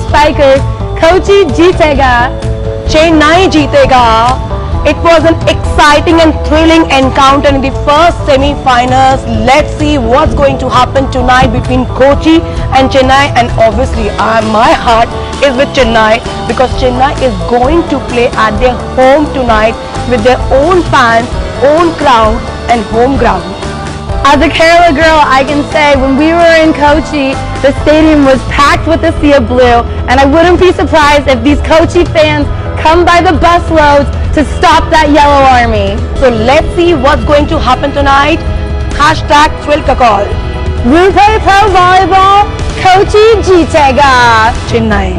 spikers. Kochi jeetega, Chennai jeetega. It was an exciting and thrilling encounter in the first semi-finals. Let's see what's going to happen tonight between Kochi and Chennai. And obviously, my heart is with Chennai because Chennai is going to play at their home tonight with their own fans, own crowd and home ground. As a Kerala girl, I can say when we were in Kochi, the stadium was packed with a sea of blue, and I wouldn't be surprised if these Kochi fans come by the busloads to stop that yellow army. So let's see what's going to happen tonight. Hashtag #ThrillKakal. Rupee Pro Volleyball, Kochi jeetega, Chennai.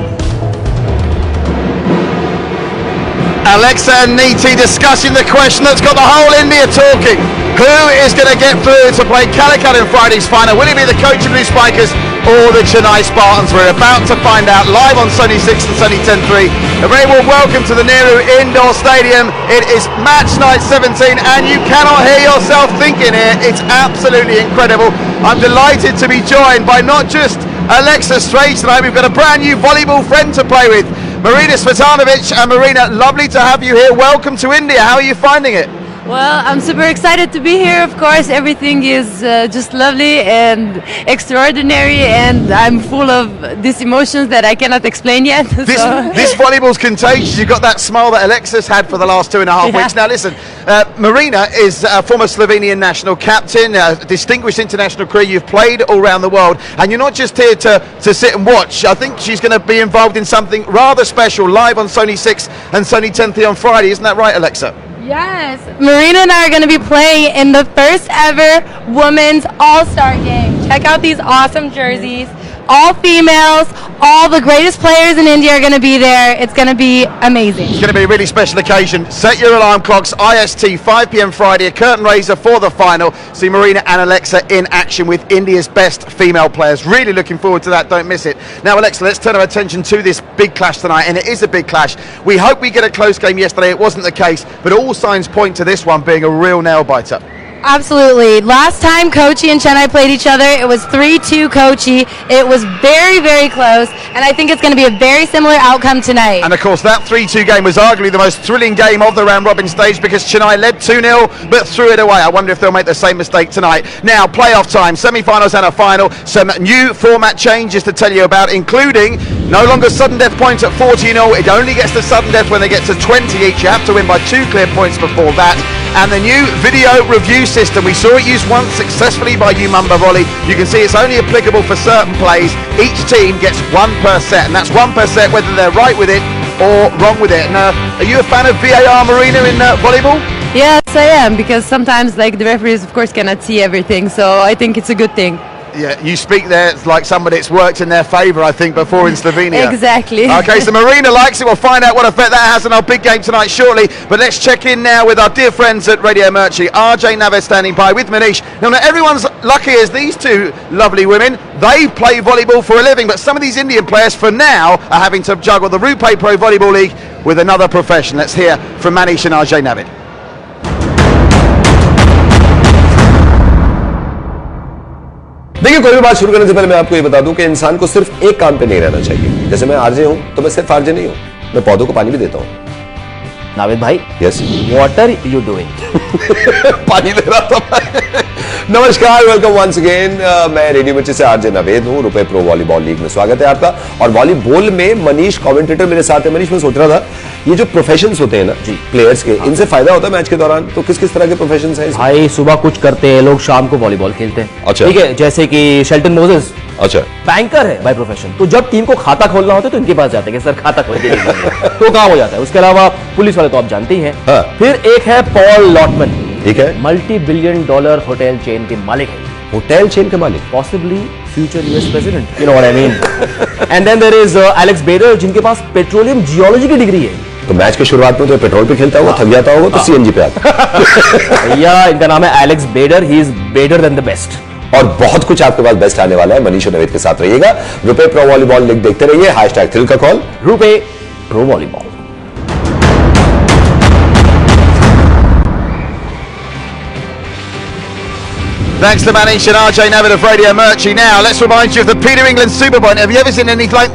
Alexa and Neeti discussing the question that's got the whole India talking. Who is going to get through to play Calicut in Friday's final? Will it be the Kochi Blue Spikers or the Chennai Spartans? We're about to find out live on Sony 6 and Sony 10.3. A very warm welcome to the Nehru Indoor Stadium. It is match night 17 and you cannot hear yourself thinking here. It's absolutely incredible. I'm delighted to be joined by not just Alexa Straight tonight, we've got a brand new volleyball friend to play with. Marina Svetanovic. And Marina, lovely to have you here. Welcome to India. How are you finding it? Well, I'm super excited to be here. Of course, everything is just lovely and extraordinary, and I'm full of these emotions that I cannot explain yet. This volleyball's contagious. You've got that smile that Alexa's had for the last 2.5 weeks. Now listen, Marina is a former Slovenian national captain, a distinguished international career. You've played all around the world, and you're not just here to sit and watch. I think she's going to be involved in something rather special live on Sony 6 and Sony 10.3 on Friday. Isn't that right, Alexa? Yes, Marina and I are going to be playing in the first ever women's all-star game. Check out these awesome jerseys. All females, all the greatest players in India are going to be there. It's going to be amazing. It's going to be a really special occasion. Set your alarm clocks, IST, 5 p.m. Friday, a curtain raiser for the final. See Marina and Alexa in action with India's best female players. Really looking forward to that, don't miss it. Now Alexa, let's turn our attention to this big clash tonight, and it is a big clash. We hope we get a close game yesterday. It wasn't the case, but all signs point to this one being a real nail-biter. Absolutely. Last time Kochi and Chennai played each other, it was 3-2 Kochi. It was very, very close, and I think it's going to be a very similar outcome tonight. And of course, that 3-2 game was arguably the most thrilling game of the round-robin stage because Chennai led 2-0, but threw it away. I wonder if they'll make the same mistake tonight. Now, playoff time, semi-finals and a final. Some new format changes to tell you about, including no longer sudden death points at 40-0. It only gets to sudden death when they get to 20 each. You have to win by 2 clear points before that. And the new video review system, we saw it used once successfully by Umumba Volley. You can see it's only applicable for certain plays. Each team gets 1 per set, and that's 1 per set whether they're right with it or wrong with it. And are you a fan of VAR, Marina, in volleyball? Yes, I am, because sometimes the referees, of course, cannot see everything, so I think it's a good thing. Yeah, you speak there like somebody that's worked in their favour, I think, before in Slovenia. Exactly. Okay, so Marina likes it. We'll find out what effect that has on our big game tonight shortly. But let's check in now with our dear friends at Radio Mercury. RJ Navid standing by with Manish. Now, not everyone's lucky as these two lovely women. They play volleyball for a living, but some of these Indian players for now are having to juggle the Rupee Pro Volleyball League with another profession. Let's hear from Manish and RJ Navid. देखिए, कोई भी बात शुरू करने से पहले मैं आपको ये बता दूं कि इंसान को सिर्फ एक काम पे नहीं रहना चाहिए। जैसे मैं आरजे हूं तो मैं सिर्फ आरजे नहीं हूं, मैं पौधों को पानी भी देता हूं। नाविद भाई, yes, what are you doing? पानी दे रहा था मैं। नमस्कार, वेलकम वंस अगेन। मैं रेडियो मिर्ची से आरजे नवेद हूं। रुपए प्रो वॉलीबॉल लीग में स्वागत है आपका। और वॉलीबॉल में मनीष कमेंटेटर मेरे साथ है। मनीष, मैं सोच रहा था ये जो प्रोफेशंस होते हैं ना जी प्लेयर्स के, इनसे फायदा होता है मैच के दौरान? तो किस किस तरह के प्रोफेशंस हैं? भाई, सुबह कुछ करते हैं लोग, शाम को वॉलीबॉल खेलते हैं। अच्छा, ठीक है, जैसे कि शेल्टन मोजेस, अच्छा, बैंकर है बाय प्रोफेशन, तो जब टीम को खाता खोलना होता है तो इनके पास जाते हैं कि सर खाता खोल के तो काम हो जाता है। उसके अलावा पुलिस वाले तो आप जानते ही हैं। हाँ। फिर एक है पॉल लॉटमन, ठीक है, $multi-billion होटल चेन के मालिक है। होटल चेन के मालिक, possibly future US president, you know what I mean. And then there is Alex Bader, जिनके पास पेट्रोलियम जियोलॉजी की डिग्री है। तो मैच के शुरुआत में तो पेट्रोल पे खेलता होगा, थक जाता होगा, तो सीएनजी पे आता। भैया, इनका नाम है Alex Bader, he is better than the best. और बहुत कुछ आपके पास बेस्ट आने वाला है। मनीष और नवेद के साथ रहिएगा। रुपए प्रो वॉलीबॉल लीग देखते रहिए। #ThrillKakal, रुपए pro volleyball. Thanks to Manish and RJ Navid of Radio Mercury. Now, let's remind you of the Peter England Super Point. Have you ever seen anything like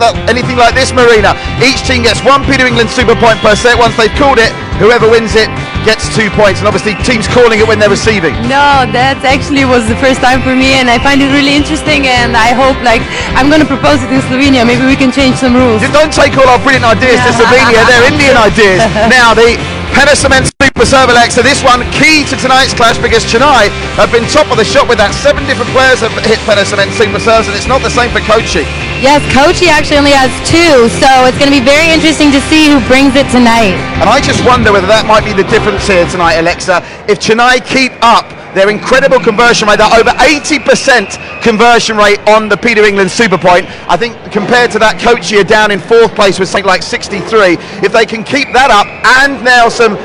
this, Marina? Each team gets one Peter England Super Point per set. Once they've called it, whoever wins it gets 2 points. And obviously, teams calling it when they're receiving. No, that actually was the first time for me, and I find it really interesting, and I hope, I'm going to propose it in Slovenia. Maybe we can change some rules. You don't take all our brilliant ideas to Slovenia. They're Indian ideas. Now, the Penna Cement Super Serve, Alexa. This one key to tonight's clash because Chennai have been top of the shot with that. 7 different players have hit Penna Cement Super Serves, and it's not the same for Kochi. Yes, Kochi actually only has 2, so it's going to be very interesting to see who brings it tonight. And I just wonder whether that might be the difference here tonight, Alexa. If Chennai keep up their incredible conversion rate, that over 80% conversion rate on the Peter England Super Point, I think compared to that, Kochi are down in 4th place with something like 63. If they can keep that up and nail some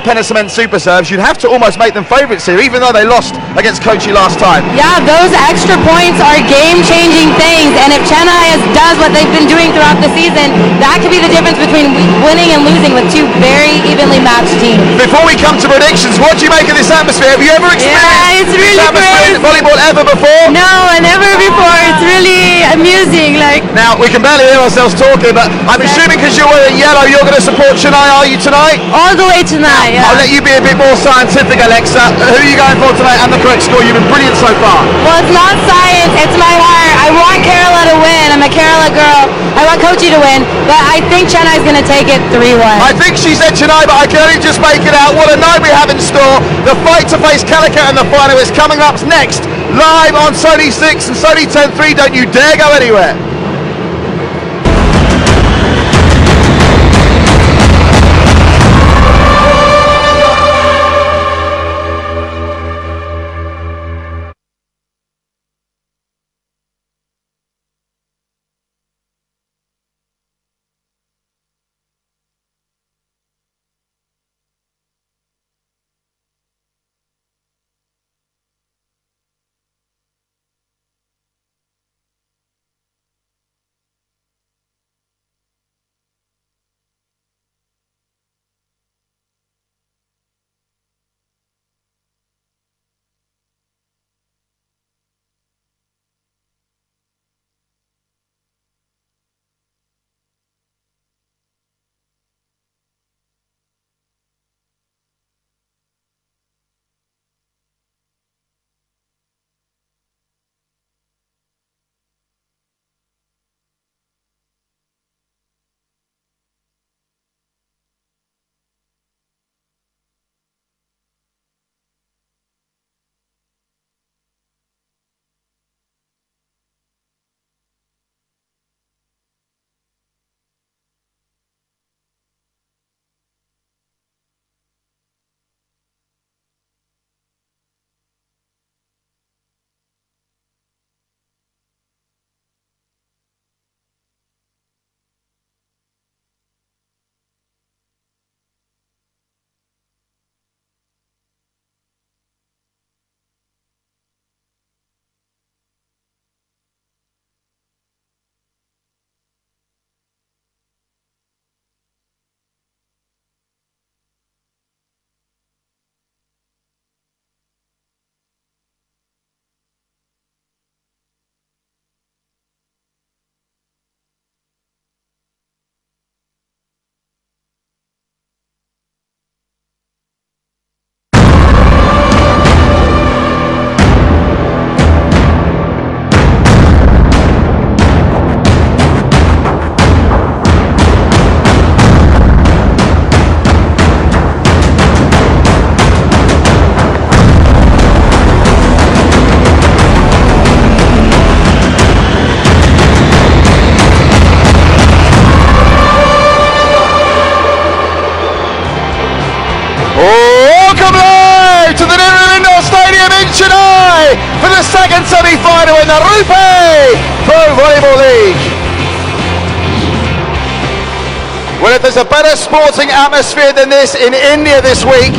Penna Cement Super Serves, you'd have to almost make them favourites here, even though they lost against Kochi last time. Yeah, those extra points are game-changing things, and if Chennai does what they've been doing throughout the season, that could be the difference between winning and losing with 2 very evenly matched teams. Before we come to predictions, what do you make of this atmosphere? Have you ever experienced it's really this atmosphere in volleyball ever before? No, never before. It's really amusing. Now, we can barely hear ourselves talking, but I'm assuming because you're wearing yellow, you're going to support Chennai, are you, tonight? All the way tonight, yeah. I'll let you be a bit more scientific, Alexa. Who are you going for tonight and the correct score? You've been brilliant so far. Well, it's not science, it's my heart. I want Kerala to win. I'm a Kerala girl. I want Kochi to win, but I think Chennai's going to take it 3-1. I think she said Chennai, but I can only just make it out. What a night we have in store. The fight to face Calicut in the final is coming up next, live on Sony 6 and Sony 10.3. Don't you dare go anywhere. Chennai for the second semi-final in the Rupee Pro Volleyball League. Well, if there's a better sporting atmosphere than this in India this week,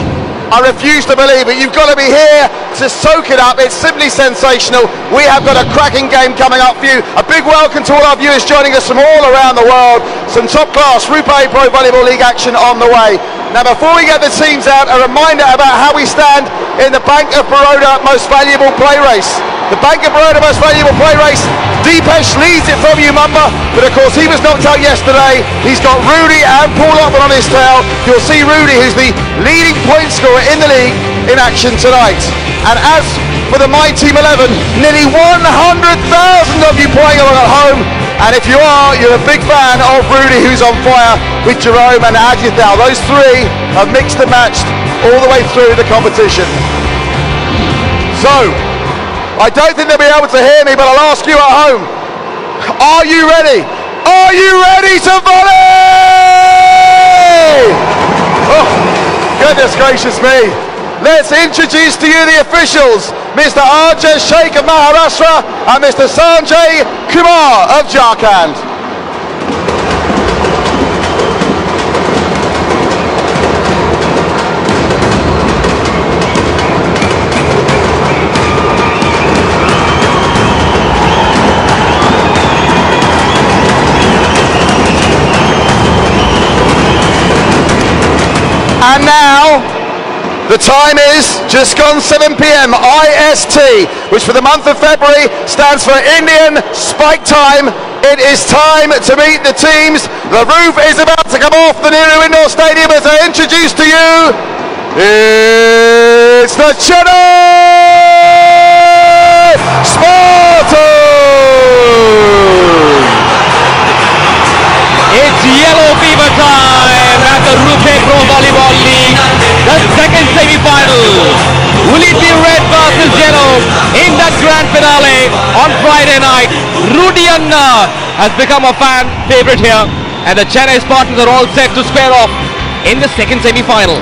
I refuse to believe it. You've got to be here to soak it up. It's simply sensational. We have got a cracking game coming up for you. A big welcome to all our viewers joining us from all around the world. Some top class Rupee Pro Volleyball League action on the way. Now before we get the teams out, a reminder about how we stand in the Bank of Baroda Most Valuable Play Race. The Bank of Baroda Most Valuable Play Race, Deepesh leads it from you, Mumba, but of course he was knocked out yesterday. He's got Rudy and Paul Upman on his tail. You'll see Rudy, who's the leading point scorer in the league, in action tonight. And as for the My Team 11, nearly 100,000 of you playing along at home. And if you are, you're a big fan of Rudy, who's on fire with Jerome and Ajithal. Those three have mixed and matched all the way through the competition. So, I don't think they'll be able to hear me, but I'll ask you at home, are you ready? Are you ready to volley? Oh, goodness gracious me. Let's introduce to you the officials, Mr. Arjay Sheikh of Maharashtra and Mr. Sanjay Kumar of Jharkhand. And now, the time is just gone 7 p.m. IST, which for the month of February stands for Indian Spike Time. It is time to meet the teams. The roof is about to come off the Nehru Indoor Stadium as I introduce to you, it's the Chennai Spartans! It's yellow fever time at the Rupee Pro Volleyball League, the second semi-final. Will it be red versus yellow in that grand finale on Friday night? Rudy Anna has become a fan favorite here, and the Chennai Spartans are all set to square off in the second semi-final.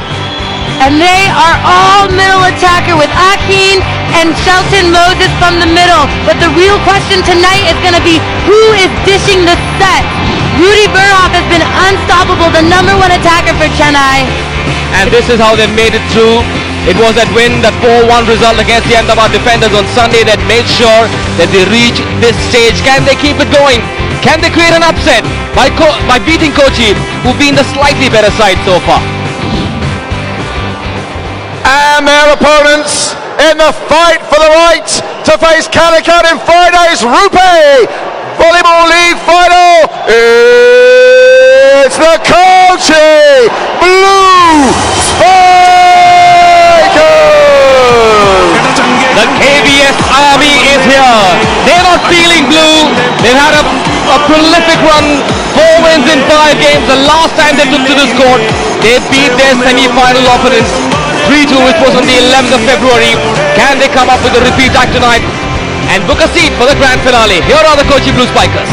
And they are all middle attacker with Akin and Shelton Moses from the middle. But the real question tonight is going to be who is dishing the set. Rudy Burhoff has been unstoppable, the #1 attacker for Chennai. And this is how they made it through. It was that win, that 4-1 result against the Ahmedabad defenders on Sunday that made sure that they reach this stage. Can they keep it going? Can they create an upset by beating Kochi, who've been the slightly better side so far? And their opponents in the fight for the right to face Calicut in Friday's Rupee Volleyball League final. It's the Kochi Blue Spikers! The KBS army is here. They're not feeling blue. They've had a prolific run, 4 wins in 5 games. The last time they took to this court, they beat their semi-final opponents 3-2, which was on the 11th of February. Can they come up with a repeat act tonight and book a seat for the grand finale? Here are the Kochi Blue Spikers.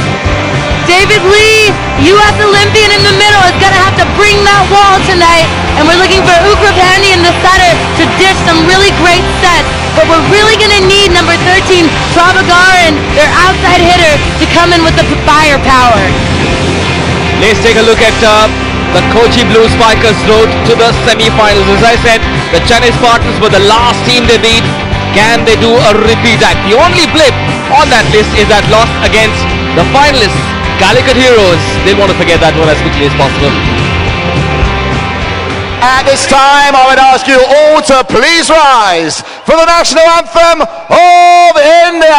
David Lee, U.S. Olympian in the middle, is going to have to bring that wall tonight. And we're looking for Ukrapani in the center to dish some really great sets. But we're really going to need number 13, Prabhagaran, their outside hitter, to come in with the firepower. Let's take a look at the Kochi Blue Spikers road to the semi-finals. As I said, the Chennai Spartans were the last team they beat. Can they do a repeat act? The only blip on that list is that loss against the finalists, Calicut Heroes. They'll want to forget that one as quickly as possible. At this time, I would ask you all to please rise for the national anthem of India.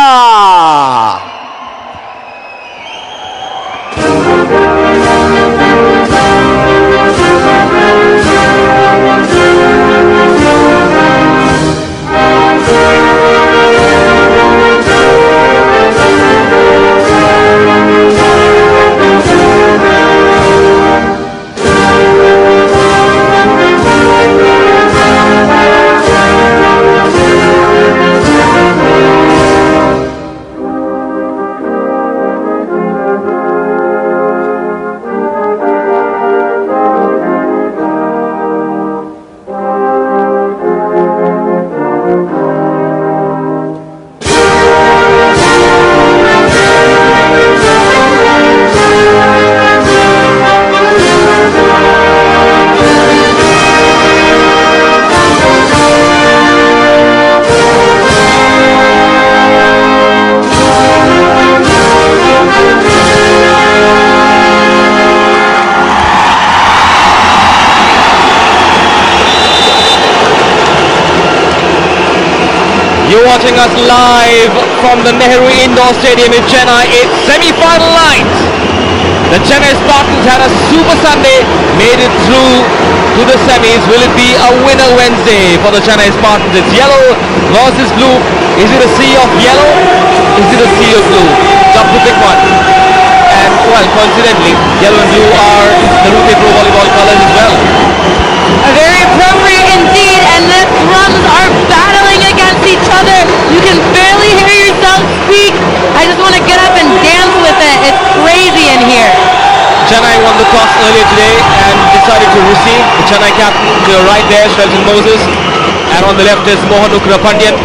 You're watching us live from the Nehru Indoor Stadium in Chennai. It's semi-final night. The Chennai Spartans had a super Sunday, made it through to the semis. Will it be a winner Wednesday for the Chennai Spartans? It's yellow versus blue. Is it a sea of yellow? Is it a sea of blue? Tough to pick one. And well, coincidentally, yellow and blue are the Rupee Pro Volleyball colors as well. Very appropriate indeed, and the drums are battling against each other. You can barely hear yourself speak. I just want to get up and dance with it. It's crazy in here. Chennai won the toss earlier today and decided to receive. The Chennai captain to the right there, Shelton Moses, and on the left is Mohan Ugrapandian,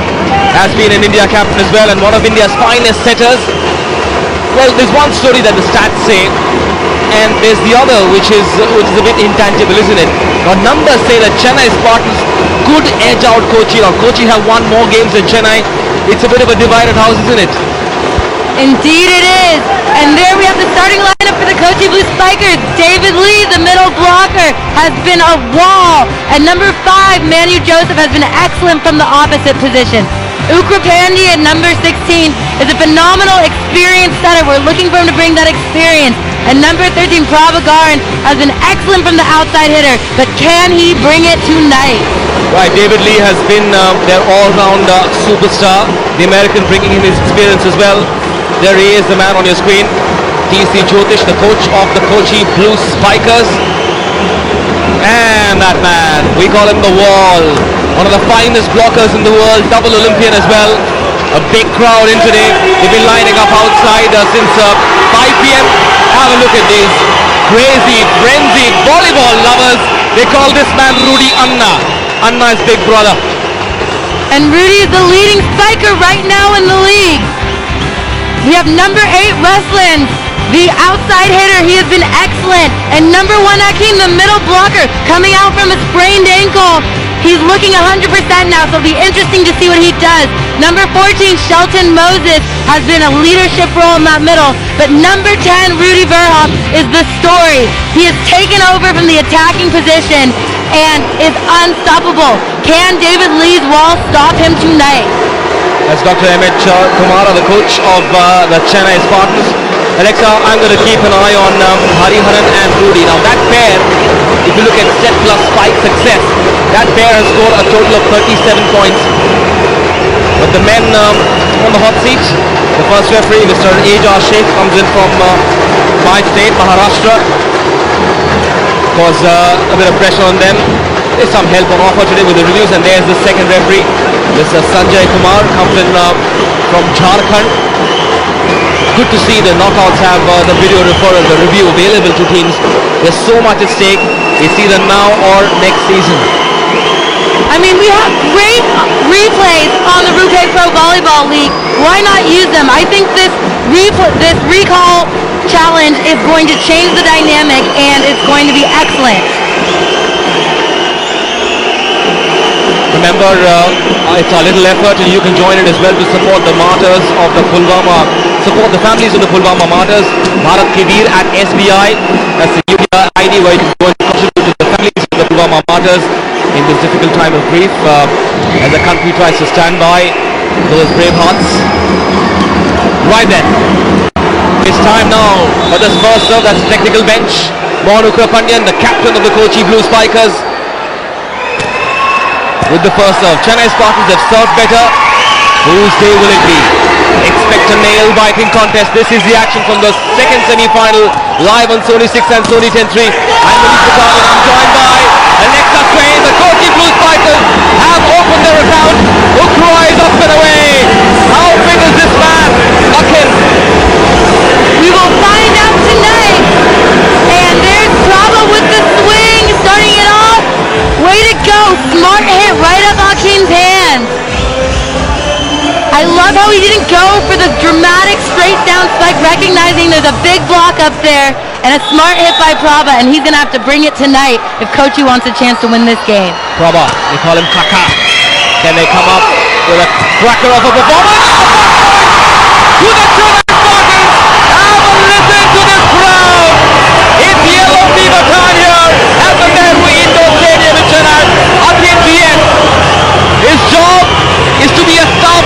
has been an India captain as well and one of India's finest setters. Well, there's one story that the stats say, and there's the other which is a bit intangible, isn't it? Now numbers say that Chennai Spartans could edge out Kochi. Now Kochi have won more games than Chennai. It's a bit of a divided house, isn't it? Indeed it is. And there we have the starting lineup for the Kochi Blue Spikers. David Lee, the middle blocker, has been a wall. And number 5, Manu Joseph, has been excellent from the opposite position. Ukrapandi at number 16 is a phenomenal experienced setter. We're looking for him to bring that experience. And number 13, Prabhagaran, has been excellent from the outside hitter. But can he bring it tonight? Right, David Lee has been their all-round superstar. The American bringing in his experience as well. There he is, the man on your screen. TC Jyotish, the coach of the Kochi Blue Spikers. And that man, we call him the Wall. One of the finest blockers in the world, double Olympian as well. A big crowd in today. They've been lining up outside since 5 p.m. Have a look at these crazy, frenzied volleyball lovers. They call this man Rudy Anna. Anna is big brother. And Rudy is the leading spiker right now in the league. We have number 8, Westland, the outside hitter. He has been excellent. And number 1, Akeem, the middle blocker, coming out from a sprained ankle. He's looking 100% now, so it'll be interesting to see what he does. Number 14, Shelton Moses, has been a leadership role in that middle. But number 10, Rudy Verhoff, is the story. He has taken over from the attacking position and is unstoppable. Can David Lee's wall stop him tonight? That's Dr. Amit Kumara, the coach of the Chennai Spartans. Alexa, I'm going to keep an eye on Hariharan and Rudy. Now that pair, if you look at set plus spike success, that pair has scored a total of 37 points. But the men on the hot seat, the first referee, Mr. Ajar Sheikh, comes in from my state, Maharashtra. Cause a bit of pressure on them. There's some help on offer today with the reviews, and there's the second referee, Mr. Sanjay Kumar, comes in from Jharkhand. Good to see the knockouts have the video referral, the review available to teams. There's so much at stake. It's either now or next season. I mean, we have great replays on the Rupee Pro Volleyball League. Why not use them? I think this recall challenge is going to change the dynamic, and it's going to be excellent. Remember, it's a little effort, and you can join it as well to support the martyrs of the Pulwama, support the families of the Pulwama martyrs. Bharat Ki Veer at SBI. That's the UPI ID where you can go and contribute to the families of the Pulwama martyrs in this difficult time of grief as the country tries to stand by those brave hearts. Right then, it's time now for this first serve. That's the technical bench. Mohan Ugrapandian, the captain of the Kochi Blue Spikers, with the first serve. Chennai Spartans have served better. Whose day will it be? Expect a nail-biting contest. This is the action from the second semi-final, live on Sony 6 and Sony 10.3. I'm Manish Patel, and I'm joined by Alexa Swain. The Kochi Blue Spikers have opened their account. Ukra is up and away. How big is this man? Akin. We will find out tonight. And there's Prabha with the swing, starting it off. Way to go. Smart hit right up Akin's hands. I love how he didn't go for the dramatic straight down spike, recognizing there's a big block up there, and a smart hit by Prabha, and he's going to have to bring it tonight if Kochi wants a chance to win this game. Prabha, they call him Kaka. Can they come up with a cracker of a performance? To the Chennai Spartans! Have a listen to this crowd! It's yellow fever time here at the Nehru Indoor Stadium in Chennai. Akin GS, his job is to be a star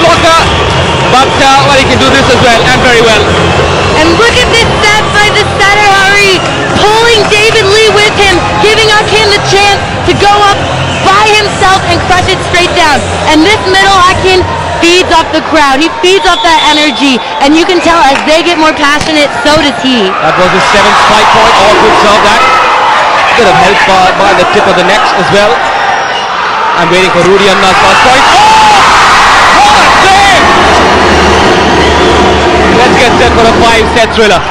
And this middle, Akin, feeds off the crowd. He feeds off that energy. And you can tell as they get more passionate, so does he. That was his 7th spike point. All good serve that. Bit of help by the tip of the neck as well. I'm waiting for Rudy Anna's first point. Oh! What a save! Let's get set for a 5-set thriller.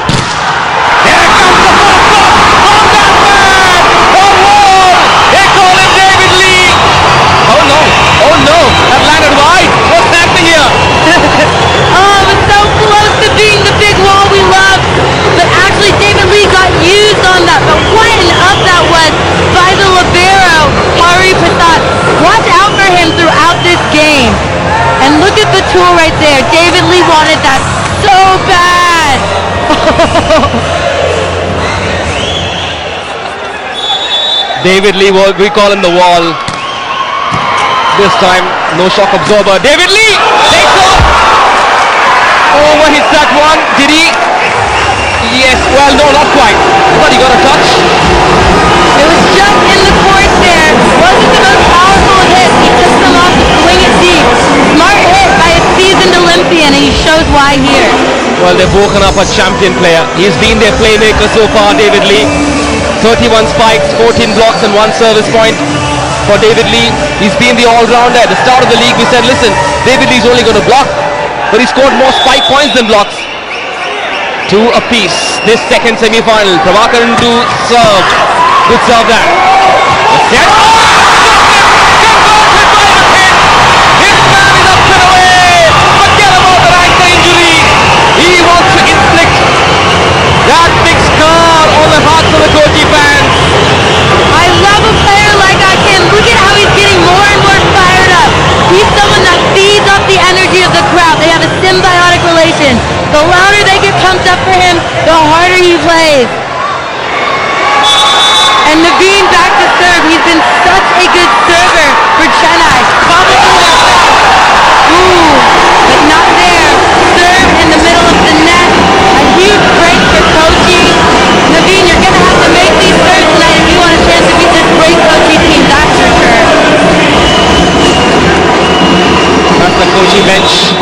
Here comes the first shot on that man! A wall! They call him David Lee! Oh no! Oh no! That landed wide! What's happening here? Oh, it was so close to being the big wall we love. But actually, David Lee got used on that. But what an up that was by the libero, Hari Prasad. Watch out for him throughout this game. And look at the tool right there. David Lee wanted that so bad. David Lee, we call him the wall. This time, no shock absorber. David Lee takes off. Overhits that one. Did he? Yes. Well, no, not quite. But he got a touch. It was just in the court there. Wasn't the most powerful hit. He took them off to swing it deep. Smart hit by a seasoned Olympian, and he shows why here. Well, they've woken up a champion player. He's been their playmaker so far, David Lee. 31 spikes, 14 blocks, and 1 service point for David Lee. He's been the all-rounder. At the start of the league, we said, listen, David Lee's only going to block, but he scored more spike points than blocks. 2 apiece. This second semi-final. Prabhakaran to serve. Good serve that. The set. Converted by a hit. His man is up and away. Forget about that ankle injury. He wants to inflict that big scar on the hearts of the Kochi fans. I love a player like Akin. Look at how he's getting more and more fired up. He's someone that feeds off the energy of the crowd. They have a symbiotic relation. The louder they get pumped up for him, the harder he plays. And Naveen back to serve. He's been such a good server for Chennai. Probably their best. Ooh, but not there. Serve in the middle of the net. A huge break for Kochi. Naveen, you're going to have to make these serves tonight if you want a chance to beat this great Kochi team. That's for sure. That's the Kochi bench.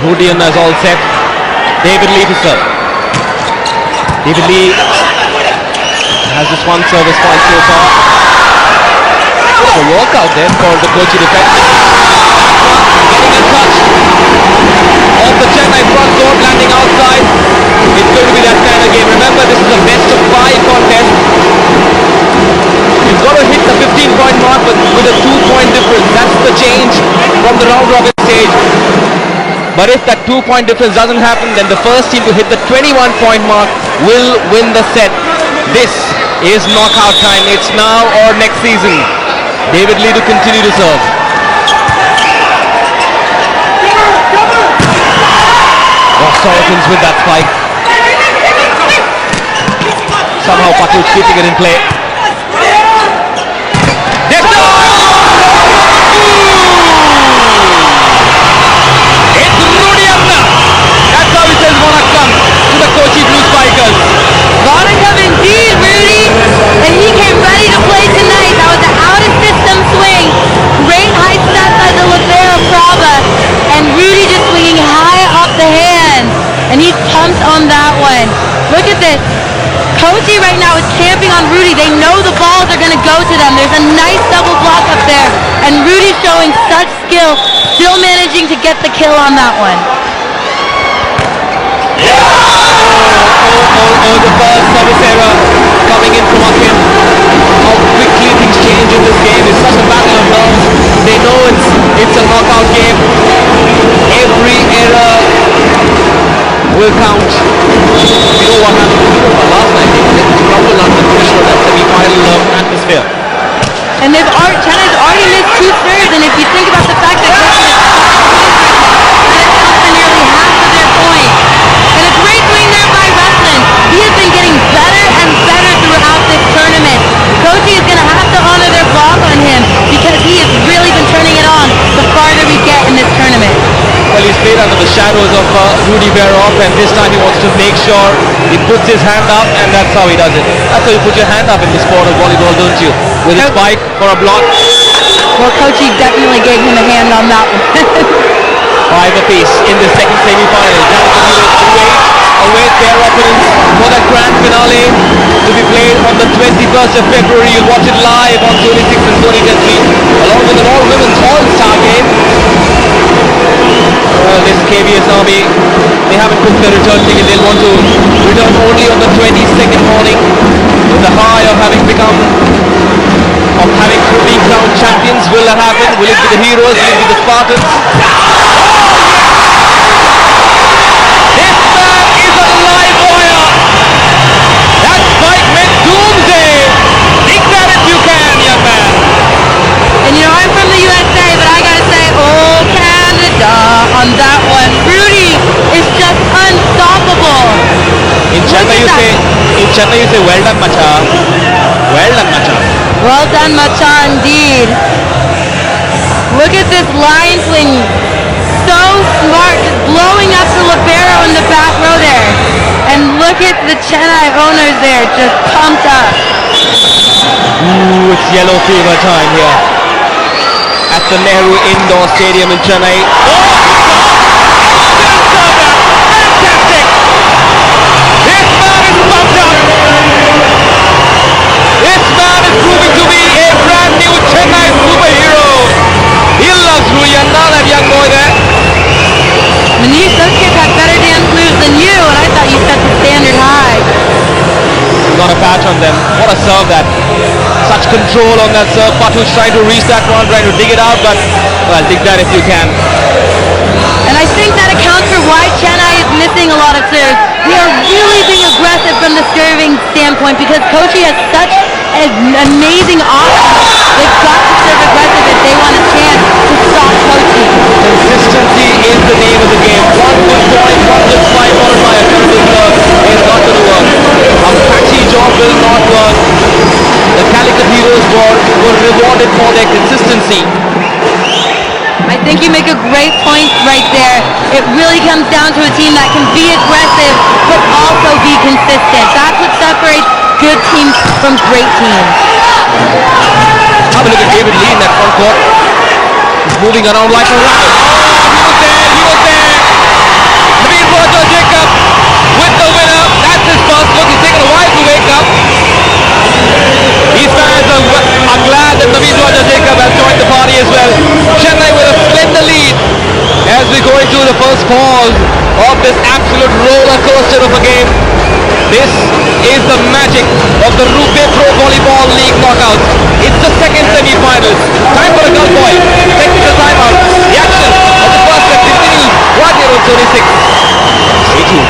Rudy Anna is all set. David Lee to serve. David Lee has just 1 service point so far. Bit of a walkout there for the Kochi defense. Getting a touch off the Chennai front court, landing outside. It's going to be that kind of game. Remember, this is a best of 5 contest. You've got to hit the 15-point mark with a 2-point difference. That's the change from the round robin stage. But if that 2-point difference doesn't happen, then the first team to hit the 21-point mark will win the set. This is knockout time. It's now or next season. David Lee to continue to serve. Sorokin's with that spike. Somehow Patil's keeping it in play. It's Rudy Anna. That's how he says wanna come to the Kochi Blue Spikers. Wanna come indeed, Rudy. And he came ready to play tonight. That was an out-of-system swing. Great high step by the libero Prabha. And Rudy just swinging high off the hand. And he's pumped on that one. Look at this. Kochi right now is camping on Rudy. They know the balls are going to go to them. There's a nice double block up there. And Rudy's showing such skill, still managing to get the kill on that one. The first service error coming in from Akin. How quickly things change in this game. It's such a battle of nerves. They know it's a knockout game. Every error will count. You know what happened last night? They crumbled under pressure of that semi-final atmosphere. And Chennai's already missed 2 serves, and if you think about the fact that Kochi is for nearly half of their points. And a great swing there by Ruslan. He has been getting better and better throughout this tournament. Kochi is going to have to honor their block on him because he has really been turning it on the farther we get in this tournament. Well, he's played under the shadows of Rudy Berhoff, and this time he wants to make sure he puts his hand up, and that's how he does it. That's how you put your hand up in the sport of volleyball, don't you? With a spike for a block. Well, Kochi definitely gave him a hand on that one. 5 apiece in the second semi-final. Await their opponents for the grand finale to be played on the 21st of February. You'll watch it live on Sony 6 and Sony 10 along with an all-women's all-star game. Well, this KVS Army, they haven't booked their return ticket. They'll want to return only on the 22nd morning with the high of having been crowned champions. Will that happen? Will it be the heroes? Will it be the Spartans? This man is a live wire. That fight meant doomsday. Think that if you can, young man. And you know, I'm from the USA, but I gotta say, oh Canada on that one. Rudy is just unstoppable. In Chennai you say, well done, macha. Well done, macha. Well done, macha, indeed. Look at this line swing. So smart, just blowing up the libero in the back row there. And look at the Chennai owners there, just pumped up. Ooh, it's yellow fever time here at the Nehru Indoor Stadium in Chennai. Fantastic! This man is pumped up! This man is proving to be a brand new Chennai superhero! He loves Rui, that young boy there. Manish, those kids have better dance moves than you, and I thought you set the standard high. Got a patch on them. What a serve that. Such control on that serve. Patu's trying to reach that one, trying to dig it out, but, well, dig that if you can. And I think that accounts for why Chennai is missing a lot of serves. They are really being aggressive from the serving standpoint because Kochi has such an amazing option. They've got to serve aggressive if they want a chance to stop Kochi. Consistency is the name of the game. One good point, one good spike followed by a terrible serve is not going to work. A patchy job will not work. The Calicut Heroes were rewarded for their consistency. I think you make a great point right there. It really comes down to a team that can be aggressive but also be consistent. That's what separates good teams from great teams. Have a look at David Lee in that front court. He's moving around like a rabbit. He was there. Naveen Roger Jacob with the winner. That's his first look. He's taken a while to wake up. These fans are glad that Naveen Roger Jacob has joined the party as well. Chennai with a splendid lead as we go into the first pause of this absolute roller coaster of a game. This is the magic of the Rupee Pro Volleyball League knockouts. It's the second semi-final. Time for a girl boy. Technical timeout. The action of the first set continues right here on Sony 6. Stay tuned.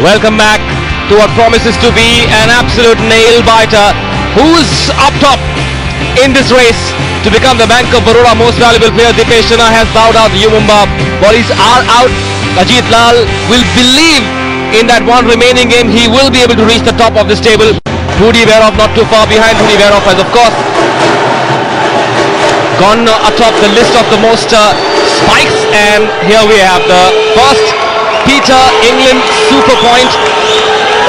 Welcome back to what promises to be an absolute nail-biter. Who's up top in this race to become the Bank of Baroda Most Valuable Player? Dipesh Chana has bowed out the Yumumba. Bodies are out. Ajit Lal will believe in that one remaining game. He will be able to reach the top of this table. Rudy Verov not too far behind. Rudy Verov has, of course, gone atop the list of the most spikes. And here we have the first Peter England super point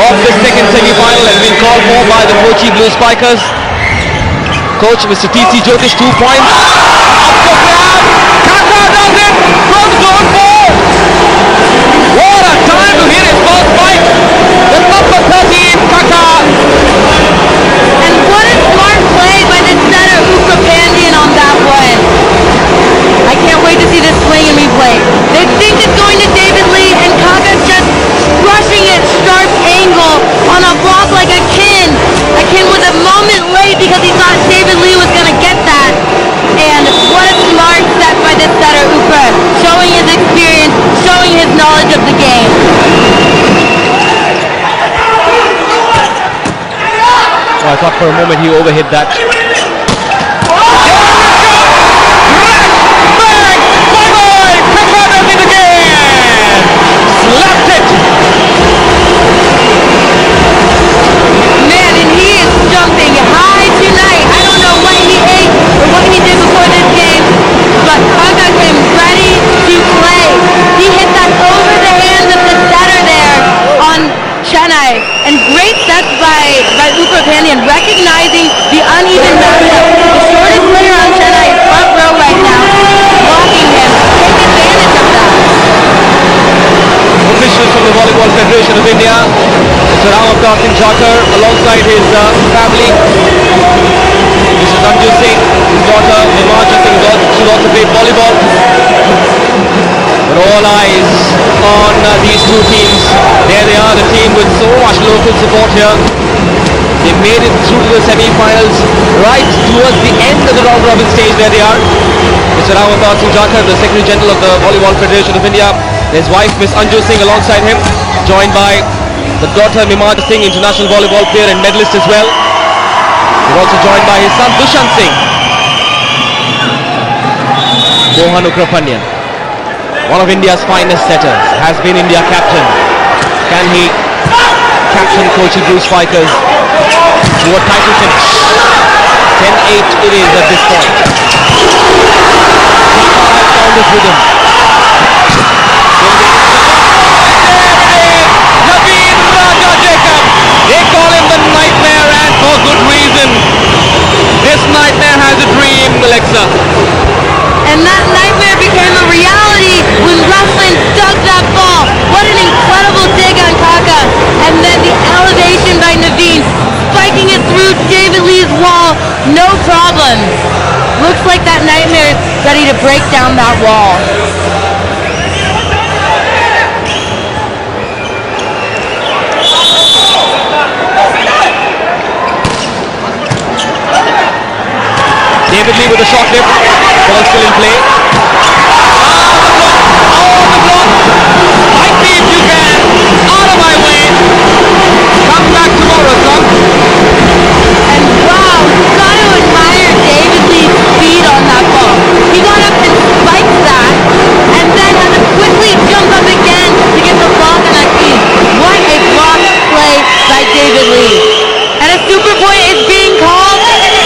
of the second semi-final has been called for by the Kochi Blue Spikers. coach, Mr. T.C. Jyotish, 2 points. Up the grab. Kaka does it from zone 4. What a time to hit his first spike. The number 13, Kaka. And what a smart play by the setter, Ukrapandian, on that one. I can't wait to see this swing and replay. They think it's going to David Lee, and Kaka's just crushing it, sharp angle on a block like a kin. A kin was a moment late because he thought David Lee was going to get that. And what a smart set by this setter, Ukra, showing his experience, showing his knowledge of the game. Oh, I thought for a moment he overhit that. Man, and he is jumping high tonight. I don't know what he ate or what he did before this game, but Kaka came ready to play. He hit that over the hands of the setter there on Chennai. And great sets by Ukrapandian, recognizing the uneven matchup. The shortest player on Chennai is front row right now, blocking him. Take advantage of that. Officials from the Volleyball Federation of India, Mr. Ramavkar Singh Jakar, alongside his family. Mr. Sanju Singh, his daughter, Himanshu Singh, she's also played volleyball. But all eyes on these two teams. There they are, the team with so much local support here. They made it through to the semi-finals right towards the end of the round-robin stage. There they are. Mr. Ramavkar Singh Jakar, the Secretary General of the Volleyball Federation of India. His wife, Miss Anju Singh, alongside him, joined by the daughter, Himanshu Singh, international volleyball player and medalist as well. They're also joined by his son, Dushan Singh. Mohan Ukrapandian, one of India's finest setters, has been India captain. Can he captain Kochi Blue Spikers to a title finish? 10-8 it is at this point. Kaka has found his rhythm. They call him the Nightmare, and for good reason. This Nightmare has a dream, Alexa. And that nightmare became a reality when Ruslan dug that ball. What an incredible dig on Kaka. And then the elevation by Naveen, spiking it through David Lee's wall, no problem. Looks like that Nightmare is ready to break down that wall. David Lee with a short lift. Ball still in play. Oh, the block! Fight me if you can! Out of my way! Come back tomorrow, son! And wow, you've got to admire David Lee's speed on that ball. He got up and spiked that, and then had to quickly jump up again to get the block on that feed. What a block play by David Lee. And a super point is being called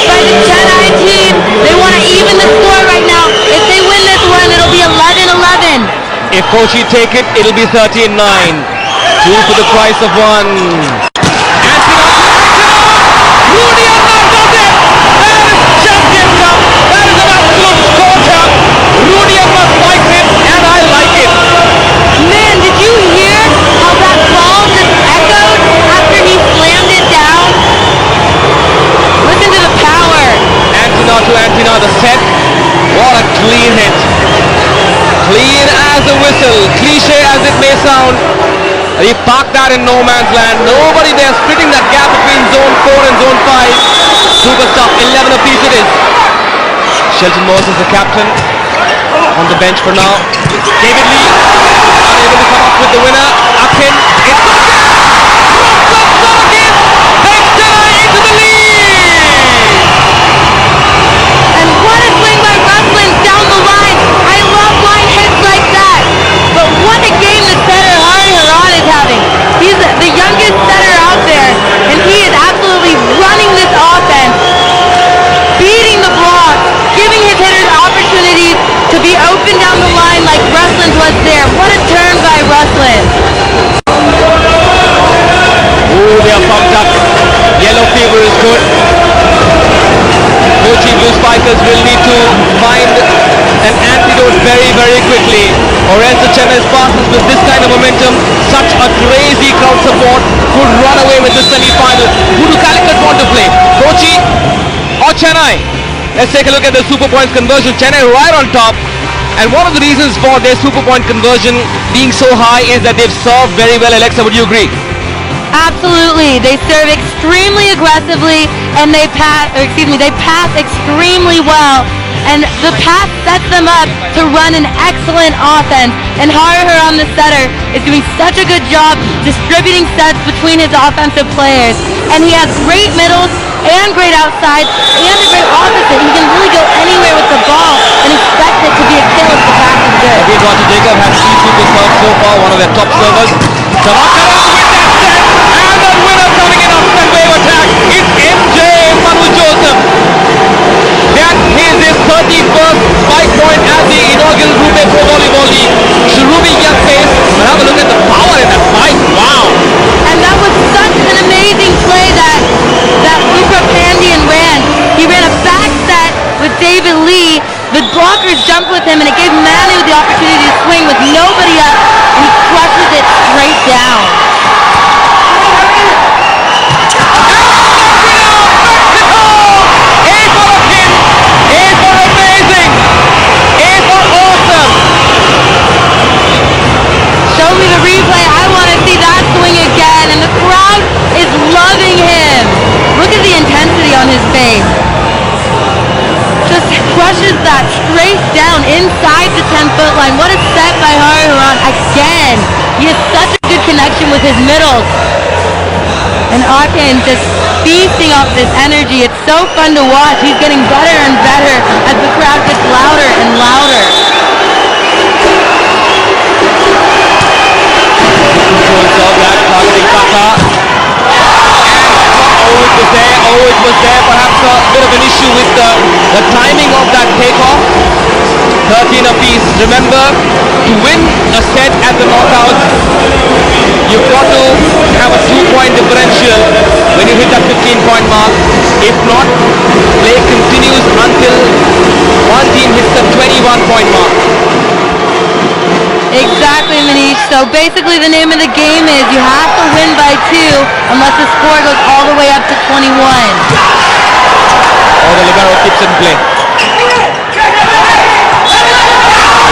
by the Chennai team. They want to even the score right now. If they win this one, it'll be 11-11. If Kochi take it, it'll be 13-9. 2 for the price of 1. Rudy does it! That is champion cup! That is an absolute scorcher! Rudy spikes it, and I like it! Man, did you hear how that ball just echoed after he slammed it down? Listen to the power. Antina to Antina, the set. What a clean hit. Clean as a whistle. Cliche as it may sound. He parked that in no man's land. Nobody there, splitting that gap between zone 4 and zone 5. Super stuff. 11 apiece it is. Shelton Morse is the captain. On the bench for now. David Lee unable to come up with the winner. Akin. It's takes Chennai into the lead. And what a swing by Ruslan down the line. I love line hits like that. But what a game the setter Hari Haran is having. He's the youngest setter out there, and he is absolutely running this offense, beating the block, giving his hitters opportunities to be open down the line like Ruslan's was there. What a turn by Ruslan. Ooh, they are pumped up. Yellow fever is good. Blue Spikers will need to find an antidote very, very quickly, or else the Chennai Spartans with this kind of momentum, such a crazy crowd support, could run away with the semi-final. Who do Calicut want to play? Kochi or Chennai? Let's take a look at the super points conversion. Chennai right on top. And one of the reasons for their super point conversion being so high is that they've served very well. Alexa, would you agree? Absolutely. They serve extremely aggressively and they pass extremely well. And the pass sets them up to run an excellent offense. And Hariharan, the setter, is doing such a good job distributing sets between his offensive players. And he has great middles and great outsides and a great opposite. He can really go anywhere with the ball and expect it to be a kill if the pass is good. Abid Roger Jacob has 3 super serves so far, one of their top servers. Tamakara with that set, and the winner coming in off that wave attack is MJ Manu Joseph. That is his 31st spike point at the inaugural Rupe Pro Volleyball League. Shurumi young face, and have a look at the power in that spike. Wow! And that was such an amazing play that Ukra Pandian ran. He ran a back set with David Lee. The blockers jumped with him, and it gave Manu the opportunity to swing with nobody up, and he crushes it straight down. Show me the replay. I want to see that swing again, and the crowd is loving him. Look at the intensity on his face. Just crushes that straight down inside the 10-foot line. What a set by Hariharan again. He has such a good connection with his middles. And Akin just feasting off this energy. It's so fun to watch. He's getting better and better as the crowd gets louder and louder. Targeting Kaka. It was there. Perhaps a bit of an issue with the timing of that takeoff. 13 apiece. Remember, to win a set at the knockouts, you've got to have a 2-point differential when you hit that 15-point mark. If not, play continues until one team hits the 21-point mark. Exactly, Manish. So basically the name of the game is you have to win by 2 unless the score goes all the way up to 21. Or the libero keeps in play.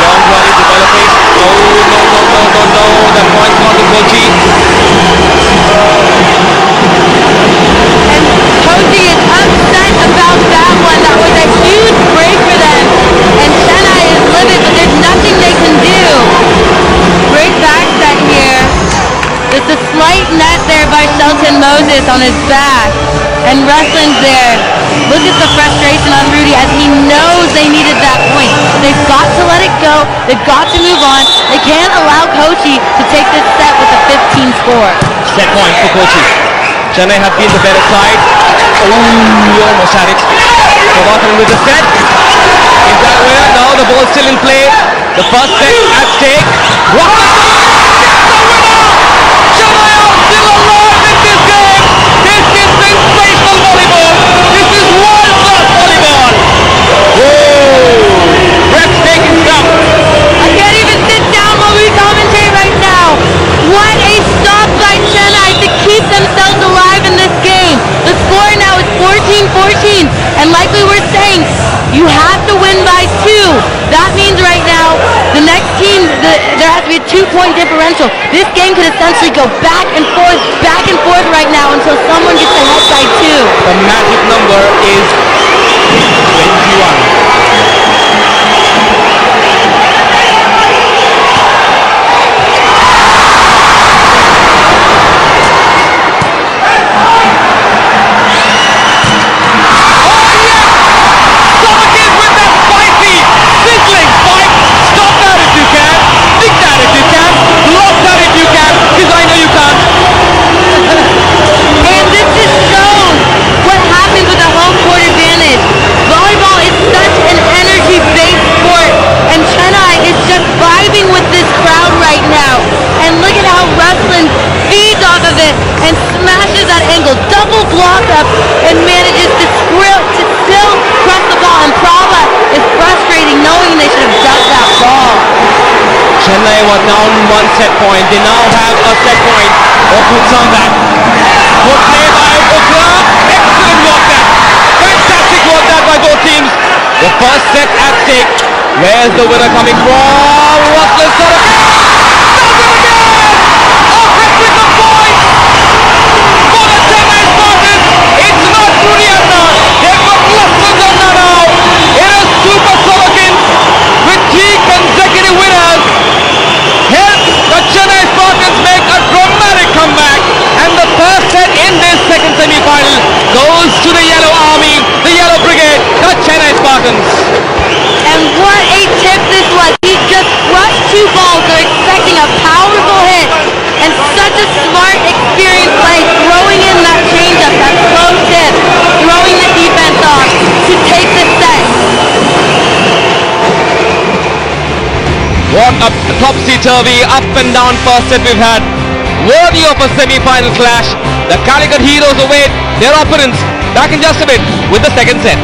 Long volley developing. No. That point's gone to Kochi. And Kochi is upset about that one. That was a huge break for them. And Chennai is livid, but there's nothing they can do. Great back set here. Just a slight net there by Shelton Moses on his back. And Ruslin's there. Look at the frustration on Rudy as he knows they needed that point. They've got to let it go. They've got to move on. They can't allow Kochi to take this set with a 15 score. Set point for Kochi. Chennai have been the better side. Oh, almost had it. Prabhakaran with the set. Is that where? Now the ball still in play. The first set at stake. What the Chennai are still alive in this game. This is sensational volleyball. This is world-class volleyball. Whoa! Breathtaking stuff. I can't even sit down while we commentate right now. What a stop by Chennai to keep themselves alive in this game. The score now is 14-14. And like we were saying, you have to win by 2. That means right now, the next team, there has to be a 2-point differential. This game could essentially go back and forth right now until someone gets ahead by 2. The magic number is 21. And smashes that angle, double block up, and manages to still crush the ball saw Chennai were down 1 set point. They now have a set point. Okutsan back. Good play by Okra. Excellent work that. Fantastic work that by both teams. The first set at stake. Where's the winner coming from? Ruslan Sorokin. Does it again! A hat-trick of points for the Chennai Spartans. It's not Durianna. They've got Ruslan Sorokin now. It is Super Sorokin with 3 consecutive winners. Hence, the Chennai Spartans make a dramatic comeback, and the first set in this second semi-final goes to the Yellow Army, the Yellow Brigade, the Chennai Spartans. And what a tip this was. He just crushed 2 balls. They're expecting a powerful hit. And such a smart, experienced play, throwing in that changeup, that slow tip, throwing the defense off to take this set. What a topsy-turvy, up and down first set we've had. Worthy of a semi-final clash. The Calicut Heroes await their opponents. Back in just a bit with the second set.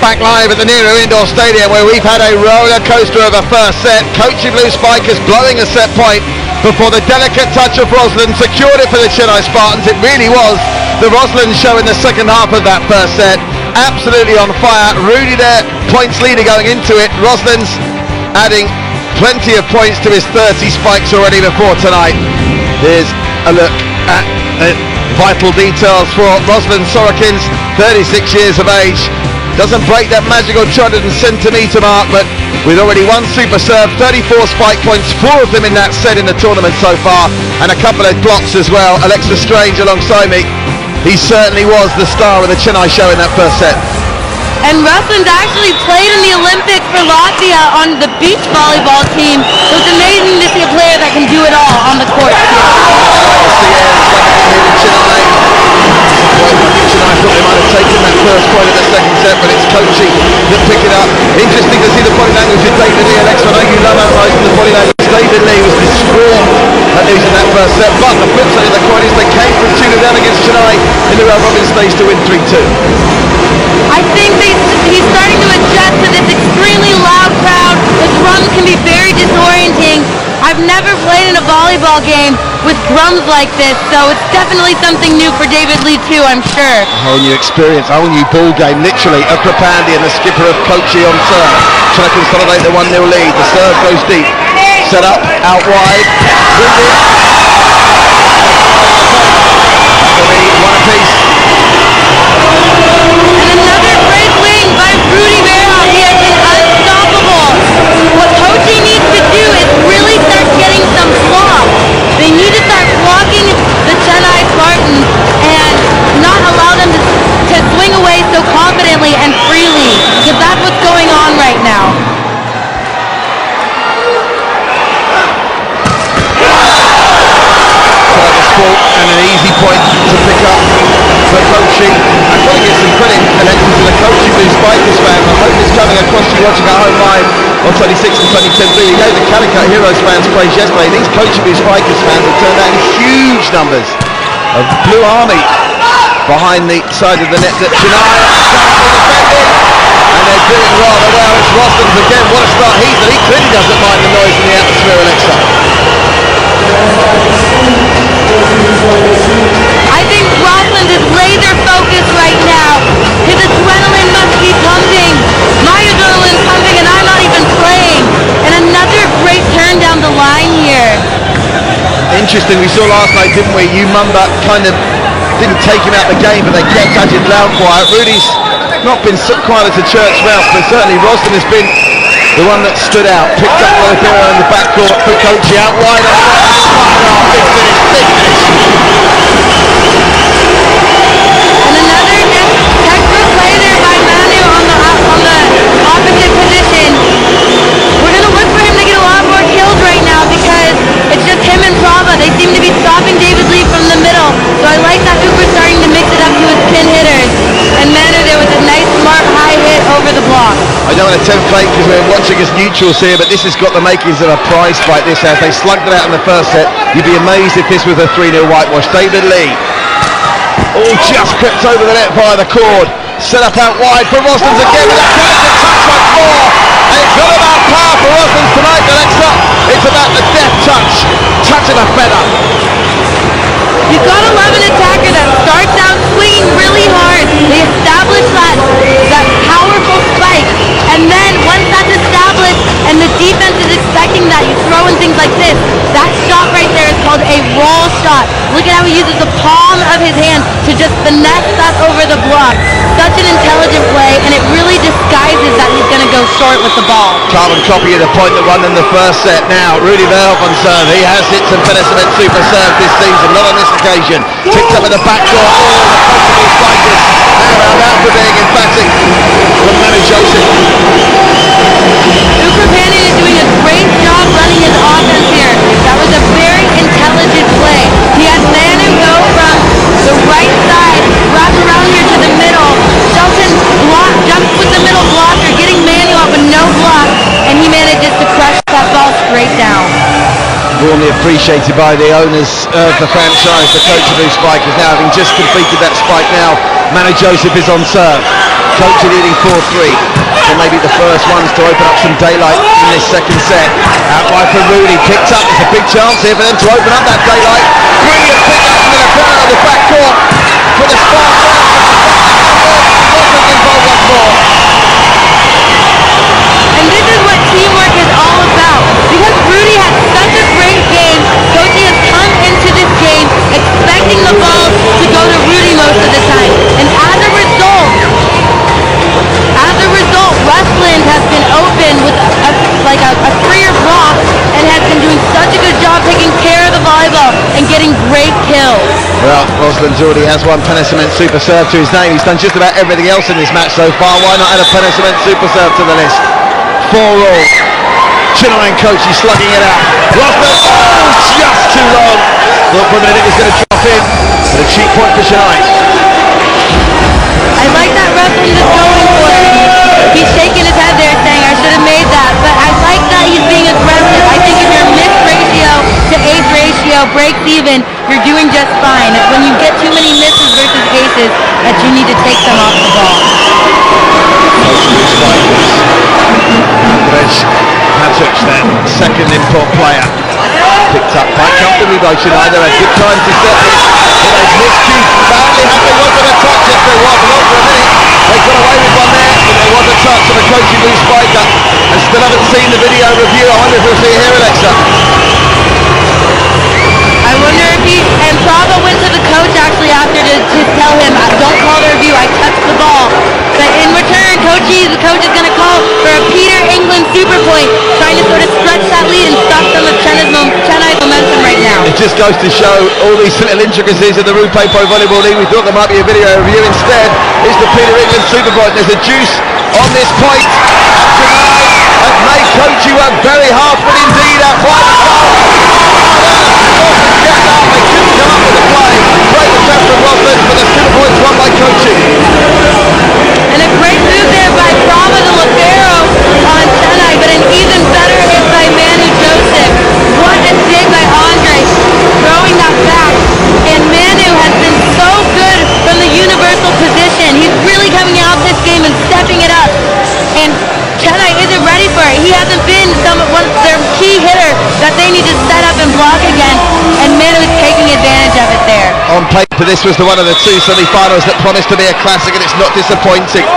Back live at the Nehru Indoor Stadium, where we've had a roller coaster of a first set. Kochi Blue Spikers blowing a set point before the delicate touch of Ruslan secured it for the Chennai Spartans. It really was the Ruslan show in the second half of that first set. Absolutely on fire. Rudy there, points leader going into it. Ruslan's adding plenty of points to his 30 spikes already before tonight. Here's a look at the vital details for Ruslan Sorokin's 36 years of age. Doesn't break that magical 200 centimetre mark, but with already 1 super serve, 34 spike points, 4 of them in that set in the tournament so far, and a couple of blocks as well. Alexa Strange alongside me. He certainly was the star of the Chennai show in that first set. And Ruslan's actually played in the Olympics for Latvia on the beach volleyball team, so it's amazing to see a player that can do it all on the court. I thought they might have taken that first point of the second set, but it's Kochi that pick it up. Interesting to see the body language of David Really, like David Lee was distraught at losing that first set, but the flip side of the coin is they came from 2-0 down against Chennai in the round robin stage to win 3-2. I think he's starting to adjust to this extremely loud crowd. The drums can be very disorienting. I've never played in a volleyball game with drums like this, so it's definitely something new for David Lee too, I'm sure. A whole new experience, a whole new ball game, literally. Ukrapandi and the skipper of Kochi on serve, trying to consolidate the 1-0 lead. The serve goes deep, set up, out wide. One apiece. And another great wing by Rudy Vera. He has been unstoppable. What Kochi needs to do is really start getting some block. They need to start blocking the Chennai Spartans and not allow them to swing away so confidently and freely, because that's what's going on right now. And an easy point to pick up for Kochi. I've got to give some credit, Alexis, to the Kochi Blue Spikers fans. I hope it's coming across to you watching at home live on 26 and 2010. You gave the Calicut Heroes fans praise yesterday. These Kochi Blue Spikers fans have turned out in huge numbers. A Blue Army behind the side of the net that Chennai and they're doing rather well. It's Roslands again. What a start he's done. He clearly doesn't mind the noise in the atmosphere, Alexa. I think Rosland is laser focused right now. His adrenaline must be pumping. My adrenaline's pumping and I'm not even playing. And another great turn down the line here. Interesting, we saw last night, didn't we? Mumba kind of didn't take him out the game, but they kept Ajit loud quiet. Rudy's not been so quiet as a church mouse, but certainly Rosland has been the one that stood out. Picked up Olivera in the backcourt for Kochi out wide. Big finish, big finish. And another textbook play there by Manu on the opposite position. We're going to look for him to get a lot more kills right now because it's just him and Prava. They seem to be stopping David Lee from the middle. So I like that Uber's starting to mix it up to his pin hitters. And Manu there with a nice smart high hit over the block. I don't want to template because we're watching as neutrals here, but this has got the makings of a prize fight. This as they slugged it out in the first set. You'd be amazed if this was a 3-0 whitewash. David Lee, all just crept over the net via the cord. Set up out wide for Roslands again with a touch once more. And it's not about power for Roslands tonight, Alexa. It's about the deft touch, touching a feather. You've got to love an attacker that starts out swinging really hard. They establish that powerful spike. And then once that's established and the defense is expecting that, you throw in things like this. That shot right there is called a roll shot. Look at how he uses the palm of his hand to just finesse that over the block. Such an intelligent play, and it really disguises that he's going to go short with the ball. Carbon copy of the point that won in the first set. Now, Rudy Verhoef on serve. He has hit some Pennicement super serve this season, not on this occasion. Picked up in the backdoor. Oh, the Kochi Spikers. They're out for being emphatic from Manu Joseph. Ukrapani is doing a great job running his offense here. That was a very intelligent play. He had Manu go from the right side, wrap around here to the middle. Shelton jumps with the middle blocker, getting Manu up with no block, and he manages to crush that ball straight down. Warmly appreciated by the owners of the franchise, the Kochi Blue Spikers. Now, having just completed that spike now, Manu Joseph is on serve. Kochi leading 4-3. So maybe the first ones to open up some daylight in this second set. Out wide for Rudy, picked up. There's a big chance here for them to open up that daylight. Brilliant pick up from the corner of the backcourt for the Spartans. Wasn't involved once more. And this is what teamwork is all about. Because Rudy had such a great game, Kochi has come into this game expecting the ball to go to Rudy most of the time. And as a result, Rustland has been open with a freer block and has been doing such a good job taking care of the volleyball and getting great kills. Well, Rosland's already has one Pennicement super serve to his name. He's done just about everything else in this match so far. Why not add a Pennicement super serve to the list? 4-all. Chennai and Kochi slugging it out. Rosland, just too long. Thought for a minute it was going to drop in, but a cheap point for Chennai. I like that Rustland is going for it. He's shaking his head there saying, I should have made that. But I like that he's being aggressive. I think it's breaks even, you're doing just fine. It's when you get too many misses versus aces that you need to take them off the ball. Andrej Hadzic, their second import player, picked up quite comfortably by Chennai. There are good times to set this. They've miscued badly. Have they wanted a touch? Yes, they was. Not for a minute. They got away with one there, but there was a touch on a Kochi blue spiker. I still haven't seen the video review. I wonder if we'll see it here, Alexa. I wonder if and Prava went to the coach actually after to tell him, don't call the review, I touched the ball. But in return, the coach is going to call for a Peter England super point, trying to sort of stretch that lead and stop some of Chennai's momentum right now. It just goes to show all these little intricacies of the Rupe Pro Volleyball League. We thought there might be a video review. Instead, it's the Peter England super point. There's a juice on this point. Chennai have made Kochi work very hard, but indeed at private goal. They couldn't come up with the play. Great attempt from Roslin, but the super points won by Kochi. And a great move there by Prava the libero on Chennai, but an even better hit by Manu Joseph. What a dig by Andre, throwing that back. And Manu has been so good from the universal position. He's really coming out this game and stepping it up. And Chennai isn't ready for it. He hasn't been their key hitter that they need to set up and block again. And Manu is taking advantage of it there. On paper, this was one of the two semi-finals that promised to be a classic, and it's not disappointing.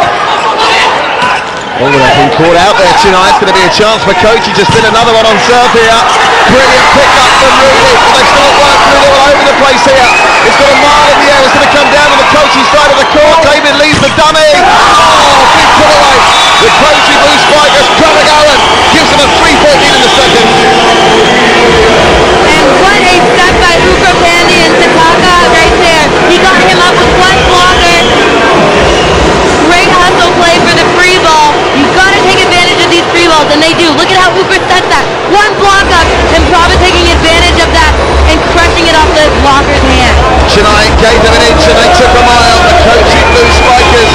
Oh, they've been caught out there tonight. It's going to be a chance for Kochi to spin another one on serve here. Brilliant pick-up from Rudy. They've still worked through all over the place here. It's got a mile in the air. It's going to come down to the Kochi side of the court. David leaves the dummy. Oh, big put away. The Kochi blue spikers come and going. Gives them a 3-point lead in the second. And what a step by Ukra Pandey and Tataka right there. He got him up with one blocker. Great hustle play for the free ball. You've got to take advantage of these free balls, and they do. Look at how Ukra sets that. One block up, and Prava taking advantage of that and crushing it off the blocker's hand. Chennai gave them an inch and they took a mile. The Kochi blue spikers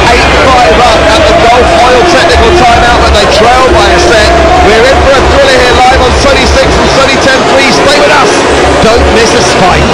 8-5 up at the Gulf Oil technical timeout, but they trail by a set. We're in for a thriller here live on Sunny 6 and Sunny 10. Please stay with us. Don't miss a spike.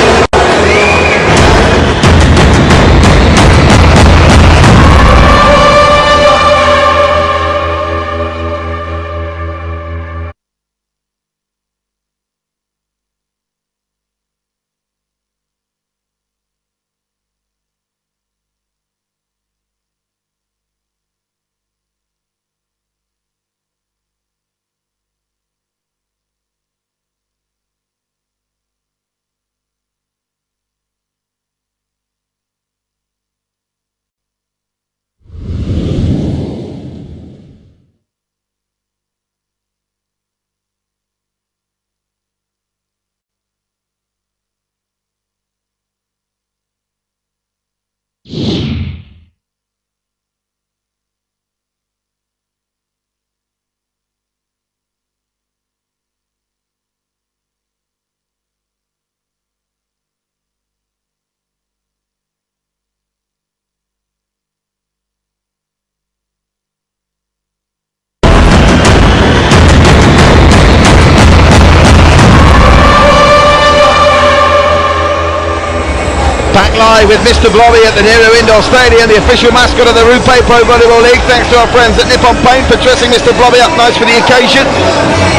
Back live with Mr. Blobby at the Nehru Indoor Stadium, the official mascot of the Rupe Pro Volleyball League. Thanks to our friends at Nippon Paint for dressing Mr. Blobby up nice for the occasion.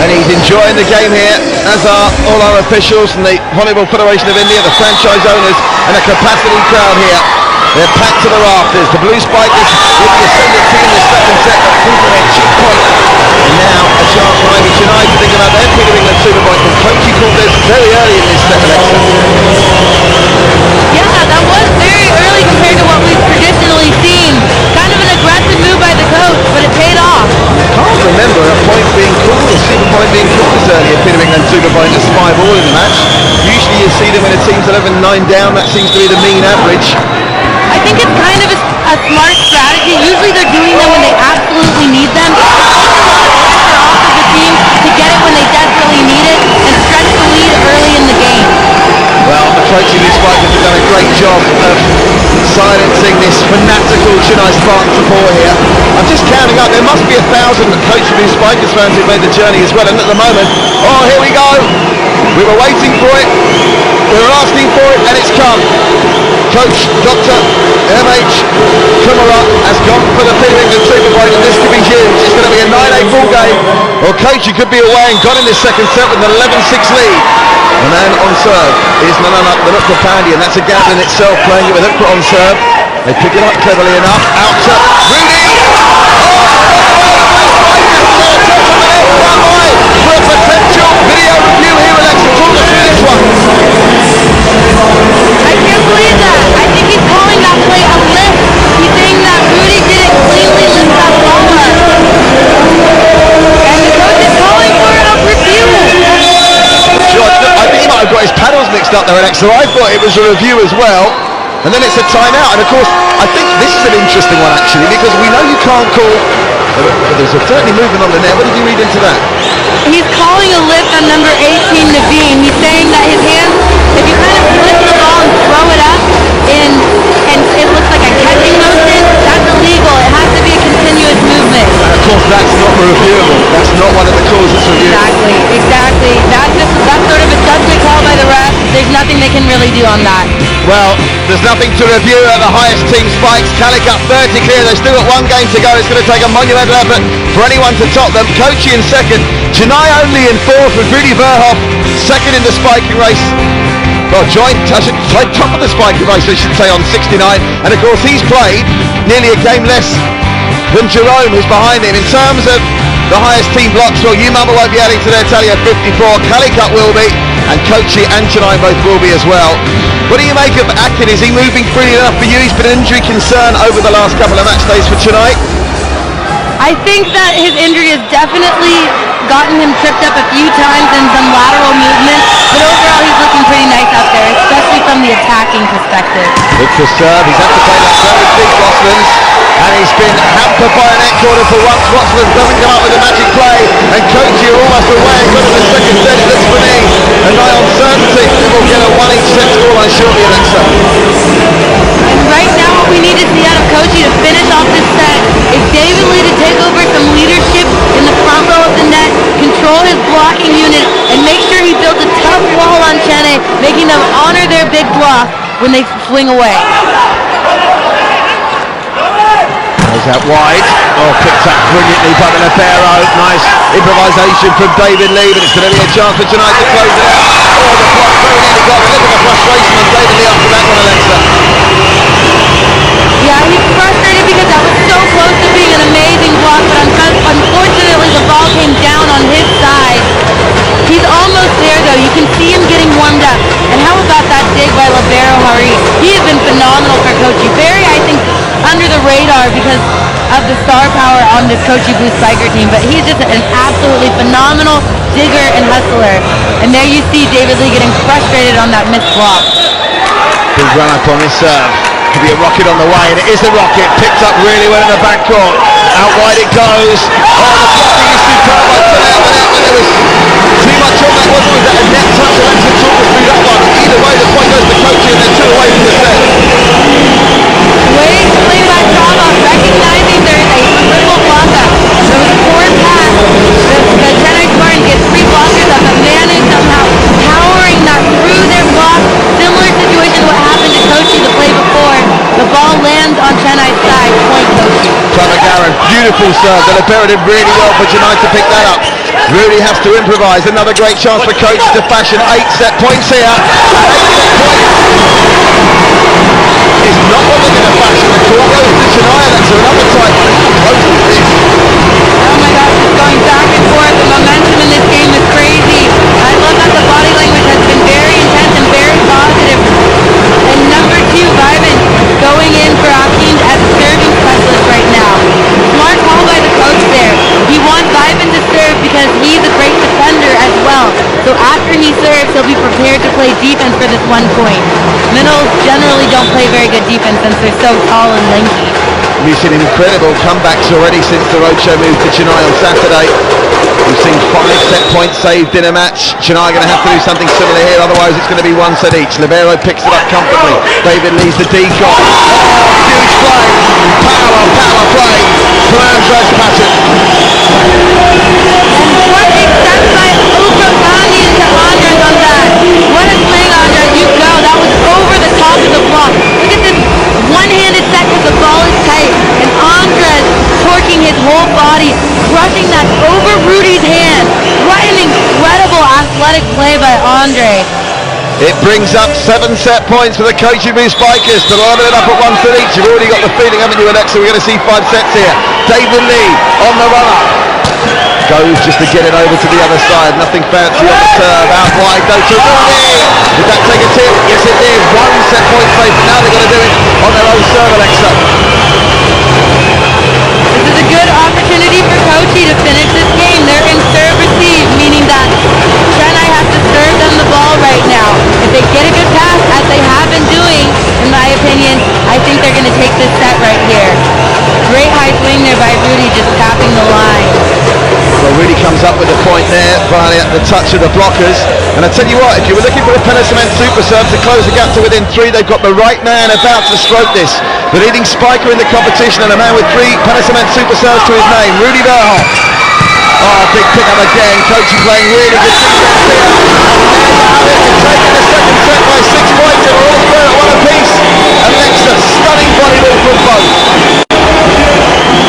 And he's enjoying the game here, as are all our officials and the Volleyball Federation of India, the franchise owners, and a capacity crowd here. They're packed to the rafters. The Blue Spikers with the ascendancy in the second set, but keeping their cheap point. And now a chance for Ivy Chennai to think about their Peter England Super Point. And Kochi called this very early in this set, Alexa. Yeah, that was very early compared to what we've traditionally seen. Kind of an aggressive move by the coach, but it paid off. I can't remember a point being called, a super point being called as early at Peter England Super Point as 5-all in the match. Usually you see them when a team's 11-9 down. That seems to be the mean average. I think it's kind of a smart strategy. Usually they're doing them when they absolutely need them. Pressure off of the team to get it when they desperately need it and stretch the lead early in the game. Well, the Kochi Blue Spikers have done a great job of silencing this fanatical Chennai Spartan support here. I'm just counting up. There must be 1,000 Kochi Blue Spikers fans who've made the journey as well. And at the moment, oh, here we go. We were waiting for it. We were asking for it, and it's come. Coach Dr. M.H. Kumara has gone for the Team England Super Point, and this could be huge. It's going to be a 9-8 ball game. Well, Kochi could be away and got in this second set with an 11-6 lead. The man on serve is none other than Ukra Pandya, and that's a gamble in itself, playing it with Ukra on serve. They pick it up cleverly enough. Out to Rudy. For a potential video review here, Alexa, talk us through this one. I can't believe that. I think he's calling that play a lift. He's saying that Rudy didn't cleanly lift that ball up. And the coach is calling for a review. Sure, I think he might have got his paddles mixed up there, Alexa. I thought it was a review as well. And then it's a timeout. And of course, I think this is an interesting one actually, because we know you can't call. There's certainly movement on the net. What did you read into that? He's calling a lift on number 18, Naveen. He's saying that his hands, if you kind of lift the ball and throw it up, and it looks like a catching motion, that's illegal. It has to be a continuous movement. And of course, that's not reviewable. That's not one of the calls that's reviewable. Exactly. That's sort of a judgment call by the ref. There's nothing they can really do on that. Well, there's nothing to review at the highest team spikes. Calicut 30 clear. They've still got one game to go. It's going to take a monumental effort for anyone to top them. Kochi in second. Chennai only in fourth with Rudy Verhoff second in the spiking race. Well, joined top of the spiking race, I should say, on 69. And of course, he's played nearly a game less than Jerome, who's behind him. In terms of the highest team blocks, well, Umama won't be adding to their tally of 54. Calicut will be, and Kochi and Chennai both will be as well. What do you make of Akin? Is he moving freely enough for you? He's been an injury concern over the last couple of match days for Chennai. I think that his injury has definitely gotten him tripped up a few times in some lateral movements, but overall he's looking pretty nice out there, especially from the attacking perspective. Look for serve. He's had to play that very big Watslands, and he's been hampered by an net corner for once. Watslands doesn't come up with a magic play, and Kochi are almost away. Got to the second set. It looks for me a nigh on certainty that we'll get a 1-each set scoreline shortly, Alexa. And right now what we need to see out of Kochi to finish off this set is David Lee to take over some leadership in the front row of the net, control his blocking unit, and make sure he builds a tough wall on Chennai, making them honor their big block when they swing away. Goes out wide. Oh, picked up brilliantly by the libero. Nice improvisation from David Lee, but it's going to be a chance for Chennai to close it out. Oh, the block very nearly got a look at the frustration on David Lee after that one, Alexa. Yeah, he's frustrated because that was so close to being an amazing block, but unfortunately the ball came down on his side. He's almost there though. You can see him getting warmed up. And how about that dig by libero Hari? He has been phenomenal for Kochi. Very, I think, under the radar because of the star power on this Kochi Blue Spiker team, but he's just an absolutely phenomenal digger and hustler. And there you see David Lee getting frustrated on that missed block. Big run up on his serve. Could be a rocket on the way, and it is a rocket. Picked up really well in the backcourt. Out wide it goes. Oh, the blocking is superb by Chennai, but there was too much on that, wasn't it? Was that a net touch? Alexa, talk us through that one. Either way, the point goes to Kochi, and they're 2 away from the set. Great play by Chava, recognizing there is a triple blocker. There was a poor pass. The Chennai Spartans get 3 blockers up, but managed somehow powering that through their block. Similar situation to what happened to Kochi the play before. The ball lands on Chennai's side, point Kochi. Garan, beautiful serve. The libero did really well for Chennai to pick that up. Really has to improvise. Another great chance for Kochi to fashion 8 set points here. 8 set points. It's not what they're going to fashion. The call goes to Chennai. That's another tight one. How close is this? Oh my gosh, it's going back and forth. The momentum in this game is crazy. I love that the body language has been very intense and very positive. And number 2, Vivan, going in for Akin as a serving specialist right now. Smart call by the coach there. He wants Vivan to serve because he's a great defender as well. So after he serves, he'll be prepared to play defense for this 1 point. Middles generally don't play very good defense since they're so tall and lanky. We've seen incredible comebacks already since the roadshow moved to Chennai on Saturday. We've seen 5 set points saved in a match. Chennai are going to have to do something similar here, otherwise it's going to be 1 set each. Libero picks it up comfortably. David leads the decoy. Oh, huge play. Power play from Andres Patton. And what a step by Ukra Pandya to Andres on that. What a swing on brings up 7 set points for the Kochi Blue Spikers to line it up at 1 set each. You've already got the feeling, haven't you, Alexa? We're going to see 5 sets here. David Lee on the run-up. Goes just to get it over to the other side. Nothing fancy on the serve. Out wide, go to Rooney. Did that take a tip? Yes, it did. 1 set point safe. Now they're going to do it on their own serve, Alexa. This is a good opportunity for Kochi to finish this game. They're in serve receive, meaning that Chennai has to serve them the ball right now. If they get a good pass, as they have been doing, in my opinion, I think they're going to take this set right here. Great high swing there by Rudy, just tapping the line. Well, Rudy comes up with the point there by the touch of the blockers. And I tell you what, if you were looking for a Penna-Cement super serve to close the gap to within 3, they've got the right man about to stroke this. The leading spiker in the competition and a man with 3 Penna-Cement super serves to his name, Rudy Verhoff. Oh, big pick up again. Kochi playing really good defense here. And there you have it. They're taking the second set by 6 points and we're all through at 1 apiece. Alexa, stunning volleyball from both.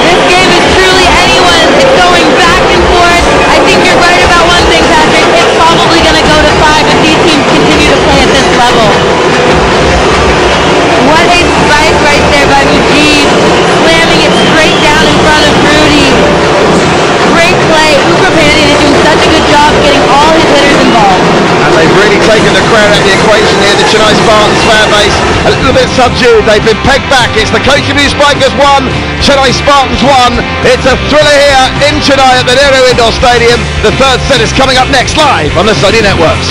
This game is truly anyone's. It's going back and forth. I think you're right about one thing, Patrick. It's probably going to go to 5 if these teams continue to play at this level. What a spike right there by Mujib, slamming it straight down in front of Rudy. Great play. Ukrapani is doing such a good job getting all his hitters involved. And they've really taken the crowd out of the equation here. The Chennai Spartans fan base a little bit subdued. They've been pegged back. It's the Kochi Blue Spikers 1, Chennai Spartans 1. It's a thriller here in Chennai at the Nehru Indoor Stadium. The 3rd set is coming up next live on the Sony Networks.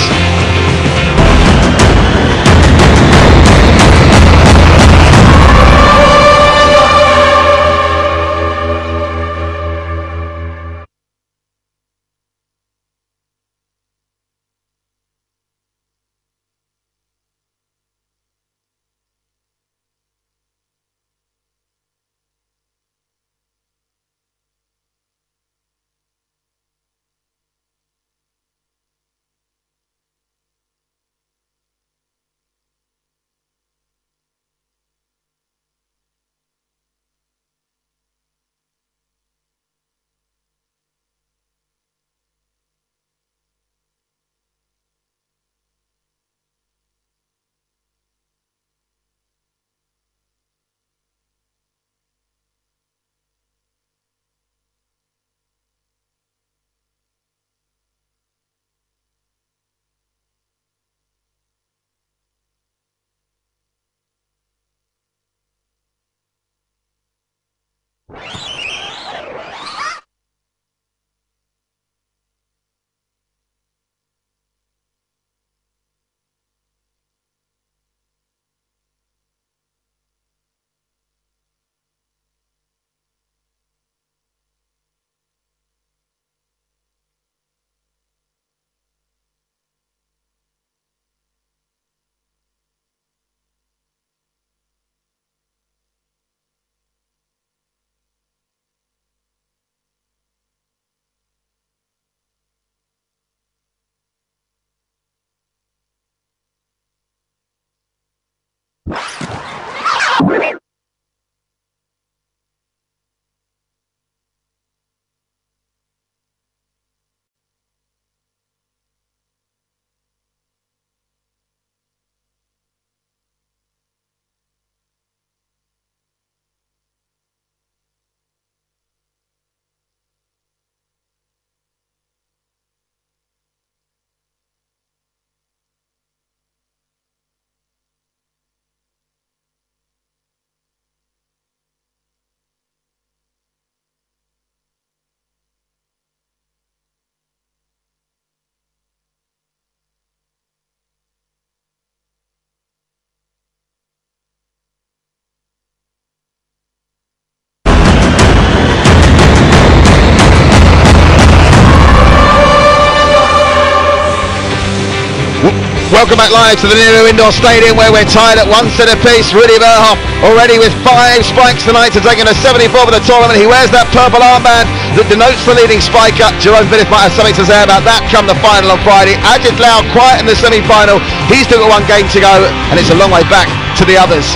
Welcome back live to the Nehru Indoor Stadium where we're tied at 1 set apiece. Rudy Verhoff already with 5 spikes tonight to taking a 74 for the tournament. He wears that purple armband that denotes the leading spiker. Jerome Vidic might have something to say about that come the final on Friday. Ajit Lau quiet in the semi-final. He's still got 1 game to go and it's a long way back to the others.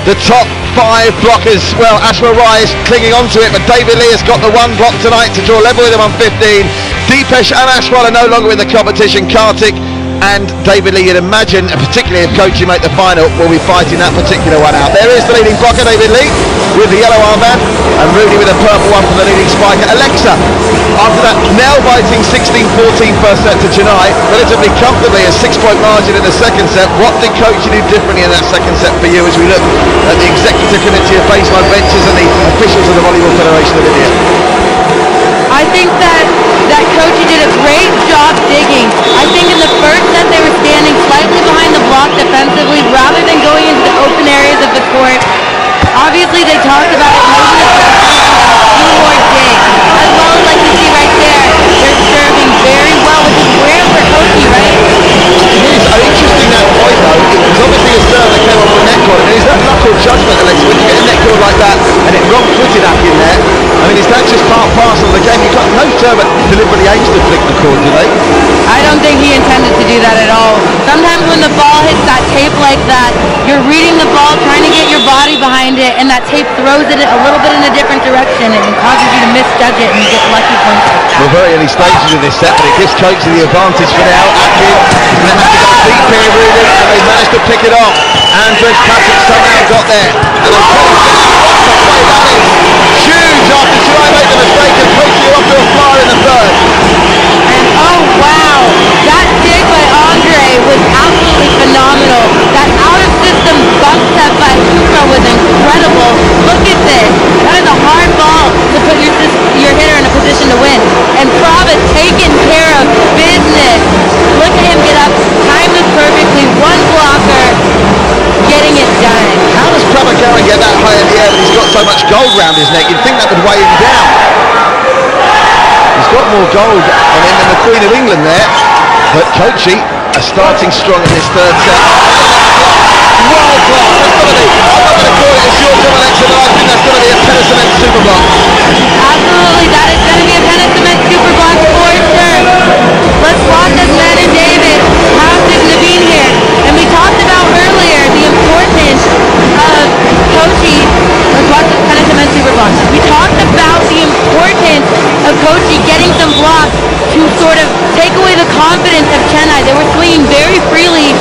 The top 5 blockers, well, Ashwar Rai is clinging on to it, but David Lee has got the 1 block tonight to draw level with him on 15. Deepesh and Ashwar are no longer in the competition. Kartik and David Lee, you'd imagine, and particularly if Kochi make the final, will be fighting that particular one out. There is the leading blocker, David Lee, with the yellow armband, and Rudy with a purple one for the leading spiker. Alexa, after that nail-biting 16-14 first set to Chennai, relatively comfortably a 6-point margin in the second set. What did Kochi do differently in that second set for you as we look at the Executive Committee of Baseline Benches and the officials of the Volleyball Federation of India? I think that Kochi did a great job digging. I think in the first set they were standing slightly behind the block defensively rather than going into the open areas of the court. Obviously they talked about it, maybe a few more digs. As well as like you see right there, they're serving very well, which is rare for Kochi, right? It is interesting that point though. It was obviously a serve that came off the neck cord, and is that luck or judgment, Alexa? When you get a neck cord like that and it wrong-footed up in there, I mean, is that just part and parcel of the game? You got no server deliberately aims to flick the cord, do they? I don't think he intended to do that at all. Sometimes when the ball hits that tape like that, you're reading the ball, trying to get your body behind it, and that tape throws it a little bit in a different direction and causes you to misjudge it and you get lucky points like that. We're very early stages of this set, but it gives Kochi the advantage for now. Atkins is going to have to go deep here, really, and they managed to pick it off. Andres Patrick somehow got there. And what a play that is! Huge after Chennai made the mistake, and Kochi are off to a flyer in the third. And oh wow, that dig by Andre was absolutely phenomenal. That out-of-system bump step by Ukra was incredible. Look at this. That is a hard ball to put your hitter in a position to win. And Prabha taking care of business. Look at him get up, timed this perfectly, one blocker, getting it done. How does Prabha Karan get that high in the air when he's got so much gold round his neck? You'd think that would weigh him down. He's got more gold on him than the Queen of England there. But Kochi are starting strong in this third set. World class, that's got to be. I'm not going to call it a short term, Alexa, but I think that's going to be a Penna Cement super block. Absolutely, that is going to be a Penna Cement super block for sure. Let's watch as Matt and David have Naveen here. And we talked about earlier the importance of Kochi. Let's watch this Penna Cement super block. We talked about the importance of Kochi getting some blocks to sort of take away the confidence of Chennai. They were swinging very freely,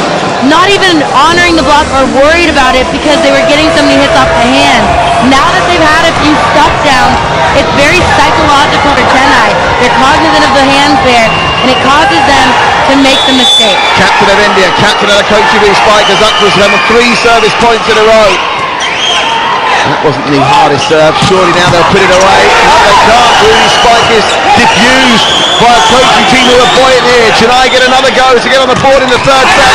not even honoring the block or worried about it because they were getting so many hits off the hand. Now that they've had a few stuff downs, it's very psychological for Chennai. They're cognizant of the hands there, and it causes them to make the mistake. Captain of India, captain of the Kochi V Spikers, up for 3 service points in a row. That wasn't the hardest serve. Surely now they'll put it away. No, they can't. Really, Spikers diffused by a Kochi team who are buoyant here. Chennai get another go to get on the board in the third set.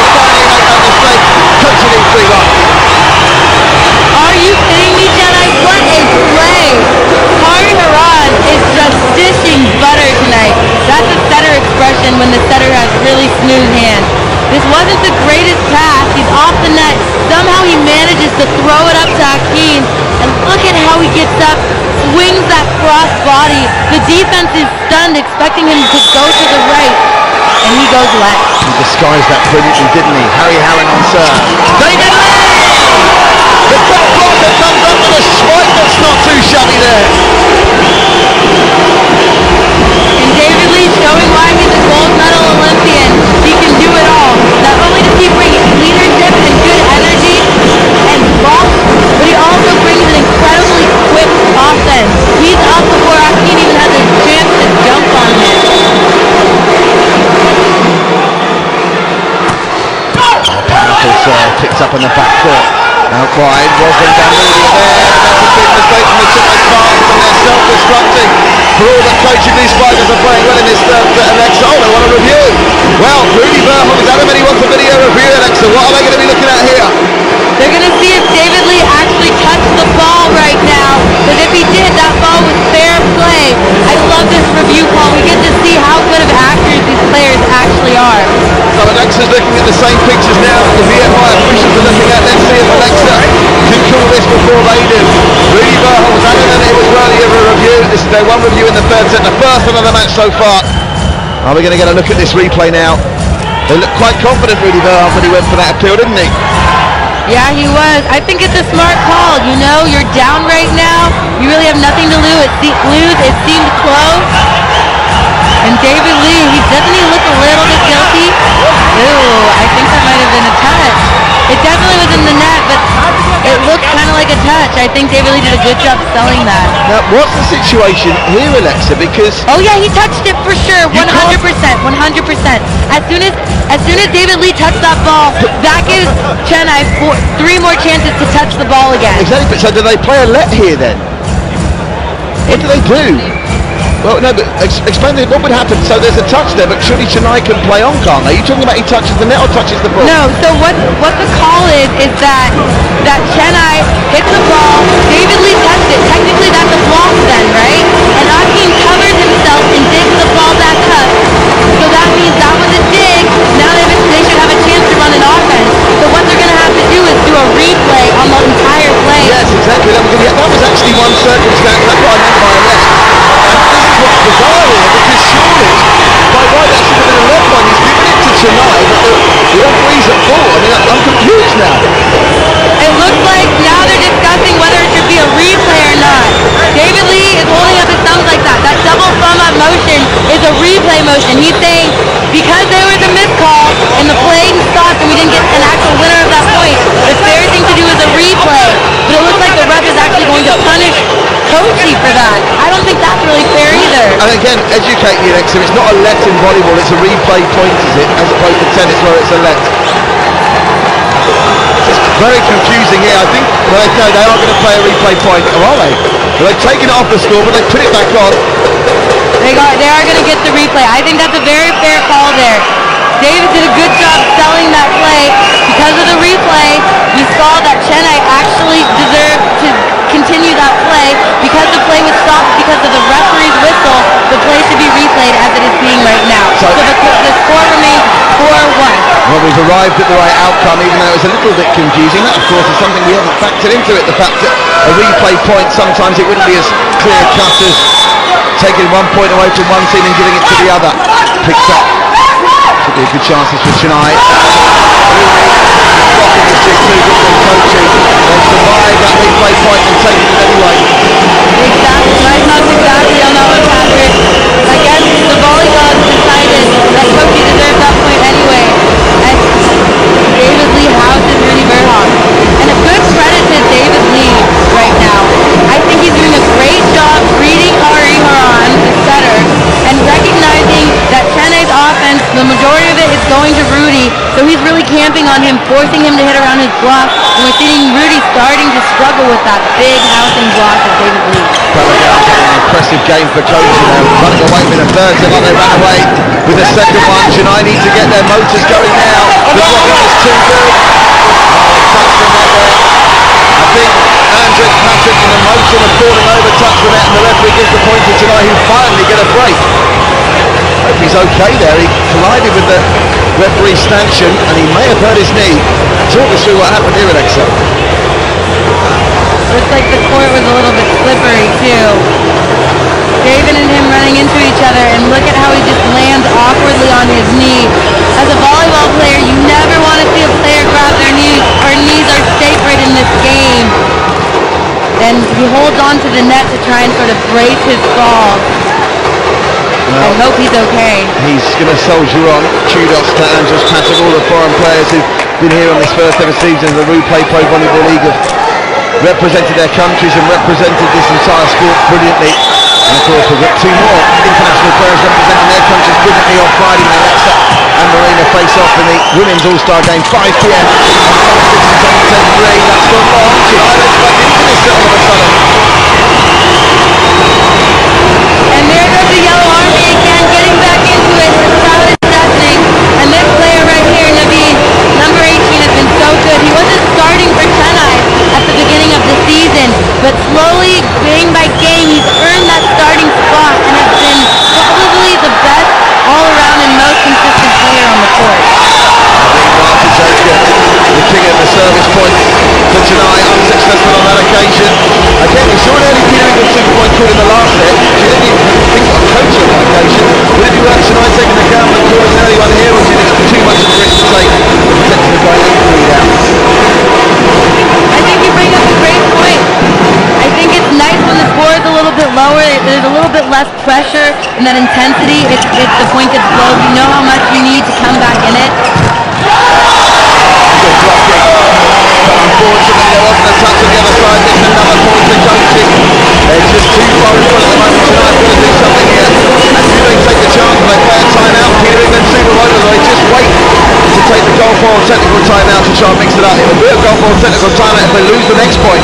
Finally make that mistake. Kochi lead 3-1. Are you kidding me, Chennai? What a play! Hari Haran is just dishing butter tonight. That's a setter expression when the setter has really smooth hands. This wasn't the greatest pass. He's off the net. Somehow he manages to throw it up to Akin. And look at how he gets up, swings that cross body. The defense is stunned, expecting him to go to the right. And he goes left. He disguised that brilliantly, didn't he? Harry Harran on serve. David Lee! The top blocker comes up with a spike that's not too shabby there. And David Lee showing why he's a gold medal Olympian. He can do it all. Not only does he bring leadership and good energy and blocks, but he also brings an incredibly quick offense. He's up before Akin even has a chance to jump on him. Powerful serve, picked up in the back court. Out wide, Rosalind Gammoudi there. That's a big mistake from the Chennai Spartans, and they're self-destructing. For all that Kochi V Spikers are playing well in this third set, Alexa. Oh, they want a review. Well, Rudy Verhoff is adamant he wants a video review, Alexa. What are they going to be looking at here? They're going to see if David Lee actually touched the ball right now. Because if he did, that ball was fair play. I love this review call. We get to see how good of actors these players actually are. So Alexa's looking at the same pictures now that the VFI officials are looking at. Let's see if Alexa can call this before they do. Rudy Verhoff was adamant it was worthy of a review. This is their one review in the third set, the first one of the match so far. Are we going to get a look at this replay now? They look quite confident, Rudy Verhoff, when he went for that appeal, didn't he? Yeah, he was. I think it's a smart call. You know, you're down right now. You really have nothing to lose. It seemed close. And David Lee, doesn't he look a little bit guilty? Ooh, I think that might have been a touch. It definitely was in the net, but it looked kind of like a touch. I think David Lee did a good job selling that. Now, what's the situation here, Alexa? Because oh yeah, he touched it for sure, 100%, 100%. As soon as David Lee touched that ball, that gives Chennai 3 more chances to touch the ball again. exactly. But so do they play a let here then? What do they do? Well, no, but explain it. What would happen? So there's a touch there, but surely Chennai can play on, can't they? Are you talking about he touches the net or touches the ball? No, so what the call is that Chennai hits the ball, David Lee touched it. Technically that's a block then, right? And Akeem covers himself and digs the ball back up. So that means that was a dig. Now they should have a chance to run an offense. So what they're going to have to do is do a replay on the entire play. Yes, exactly. That was actually one circumstance. That's what I meant by a let. And this is what's bizarre here, because surely, by right, that should have been a left one. He's given it to Chennai, but the referee's at fault. I mean, I'm confused now. It looks like now they're discussing whether it should be a replay or not. David Lee is holding up his thumbs like that. That double thumb up motion is a replay motion. He's saying because there was a missed call and the play stopped and we didn't get an actual winner of that point, the fair thing to do is a replay. But it looks like the ref is actually going to punish Kochi for that. I don't think that's really fair either. And again, educate me, Alexa. It's not a let in volleyball, it's a replay point, is it? As opposed to tennis where it's a let. It's very confusing here. I think they are going to play a replay point, or are they? Well, they've taken it off the score, but they put it back on. They are going to get the replay. I think that's a very fair call there. David did a good job selling that play. Because of the replay, we saw that Chennai actually deserved to continue that play. Because the play was stopped because of the referee's whistle, the play should be replayed as it is being right now. So the score remains 4-1. Well, we've arrived at the right outcome, even though it was a little bit confusing. That, of course, is something we haven't factored into it. The fact that a replay point, sometimes it wouldn't be as clear-cut as taking 1 point away from one team and giving it to the other. Picked up. Should be a good chances for Chennai. Blocking is just too good from Kochi. They've survived that replay point and taken it anyway. Exactly. My thoughts exactly on that one, Patrick. I guess the volleyball decided that Kochi deserved that point anyway. And David Lee houses Rudy Verhoff. And a good credit to David Lee right now. I think he's doing a great job reading Hari Haran, the setter, and recognizing that Chennai's offense, the majority of it is going to Rudy, so he's really camping on him, forcing him to hit around his block, and we're seeing Rudy starting to struggle with that big housing block of David Lee. An impressive game for Kochi. They're running away with a third, so they ran away with a second one. Chennai need to get their motors going now. The blocking is too good. Touch the net there. I think Andres Patrick, in the motion of falling over, touched the net, and the referee gives the point to Chennai, who finally get a break. Hope he's okay there. He collided with the referee's stanchion, and he may have hurt his knee. Talk us through what happened here, Alexa. Looks like the court was a little bit slippery too. David and him running into each other, and look at how he just lands awkwardly on his knee. As a volleyball player, you never want to see a player grab their knees. Our knees are sacred in this game. And he holds on to the net to try and sort of brace his fall. I hope he's okay. He's going to soldier on. Kudos to Andres Patrick, all the foreign players who've been here on this first ever season of the Ruplay Pro Volleyball League have represented their countries and represented this entire sport brilliantly. And of course we've got 2 more international players representing their countries brilliantly on Friday when Alexa and Marina face off in the Women's All-Star Game, 5 p.m. That's gone long. Chennai lets back into this all of a sudden. And there goes the Yellow Army again, getting back into it. The crowd is deafening. And this player right here, Naveed, number 18, has been so good. He wasn't starting for Chennai at the beginning of the season, but slowly, game by game, he's earned that starting spot and has been probably the best all-around and most consistent player on the court. The king of the service point for Chennai, unsuccessful on that occasion. Again, and that intensity, it's the pointed flow. You know how much you need to come back in it. Unfortunately, there wasn't a touch on the other side. It's another point to Kochi. They're just too far in front at the moment. Chennai got to do something here. And do they take the chance? They play a timeout. Peter England super over. They just wait to take the goal ball technical timeout to try and mix it up. It will be a goal ball technical timeout if they lose the next point.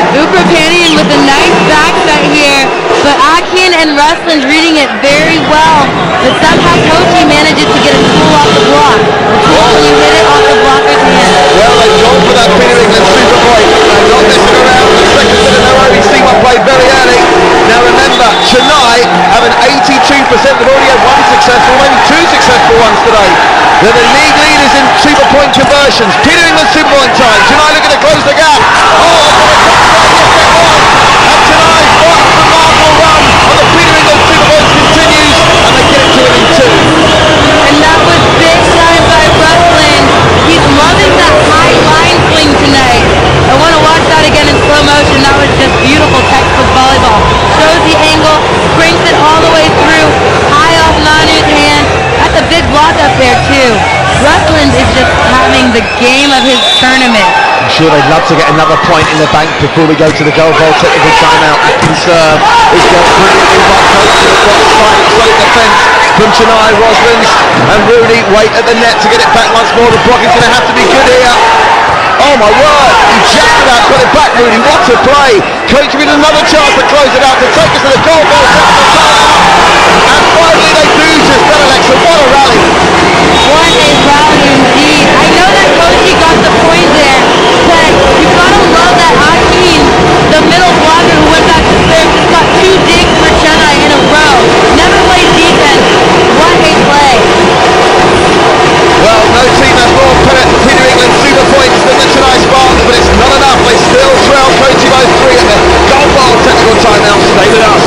Ukrainian with a nice back set here, but Akin and Ruslin's reading it very well. But somehow Kochi manages to get a tool off the block. A tool when you hit it off the blocker's hand. Well, they've gone for that Peter England super point. They're not messing around. The second set in a row. We've seen one played very early. Now remember, Chennai have an 82%. They've already had one successful, maybe two successful ones today. They're the league leaders in super point conversions. Peter England super point time. Chennai looking to close the gap. And Chennai's remarkable run on the Peter England super points continues, and they get it to him in two. And that was big time by Ruslin. He's loving that high line swing tonight. I want to watch that again in slow motion. That was just beautiful textbook volleyball. Shows the angle, brings it all the way through, high off Nanu's hand. That's a big block up there too. Ruslin is just having the game of his tournament. I'm sure they'd love to get another point in the bank before we go to the goal ball technical timeout. Atkins serve is dealt brilliantly by Kochi. They've got solid defence from Chennai. Roslins and Rooney wait at the net to get it back once more. The block is going to have to be good here. Oh my word, he jacked it out, got it back, Rooney. What a play. Kochi with another chance to close it out, to take us to the goal ball technical timeout. And finally they do just that, Alexa. What a rally. What a rally indeed. I know that Kochi got the point there, but you've got to love that Akin, the middle blocker who went back to serve, just got two digs for Chennai in a row. Never played defense. What a play. Well, no team has more Peter England super points than the Chennai Spartans, but it's not enough. They still trail Kochi by 3 at the goal ball technical timeout. Stay with us.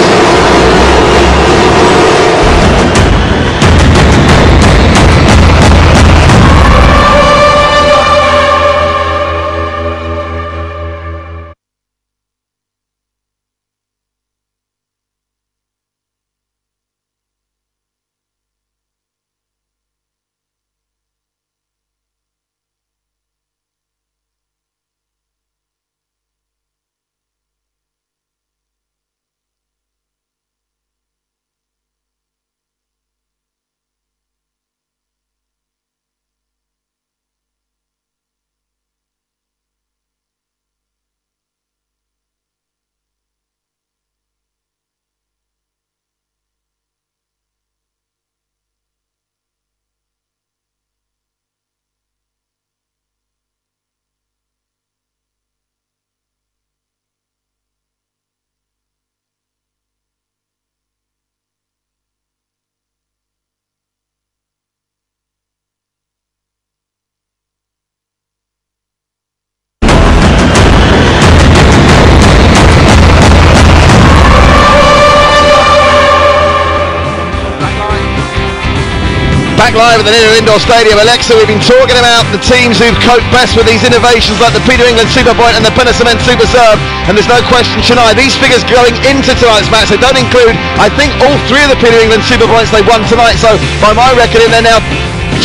Back live at the Nina Indoor Stadium. Alexa, we've been talking about the teams who've coped best with these innovations like the Peter England Super Point and the Penna Cement Super Serve, and there's no question Chennai, these figures going into tonight's match, they don't include, I think, all 3 of the Peter England Super Points they won tonight, so by my reckoning they're now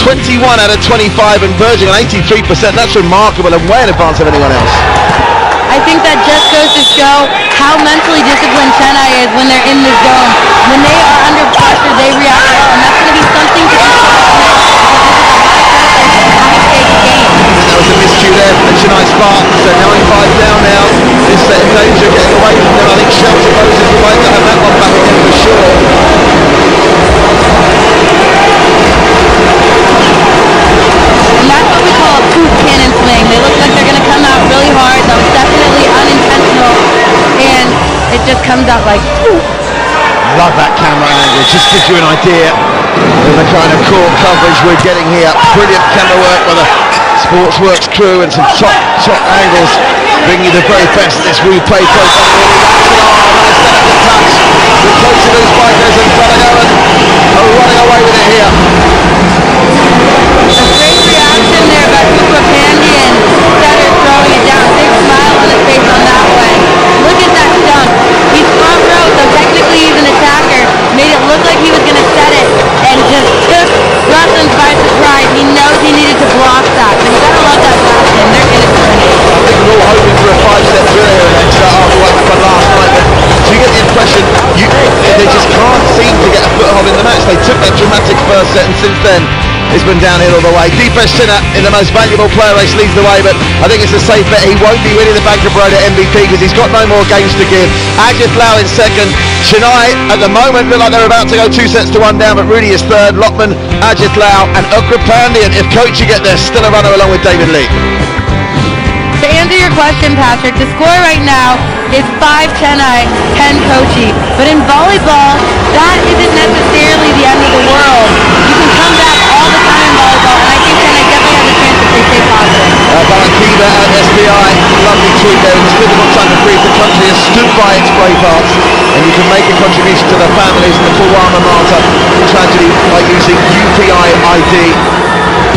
21 out of 25 and verging on 83%. That's remarkable and way in advance of anyone else. I think that just goes to show how mentally disciplined Chennai is when they're in the zone. When they are under pressure, they react well, and that's going to be something to be There was a miscue there for the Chennai Spartans. They're 9-5 down now. This set in danger, getting away from them. I think Shelton Moses would like to have that one back again for sure. And that's what we call a poop cannon swing. They look like they're going to come out really hard. That was definitely unintentional, and it just comes out like poof. Love that camera angle. Just gives you an idea of the kind of court coverage we're getting here. Brilliant camera work by the Sportsworks crew and some top angles, bringing you the very best of this replay program. The close of those bikers and Balagowan are running away with it here. A great reaction there by Cooper Pandian. Setter throwing it down. Big smile on his face on that one. Look at that dunk. He's front row, so technically It's been downhill all the way. Deepesh Sinha in the most valuable player race leads the way, but I think it's a safe bet. He won't be winning the Bank of Baroda MVP because he's got no more games to give. Ajit Lau in second. Chennai at the moment look like they're about to go 2-1 down, but Rudy is third. Lokman, Ajit Lau and Ugrapandian. If Kochi get there, still a runner along with David Lee. To answer your question, Patrick, the score right now is 5 Chennai, 10 Kochi. But in volleyball, that isn't necessarily the end of the world. You can come back all the time in volleyball, and I think Chennai definitely has a chance if they stay positive. Barakiva at SBI, lovely tweet there. In the split of time of grief, the country has stood by its brave hearts, and you can make a contribution to the families in the Pulwama Martyr tragedy by using UPI ID.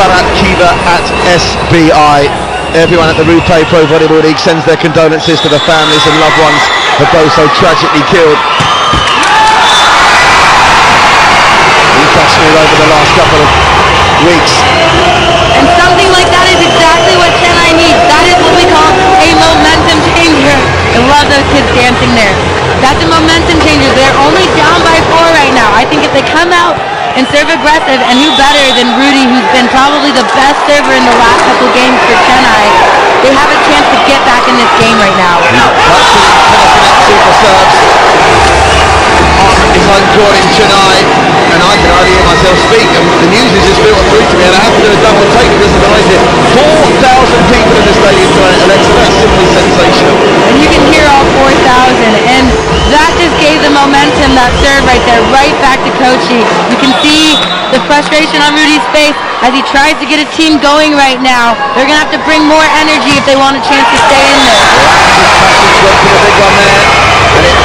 Barakiva at SBI. Everyone at the Rupe Pro Volleyball League sends their condolences to the families and loved ones of those so tragically killed in Kashmir over the last couple of weeks. And something like that is exactly what Chennai needs. That is what we call a momentum changer. I love those kids dancing there. That's a momentum changer. They're only down by 4 right now. I think if they come out and serve aggressive, and who better than Rudy, who's been probably the best server in the last couple games for Chennai, they have a chance to get back in this game right now. Super serves on his own court in Chennai, and I can hardly hear myself speak, and the news is just filtered through to me, and I have to do a double take because of the noise here. 4,000 people in the stadium tonight, Alexa, that's simply sensational. And you can hear all 4,000, and that just gave the momentum, that serve right there, right back to Kochi. You can see the frustration on Rudy's face as he tries to get his team going right now. They're going to have to bring more energy if they want a chance to stay in there. Went for the big one there, and it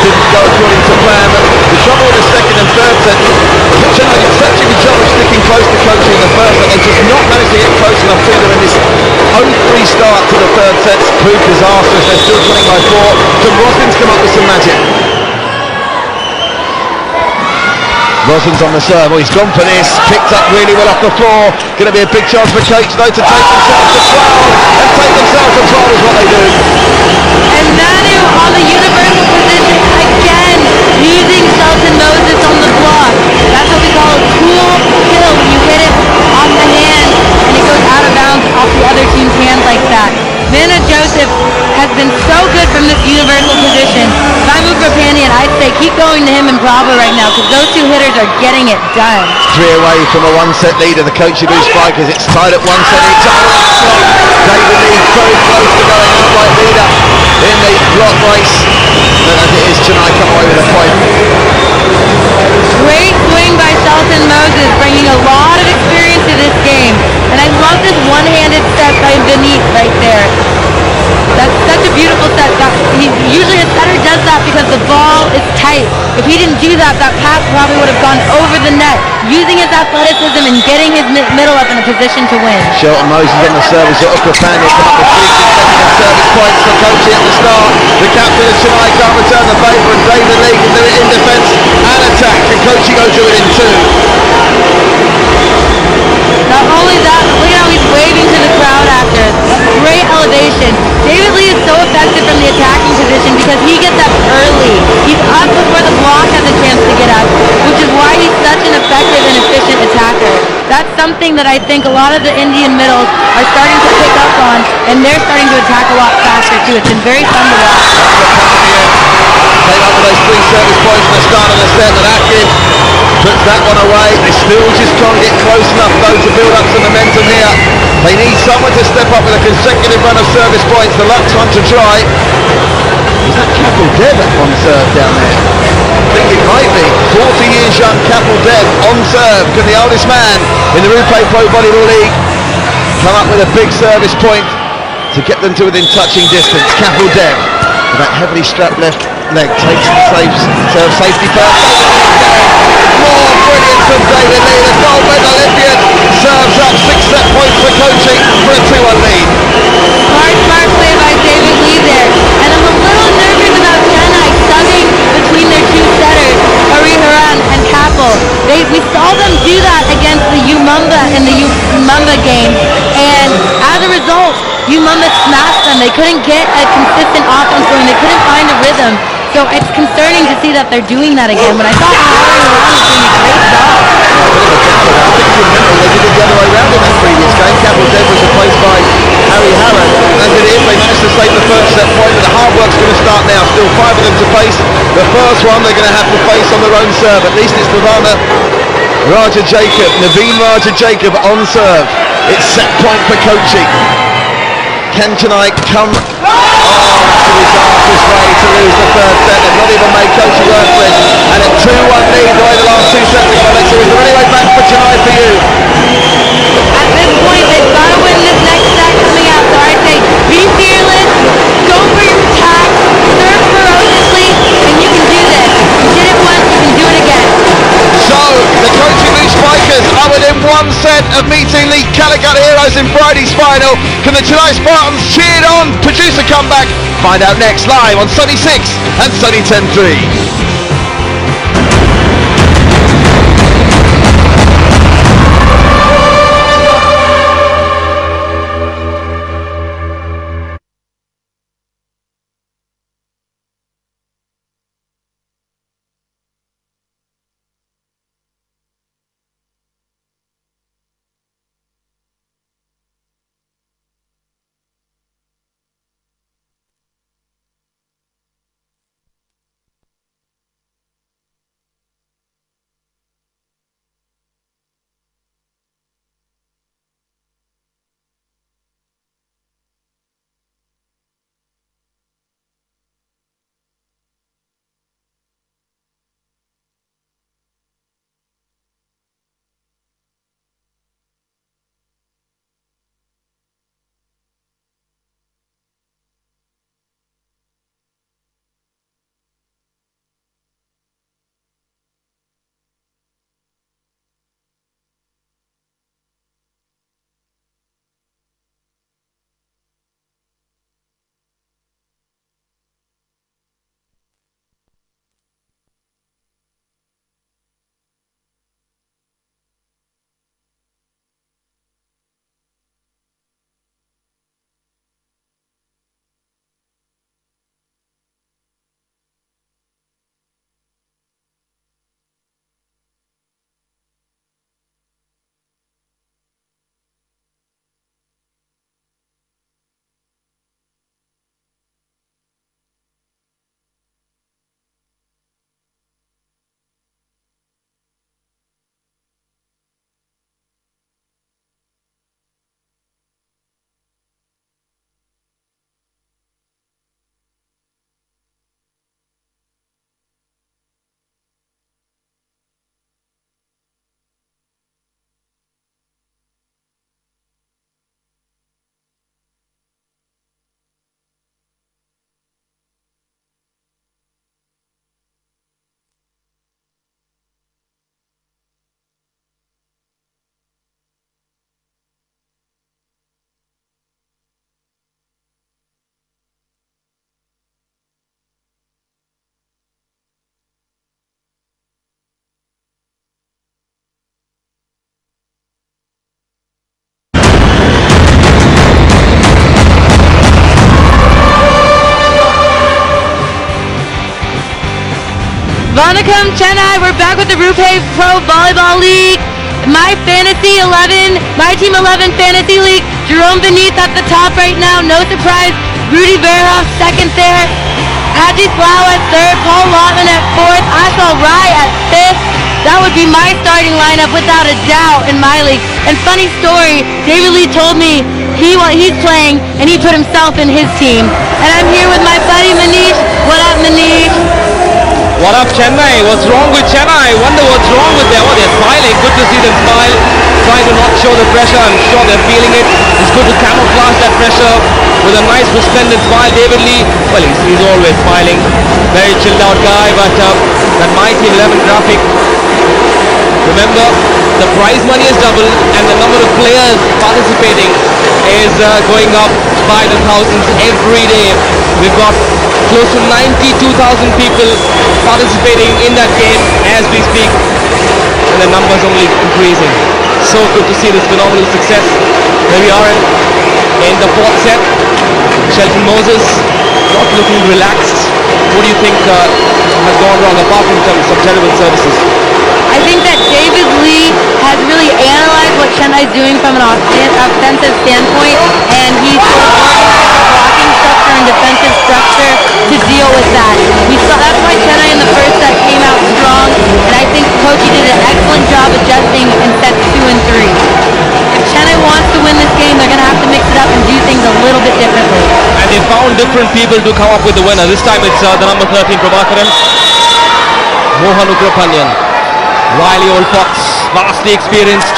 didn't go according to plan, but the trouble with the second and third set, Chennai did such a good job of sticking close to Kochi in the first set, they just not managed to get close enough to them in this 0-3 start to the third set. Proved disastrous. They're still winning by 4. Can Roslin's come up with some magic? Roslin's on the serve. Oh, he's gone for this. Picked up really well off the floor. Going to be a big chance for Kochi though to take themselves to 12. And take themselves to 12 is what they do. And Manu on the universal position again, using Shelton Moses on the block. That's what we call a cool kill, when you hit it off the hand and it goes out of bounds off the other team's hand like that. Vanna Joseph has been so good from this universal position. If I'm Ugrapandian, I'd say keep going to him and Bravo right now, because those two hitters are getting it done. 3 away from a 1-set lead of the Kochi Blue Spikers. It's tied at 1 set each. David Lee very close to going outright leader in the block race. But as it is, Chennai come away with a point. Great swing by Shelton Moses, bringing a lot of experience to this game. And I love this one-handed set by Vineet right there. That's such a beautiful set. Usually a setter does that because the ball is tight. If he didn't do that, that pass probably would have gone over the net. Using his athleticism and getting his middle up in a position to win. Shelton Moses on the service. Ugrapandian come up with 3 consecutive service points for Kochi at the start. The captain of Chennai can't return the favour, and David Lee can do it in defence and attack. Can Kochi go do it in 2? Not only that, look at how he's waving to the crowd after. Great elevation. David Lee is so effective from the attacking position because he gets up early. He's up before the block has a chance to get up, which is why he's such an effective and efficient attacker. That's something that I think a lot of the Indian middles are starting to pick up on, and they're starting to attack a lot faster too. It's been very fun to watch. Came up with those 3 service points at the start of the set, and Akin puts that one away. They still just can't get close enough though to build up some momentum here. They need someone to step up with a consecutive run of service points. The Lux one to try. Is that Kapil Dev on serve down there? I think it might be. 40 years young Kapil Dev on serve. Can the oldest man in the Rupe Pro Volleyball League come up with a big service point to get them to within touching distance? Kapil Dev with that heavily strapped left leg takes the serve safety first. More brilliance from David Lee. The gold medal Olympian serves up 6-set points for Kochi for a 2-1 lead. Smart play by David Lee there. And I'm a little nervous about Chennai subbing between their 2 setters, Hariharan and Kapil. We saw them do that against the Umumba in the Umumba game, and as a result, Umumba smashed them. They couldn't get a consistent offense going. They couldn't find a rhythm. So it's concerning to see that they're doing that again. But I thought Hariharan was doing a great job. remember, they did it the other way around in that previous game. Campbell Dead was replaced by Harry Harron. As it is, they managed to save the first set point, but the hard work's going to start now. Still 5 of them to face. The first one they're going to have to face on their own serve. At least it's Naveen Raja Jacob on serve. It's set point for Kochi. Can Chennai come to disastrous way to lose the third set? They've not even made Kochi work for it. And a 2-1 lead the way the last 2 sets have gone. So is there any way back for Chennai for you? At this point, they've got to win this next set coming out. So I'd say be fearless, go for your attack, serve ferociously, and you can do this. You did it once, you can do it again. So, the Kochi Blue Spikers are within 1 set of meeting the Calicut Heroes in Friday's final. Can the Chennai Spartans cheer it on, produce a comeback? Find out next, live on Sunny 6 and Sunny 10-3. Vanakkam Chennai, we're back with the Rupee Pro Volleyball League. My Fantasy 11, my Team 11 Fantasy League. Jerome Beneath at the top right now, no surprise. Rudy Verhoff second there. Haji Slau at third, Paul Lotman at fourth, Asal Rai at fifth. That would be my starting lineup without a doubt in my league. And funny story, David Lee told me he's playing and he put himself in his team. And I'm here with my buddy Manish. What up, Manish? What up, Chennai? What's wrong with Chennai? I wonder what's wrong with them. Oh, they're smiling. Good to see them smile. Trying to not show the pressure. I'm sure they're feeling it. It's good to camouflage that pressure with a nice resplendent smile. David Lee, well, he's always smiling. Very chilled out guy, but that My Team 11 graphic. Remember, the prize money is double and the number of players participating is going up by the thousands every day. We've got close to 92,000 people participating in that game as we speak, and the numbers only increasing. So good to see this phenomenal success. Here we are in the fourth set. Shelton Moses not looking relaxed. What do you think has gone wrong apart from some terrible services? I think that David Lee has really analyzed what Chennai's doing from an offensive standpoint, and he's sort of organized the blocking structure and defensive structure to deal with that. We saw that's why Chennai in the first set came out strong, and I think Kochi did an excellent job adjusting in sets 2 and 3. If Chennai wants to win this game, they're going to have to mix it up and do things a little bit differently. And they found different people to come up with the winner. This time it's the number 13 Prabhakaran, Mohan Ukrapanyan, Riley Old Fox, vastly experienced.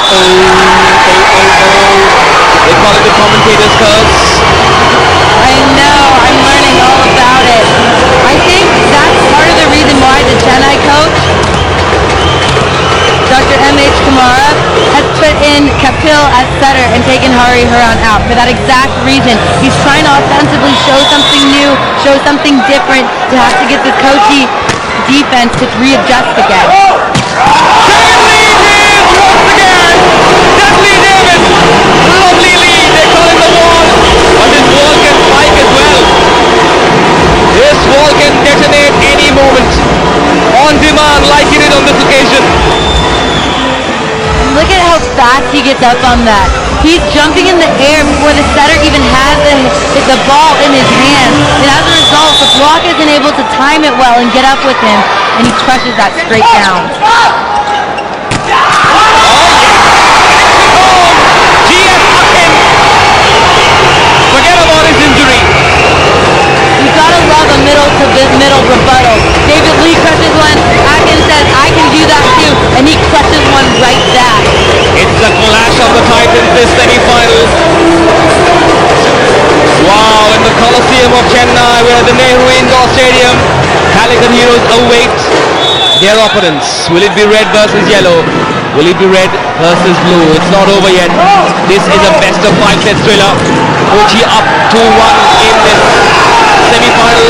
They call it the commentator's curse. I know, I'm learning all about it. I think that's part of the reason why the Chennai coach, Dr. M.H. Kumara, has put in Kapil as setter and taken Hari Haran out for that exact reason. He's trying to offensively show something new, show something different, to have to get the Kochi defense to readjust again. Lovely lead, they call it the wall, but this wall can spike as well. This wall can detonate any moment, on demand like it did on this occasion. Look at how fast he gets up on that. He's jumping in the air before the setter even has the ball in his hand. And as a result, the block isn't able to time it well and get up with him, and he crushes that straight down. Forget about his injury. You gotta love a middle to middle rebuttal. David Lee crushes one, Atkins says, I can do that too, and he crushes one right back. It's the clash of the Titans this semi-final. Wow, in the Coliseum of Chennai, where the Nehru Indoor Stadium, Calicut Heroes await their opponents. Will it be red versus yellow? Will it be red versus blue? It's not over yet. This is a best of 5 set thriller. Kochi up 2-1 in this semi-final.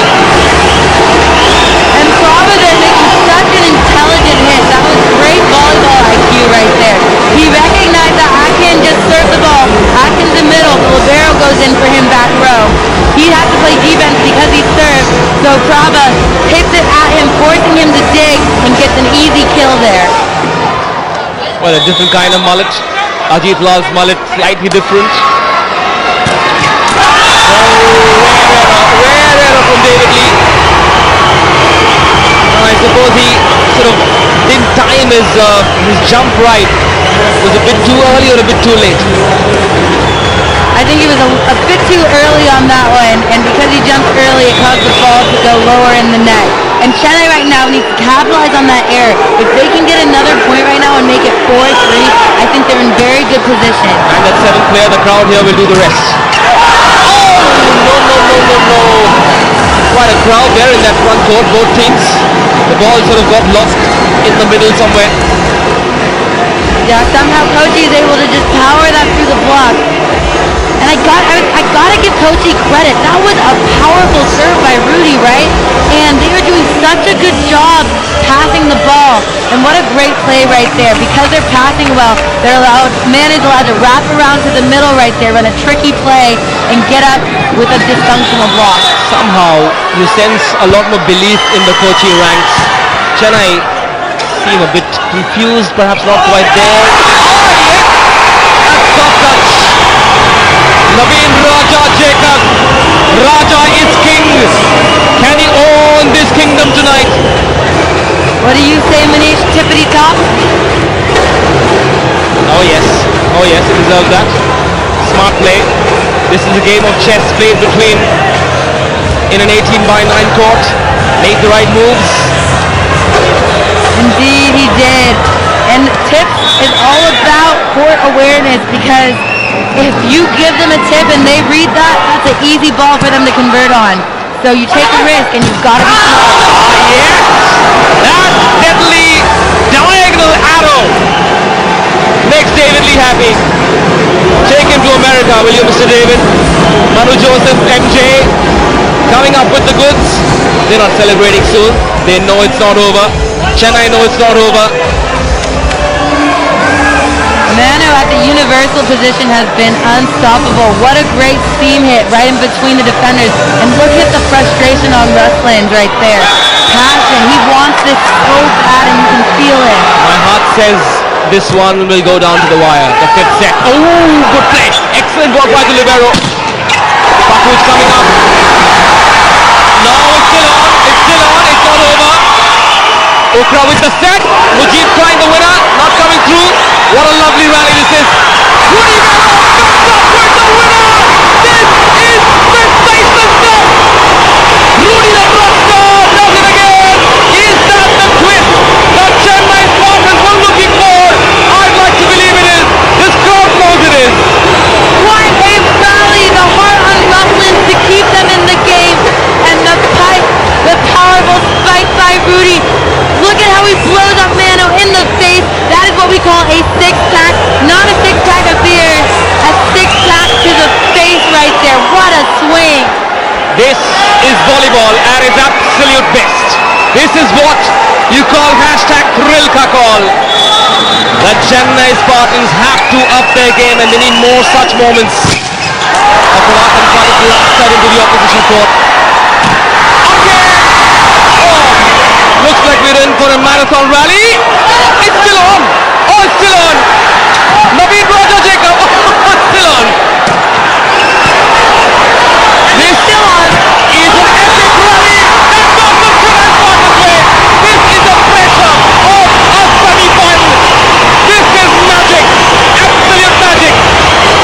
And Prabha there making such an intelligent hit. That was great volleyball IQ right there. He recognized that Atkins just served the ball. Atkins in middle, the libero goes in for him back row. He has to play defense because he served. So Prabha hits it at him, forcing him to dig, and gets an easy kill there. Well, a different kind of mullet. Ajit Lal's mullet, slightly different. Rare error from David Lee. I suppose he sort of didn't time his jump right. Was a bit too early or a bit too late? I think he was a bit too early on that one, and because he jumped early, it caused the ball to go lower in the net. And Chennai right now needs to capitalize on that error. If they can get another point right now and make it 4-3, I think they're in very good position. And that 7th player, the crowd here will do the rest. Oh, no. Quite a crowd there in that front court, both teams. The ball sort of got lost in the middle somewhere. Yeah, somehow Kochi is able to just power that through the block. And I gotta give Kochi credit. That was a powerful serve by Rudy, right? And they were doing such a good job passing the ball. And what a great play right there. Because they're passing well, man is allowed to wrap around to the middle right there, run a tricky play, and get up with a dysfunctional block. Somehow, you sense a lot more belief in the Kochi ranks. Chennai seem a bit confused, perhaps not quite there. That's soft touch. Naveen Raja Jacob. Raja is king. Can he own this kingdom tonight? What do you say, Manish? Tippity top? Oh yes, it deserves that. Smart play. This is a game of chess played in an 18-by-9 court. Make the right moves. Indeed, he did. And tips is all about court awareness, because if you give them a tip and they read that, that's an easy ball for them to convert on. So you take a risk and you've got to be smart. Yes! That deadly diagonal arrow makes David Lee happy. Take him to America, will you, Mr. David? Manu Joseph, MJ, coming up with the goods. They're not celebrating soon. They know it's not over. Chennai know it's not over. Manu at the universal position has been unstoppable. What a great seam hit right in between the defenders. And look at the frustration on Rusland right there. Passion. He wants this so bad and you can feel it. My heart says this one will go down to the wire. The fifth set. Oh, good play. Excellent work by the libero. Paku is coming up. No, it's still on. It's still on. It's not over. Ukra with the set. Mujib trying the winner. Not coming through. What a lovely rally this is. Rudy Velo comes up with the winner. This is sensational stuff. Rudy Nebraska does it again. Is that the twist that Chennai Spartans were looking for? I'd like to believe it is. This crowd knows it is. What a rally, the heart on Mufflins to keep them in the game, and the powerful spike by Rudy. Look at how he blows up Mano in the face. That is what we call a six-pack, not a six-pack of beer, a six-pack to the face right there. What a swing. This is volleyball at its absolute best. This is what you call #thrill ka call. The Chennai Spartans have to up their game, and they need more such moments. Aparat and tries last side into the opposition court. Again! Oh! Looks like we're in for a marathon rally. It's still on! Oh, it's still on! Naveen Raja Jacob! Oh, it's still on! This is an epic rally that goes the Chennai Spartans way. This is the pressure of a semi-final. This is magic, absolute magic.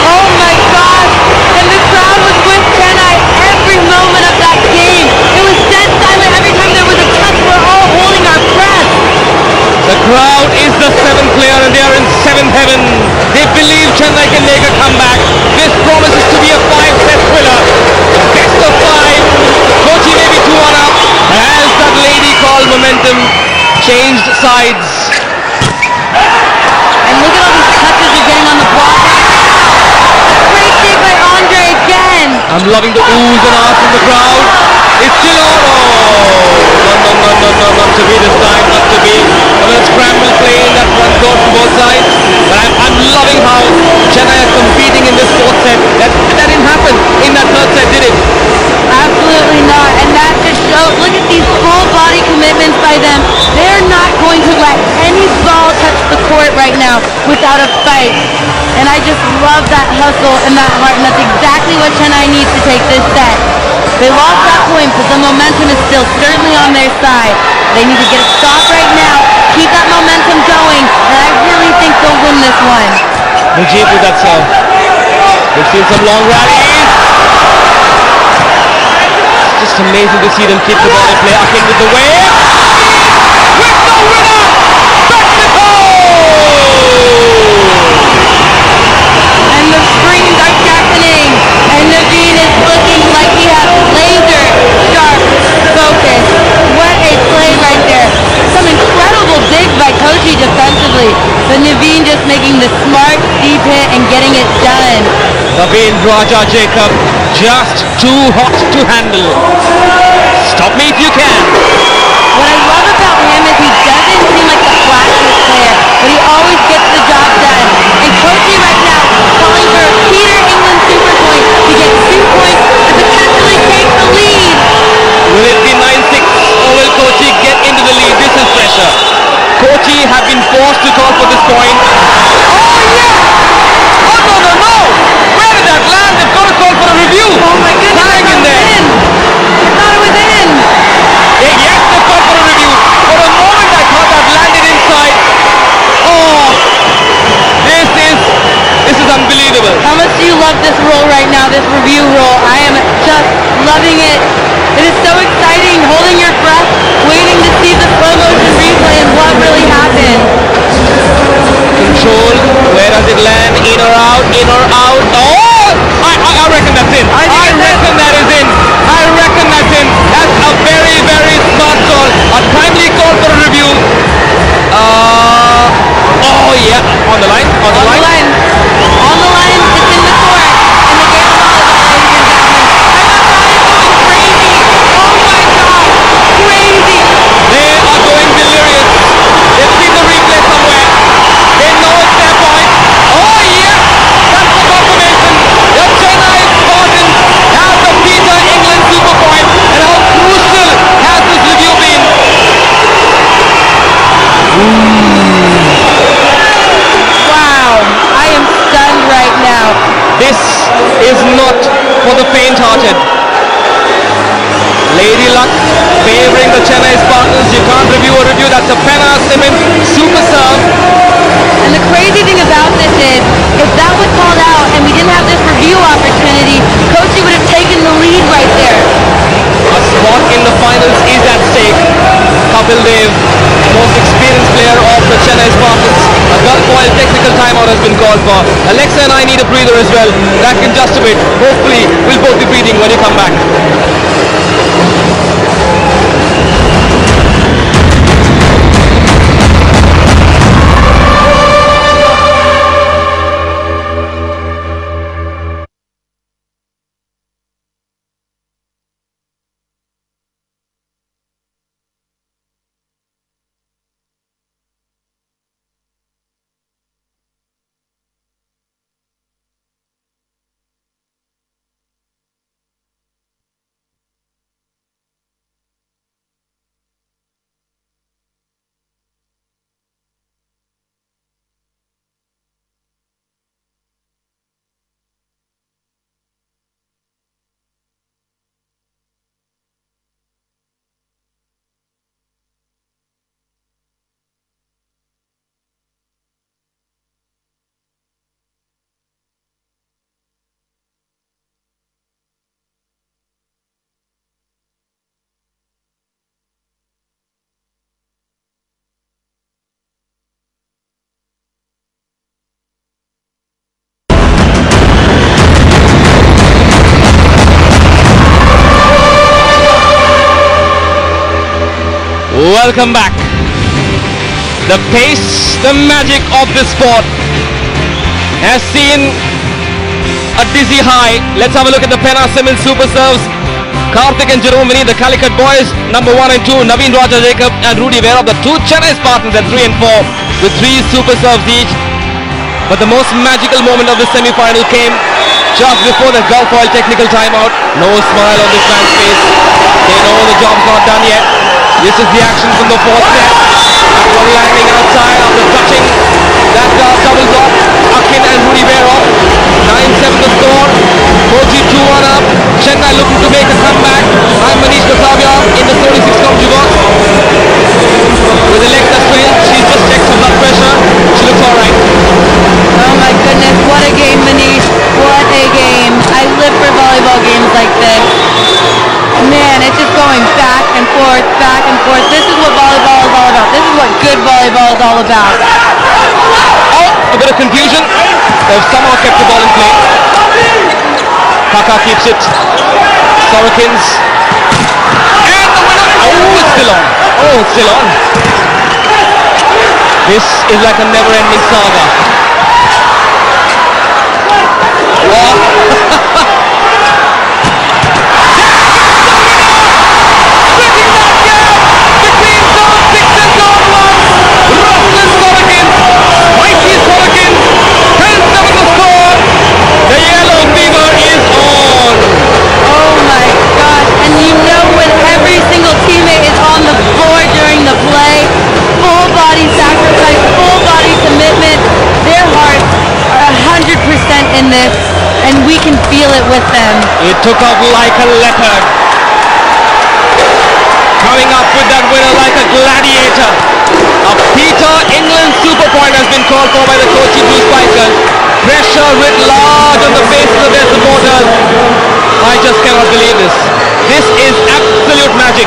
Oh my gosh, and the crowd was with Chennai every moment of that game. It was dead silent every time there was a touch. We're all holding our breath. The crowd is the seventh player, and they are in seventh heaven. They believe Chennai can make a comeback. This promises to be a five-set thriller. Best of five. Kochi may be 2-1 up. As that lady called momentum changed sides. And look at all these touches they're getting on the block. Great save by Andre again. I'm loving the oohs and ahs from the crowd. It's still on. Oh, no, not to be this time, not to be. A little scramble play in that front court from both sides. But I'm loving how Chennai is competing in this fourth set. That didn't happen in that third set, did it? Absolutely not, and that just shows, look at these full body commitments by them. They're not going to let any ball touch the court right now without a fight. And I just love that hustle and that heart, and that's exactly what Chennai needs to take this set. They lost that point, but the momentum is still certainly on their side. They need to get a stop right now, keep that momentum going, and I really think they'll win this one. Mujib with that serve. We've seen some long rallies. It's just amazing to see them keep the ball in play. Akin with the wave. With the winner! Mexico! And the screams are deafening, and Naveen is looking like he has laser sharp focus. What a play right there. Some incredible digs by Kochi defensively, but Naveen just making the smart deep hit and getting it done. Naveen Raja Jacob, just too hot to handle. Stop me if you can. What I love about him is he doesn't seem like the flashiest player, but he always gets the job done. And Kochi right now calling for a Peter England super point to get 2 points to potentially take the lead. Will it be 9-6 or will Kochi get into the lead? This is pressure. Kochi have been forced to call for this point. Oh yeah! Oh no! Where did that land? They've got to call for a review. Oh my goodness, Hang in there. I thought it was in. Yes, they've called for a review. For a moment I thought that landed inside. Oh, this is unbelievable. How much do you love this role right now, this review role? I am just loving it. It is so exciting, holding your breath, waiting to see the slow motion replay and what really happened. Control, where does it land? In or out? In or out? Oh! I reckon that's in. I reckon that is in. I reckon that's in. That's a very, very smart call. A timely call for a review. Oh yeah, on the line. On the line, it's in the court, and the game is on, ladies and gentlemen. And the crowd is going crazy. Oh my God, crazy. They are going delirious. They've seen the replay somewhere. They know it's their point. Oh yeah, that's the confirmation. for the faint-hearted. Lady Luck favoring the Chennai Spartans. You can't review a review. That's a Penna Simmons super serve. And the crazy thing about this is, if that was called out and we didn't have this review opportunity, Kochi would have taken the lead right there. A spot in the finals is at stake. Kapil Dev, most experienced player of the Chennai Spartans. A Gulf Oil technical timeout has been called for. Alexa and I need a breather as well. That can just a bit. Hopefully, we'll both be breathing when you come back. Welcome back. The pace, the magic of this sport has seen a dizzy high. Let's have a look at the Penna Simmons super serves. Karthik and Jerome Vinny, the Calicut boys, number 1 and 2, Naveen Raja Jacob and Rudy Vera, the two Chennai Spartans at 3 and 4 with 3 super serves each. But the most magical moment of the semi-final came just before the Gulf Oil technical timeout. No smile on this man's face. They know the job's not done yet. This is the action from the fourth set. One landing outside after touching that doubles off. Akin and Rudy Vera. 9-7 the score. Kochi 2-1 up. Chennai looking to make a comeback. I'm Manish Kasavia in the 36 conjugate. With Alexa strained, she's just checked her blood pressure. She looks alright. Oh my goodness, what a game, Manish. What a game. I live for volleyball games like this. Man, it's just going back and forth, back and forth. This is what volleyball is all about. This is what good volleyball is all about. Oh, a bit of confusion. They've somehow kept the ball in play. Kaka keeps it. Sorokins. And the winner. Oh, it's still on. Oh, it's still on. This is like a never-ending saga. Wow. In this, and we can feel it with them. It took off like a leopard. Coming up with that winner like a gladiator. A Peter England super point has been called for by the Kochi Blue Spikers. Pressure writ large on the faces of their supporters. I just cannot believe this. This is absolute magic.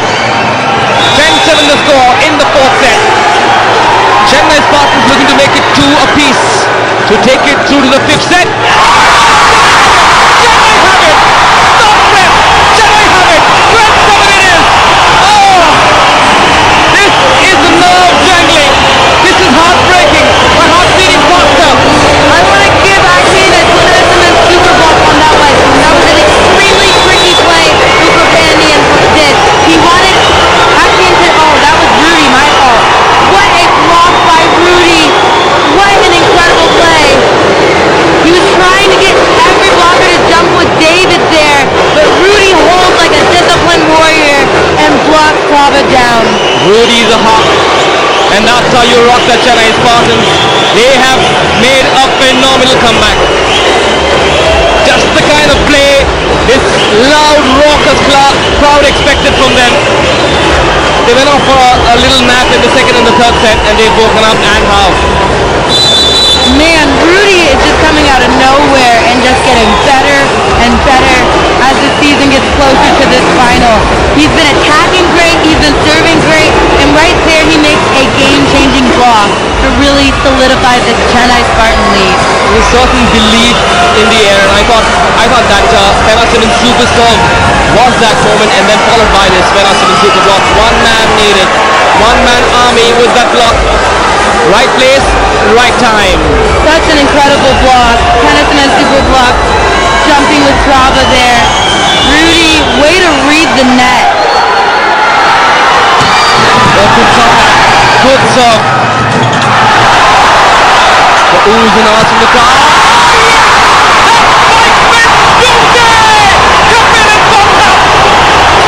10-7 the score in the fourth set. Chennai Spartans looking to make it 2 apiece to take it through to the fifth set. Rudy's a hawk, and that's how you rock the Chennai Spartans. They have made a phenomenal comeback. Just the kind of play this loud, raucous crowd expected from them. They went off for a little nap in the second and the third set, and they've woken up, and how? Man, Rudy is just coming out of nowhere and just getting better and better as the season gets closer to this final. He's been attacking great, he's been serving great, and right there he makes a game-changing block to really solidify this Chennai Spartan lead. There's certain belief in the air, and I thought that Fena Simmons super serve was that moment, and then followed by this Fena Simmons super block. One man needed, one man army with that block. Right place, right time. Such an incredible block. Tennyson and super block, jumping with Trava there. Rudy, way to read the net. Oh, good serve. Good serve. The oohs and ahs from the crowd.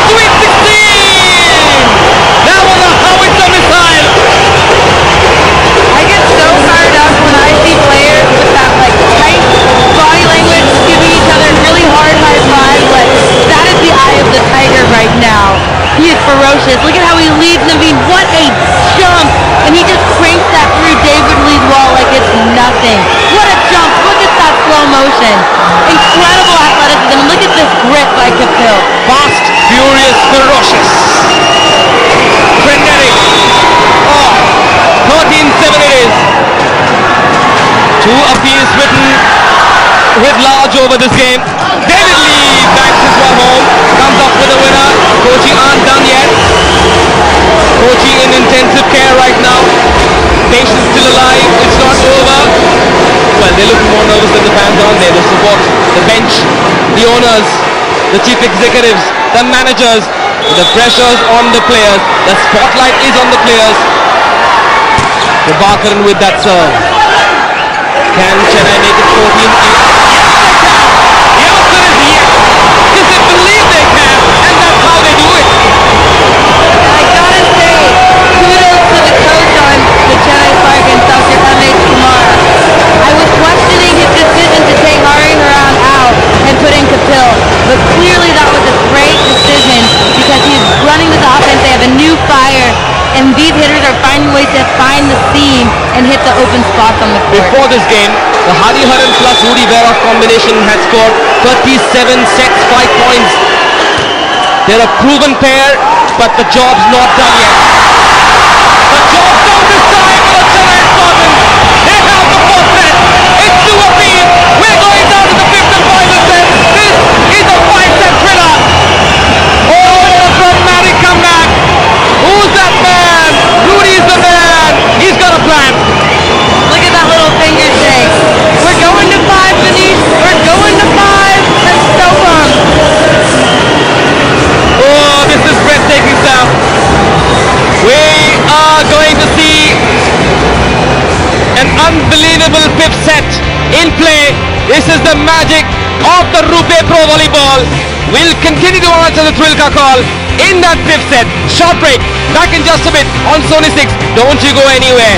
Sweet 16! That was a howitzer missile. I get so fired up when I see players with that like tight body language, giving each other really hard high five. Like that is the eye of the tiger right now. He is ferocious. Look at how he leads Naveen. What a jump! And he just cranks that through David Lee's wall like it's nothing. What a jump! Look at that slow motion. Incredible athleticism. Look at this grit by Kapil. Fast, furious, ferocious. Frenetic. Oh, 13-7 it is. Two appeals hit large over this game. David Lee banks this one home. Comes up with a winner. Kochi aren't done yet. Kochi in intensive care right now. Patient's still alive. It's not over. Well, they look more nervous than the fans on there. The support, the bench, the owners, the chief executives, the managers. The pressure's on the players. The spotlight is on the players. The Bakaran with that serve. Can Chennai make it 14? The answer is yes. Because they believe they can, and that's how they do it. And I gotta say, kudos to the coach on the Chennai Spartans, Dr. Ramesh Kumar. I was questioning his decision to take Hari Haran out and put in Kapil, but clearly that was a great decision because he's running this offense. They have a new fire, and these hitters are finding ways to find the seam and hit the open spots on the court. Before this game, the Hariharan plus Rudy Veroff combination had scored 37 sets, 5 points. They're a proven pair, but the job's not done yet. The job's done this time for the Chennai Spartans. They have the first set. It's 2 apiece. We're going down to the 5th and final set. This is a 5-set thriller. Oh, a dramatic comeback. Who's that man? Rudy's the man. He's got a plan. Look at that little finger shake. We're going to 5, Manish. We're going to 5. That's so fun. Oh, this is breathtaking stuff. We are going to see an unbelievable 5th set in play. This is the magic of the Rupe Pro Volleyball. We'll continue to answer the Trilka call in that 5th set. Short break. Back in just a bit on Sony 6. Don't you go anywhere.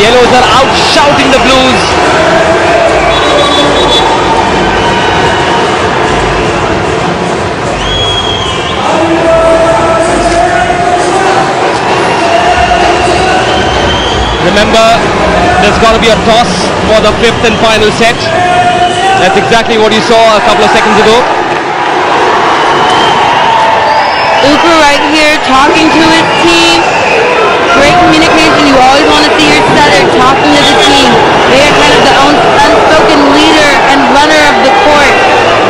Yellows are out shouting the Blues. Remember, there's got to be a toss for the 5th and final set. That's exactly what you saw a couple of seconds ago. Uka right here talking to his team. Great communication. You always want to see your setter talking to the team. They are kind of the unspoken leader and runner of the court.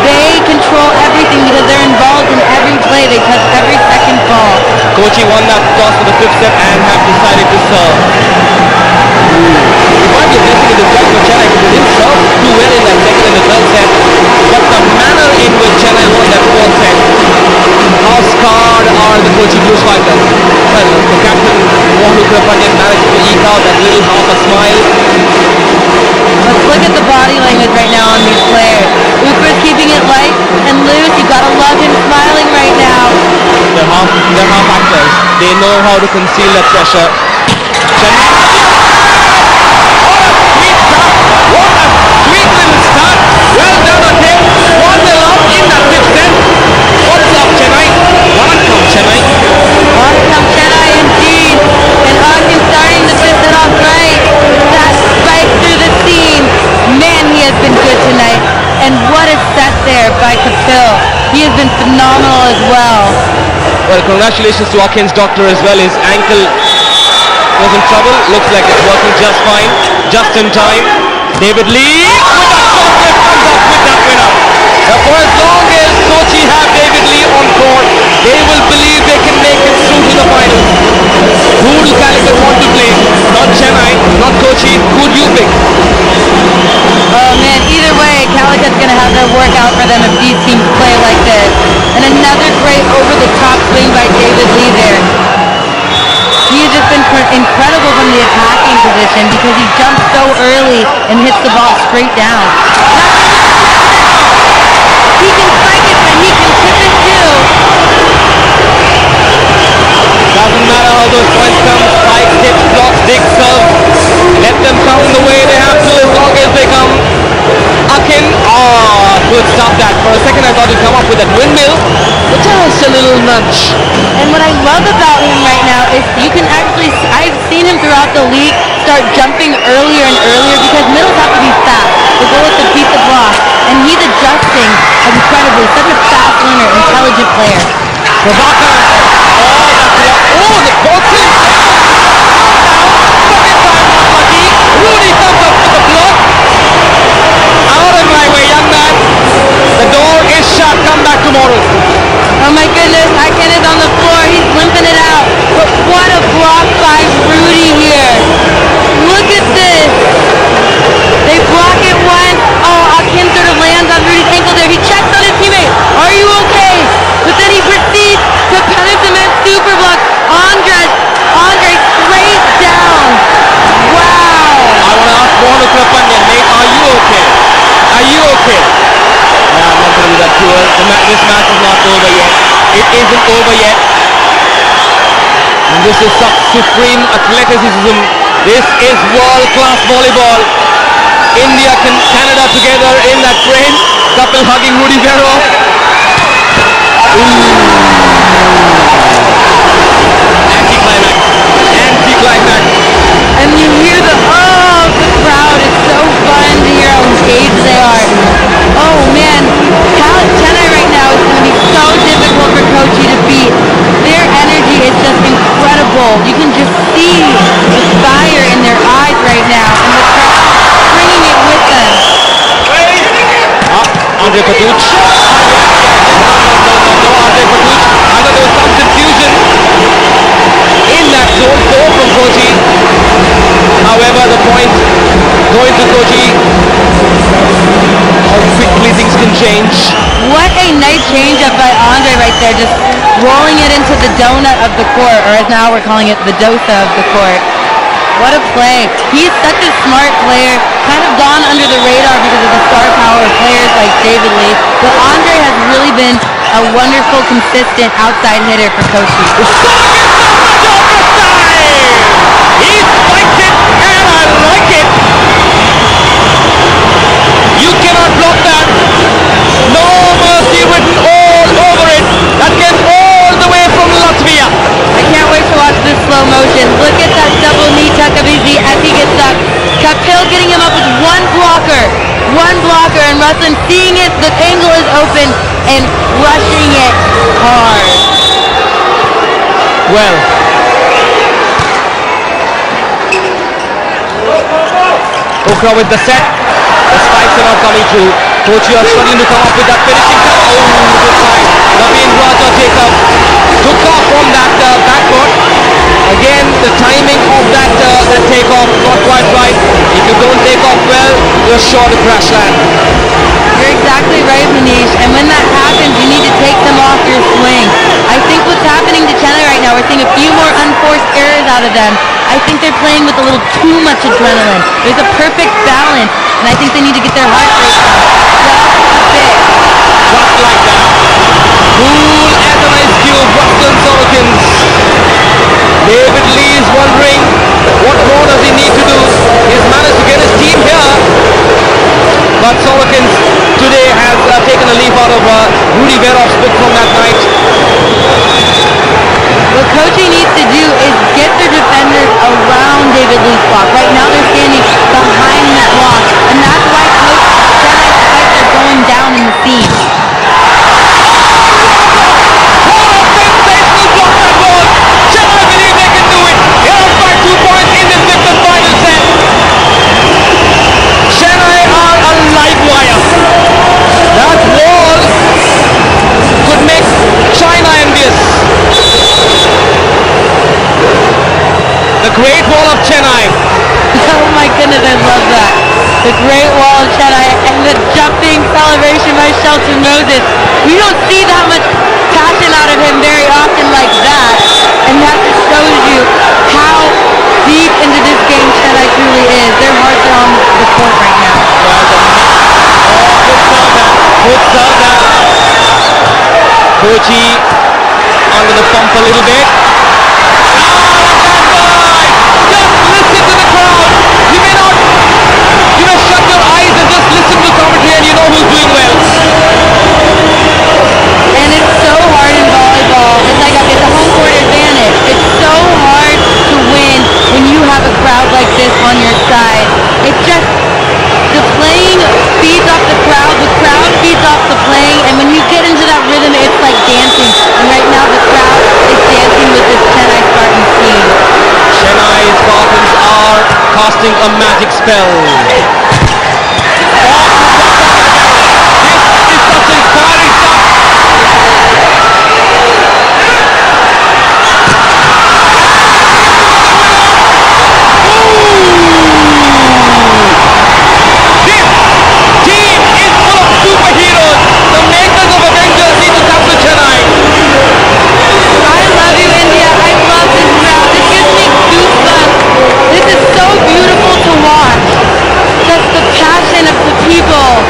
They control everything because they're involved in every play. They touch every second ball. Kochi won that toss for the 5th set and have decided to serve. It might be a blessing in disguise for Chennai because they didn't serve too well in that second and the third set. But the manner in which Chennai won that 4th set, how scarred are the Kochi Blues fighters? Well, the captain, Uka managed to eke out that little half a smile. Let's look at the body language right now on these players. Uka's keeping it light and loose. You gotta love him smiling right now. They're half actors. They know how to conceal that pressure. What a sweet little start. Well done on him. 1-0 up in that 5th set. What's up, Chennai? Welcome, Chennai. Welcome, Chennai, indeed. And Akin starting the 5th set off right. That spike through the seam. Man, he has been good tonight. And what a set there by Kapil. He has been phenomenal as well. Well, congratulations to Akin's doctor as well. His ankle was in trouble. Looks like it's working just fine. Just in time. David Lee with a shot comes up with that winner. For as long as Kochi have David Lee on court, they will believe they can make it through to the finals. Who do Calicut want to play? Not Chennai, not Kochi. Who do you pick? Oh man, either way, Calicut's going to have their work out for them if these teams play like this. And another great over-the-top swing by David Lee there. He has just been incredible from the attacking position because he jumps so early and hits the ball straight down. He can spike it, but he can tip it too. Doesn't matter how those points come. Spike, tips, blocks, dig, serve. Let them come the way they have to as long as they come. Akin, good stop that. For a second I thought he'd come up with that windmill, but just a little nudge. And what I love about him right now is you can actually, I've seen him throughout the league start jumping earlier and earlier because middles have to be fast. The goal is to beat the block. And he's adjusting incredibly. Such a fast learner, intelligent player. Prabhakar. The boxing. Rudy comes up with the block. Out of my way, young man. The door is shut. Come back tomorrow. Oh my goodness, Akin is on the floor. He's limping it out. But what a block by Rudy here. Look at this. They block it once. Oh, Akin sort of lands on Rudy's ankle there. He checks on his teammate. Are you okay? But then he proceeds to penultimate super block. Andre straight down. Wow. I want to ask Mohan Ugrapandian, mate, are you okay? Are you okay? No, I'm not going to do that to her. This match is not over yet. It isn't over yet. And this is such supreme athleticism. This is world-class volleyball. India and Canada together in that frame. Couple hugging Rudy Vero. Anticlimax. Anticlimax. And you hear the crowd. It's so fun to hear how engaged they are. Oh man, Chennai right now is going to be so difficult for Kochi to beat. Their energy is just incredible. You can just see the fire in their eyes right now, and the crowd bringing it with them. Andre Patuch. No, Andre Patuch. I thought there was some confusion in that zone 4 from Kochi. However, the point going to Kochi. How quickly things can change. What a nice change-up by Andre right there, just rolling it into the donut of the court, or as now we're calling it the dosa of the court. What a play. He's such a smart player, kind of gone under the radar because of the star power of players like David Lee, but Andre has really been a wonderful, consistent outside hitter for Kochi. He spiked it, and I wrestling, seeing it, the angle is open, and rushing it hard. Well, Ukra with the set. The spikes are not coming through. Kochi are struggling to come up with that finishing touch. Oh, good side. Naveen Raja Jacob took off from that backcourt. Again, the timing of that takeoff not quite right. If you don't take off well, you're sure to crash land. You're exactly right, Manish. And when that happens, you need to take them off your swing. I think what's happening to Chennai right now, we're seeing a few more unforced errors out of them. I think they're playing with a little too much adrenaline. There's a perfect balance, and I think they need to get their heart rate down just a bit. Just like that. Cool as an ice cube, Western Sorokins. David Lee is wondering what more does he need to do. He's managed to get his team here. But Sorokins today has taken a leaf out of Rudy Verov's book from that night. What Kochi needs to do is get their defenders around David Lee's block. Right now they're standing behind the block, and that's why Chennai's spikes are going down in the seam. What a sensational block that was! Chennai believe they can do it. They're up by 2 points in this fifth and final set. Chennai are a live wire. That wall could make China envious. The Great Wall of Chennai. Oh my goodness, I love that. The Great Wall of Chennai and the jumping celebration by Shelton Moses. We don't see that much passion out of him very often like that. And that just shows you how deep into this game Chennai truly is. Their hearts are on the court right now. Good serve that. Kochi under the pump a little bit. On your side. It's just the playing feeds off the crowd feeds off the playing, and when you get into that rhythm, it's like dancing. And right now the crowd is dancing with this Chennai Spartans team. Chennai Spartans are casting a magic spell. This is such inspiring stuff. Beautiful to watch. Just the passion of the people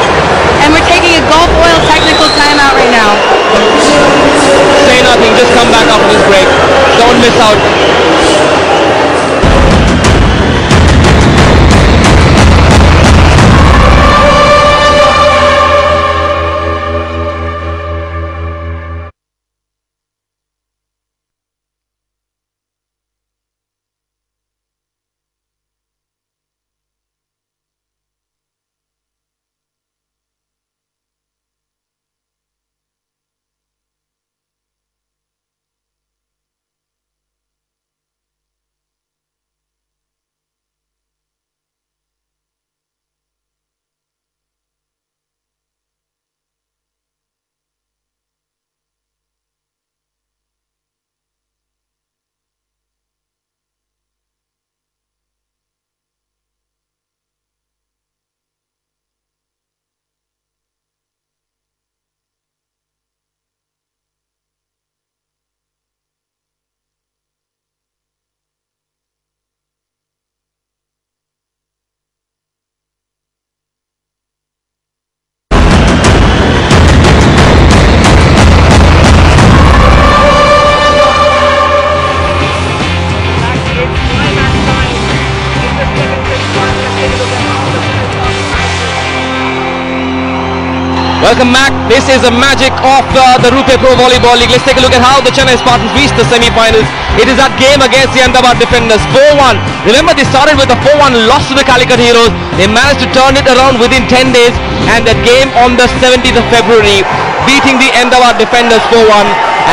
Welcome back. This is the magic of the Rupe Pro Volleyball League. Let's take a look at how the Chennai Spartans reached the semi-finals. It is that game against the Ahmedabad defenders, 4-1. Remember, they started with a 4-1 loss to the Calicut Heroes. They managed to turn it around within 10 days, and that game on the 17th of February, beating the Ahmedabad defenders 4-1.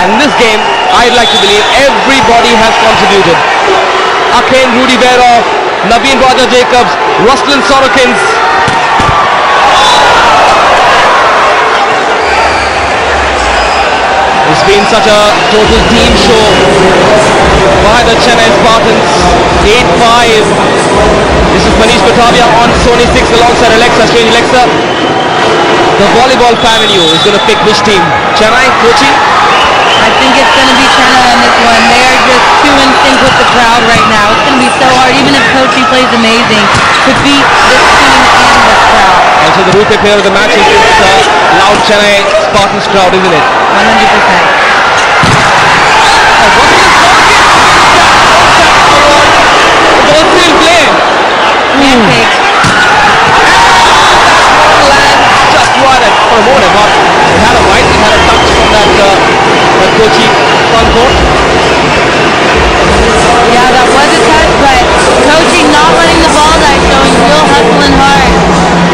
And this game, I'd like to believe everybody has contributed. Akin, Rudy Vera, Naveen Raja Jacobs, Ruslan Sorokins. It's been such a total team show by the Chennai Spartans. 8-5. This is Manish Patavia on Sony 6 alongside Alexa. Strange Alexa, the volleyball family is going to pick which team? Chennai, Kochi? I think it's going to be Chennai on this one. They are just too in sync with the crowd right now. It's going to be so hard, even if Kochi plays amazing, to beat this team and this crowd. Also, the Rupe player of the match is this loud Chennai Spartans crowd, isn't it? 100%. Ball still play. Handshake. Just wide and for a moment, I thought it had a right, it had a touch from that Kochi front court. Yeah, that was a touch, but Kochi not letting the ball die, showing real hustle and heart.